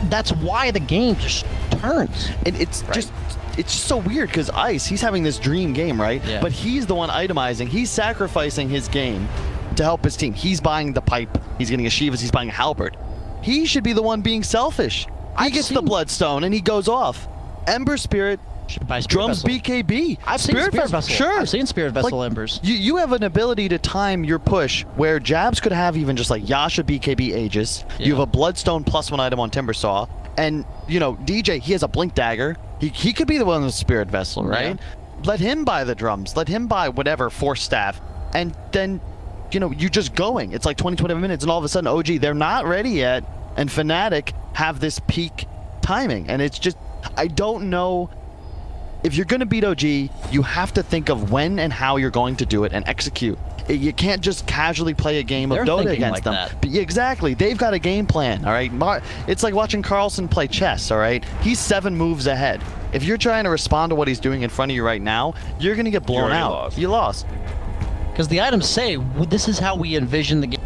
C: that's why the game just turns.
B: And it's just so weird because Ice, he's having this dream game, right?
C: Yeah.
B: But he's the one itemizing. He's sacrificing his game to help his team. He's buying the pipe. He's getting a Shivas. He's buying a halberd. He should be the one being selfish. He gets the Bloodstone and he goes off. Ember Spirit drums
C: Vessel.
B: BKB.
C: I've seen Spirit Vessel.
B: Sure.
C: I've seen Spirit Vessel Embers.
B: You have an ability to time your push where Jabs could have even just like Yasha BKB Aegis.
C: Yeah.
B: You have a Bloodstone +1 item on Timbersaw. And, you know, DJ, he has a Blink Dagger. He could be the one with the Spirit Vessel, right? Yeah. Let him buy the drums. Let him buy whatever, Force Staff. And then, you know, you just going. It's like 20 minutes, and all of a sudden, OG, they're not ready yet. And Fnatic have this peak timing. And it's just, I don't know. If you're going to beat OG, you have to think of when and how you're going to do it and execute. You can't just casually play a game of Dota against them. But yeah, exactly. They've got a game plan, all right? It's like watching Carlson play chess, all right? He's 7 moves ahead. If you're trying to respond to what he's doing in front of you right now, you're going to get blown out. You lost.
C: Because the items say, this is how we envision the game.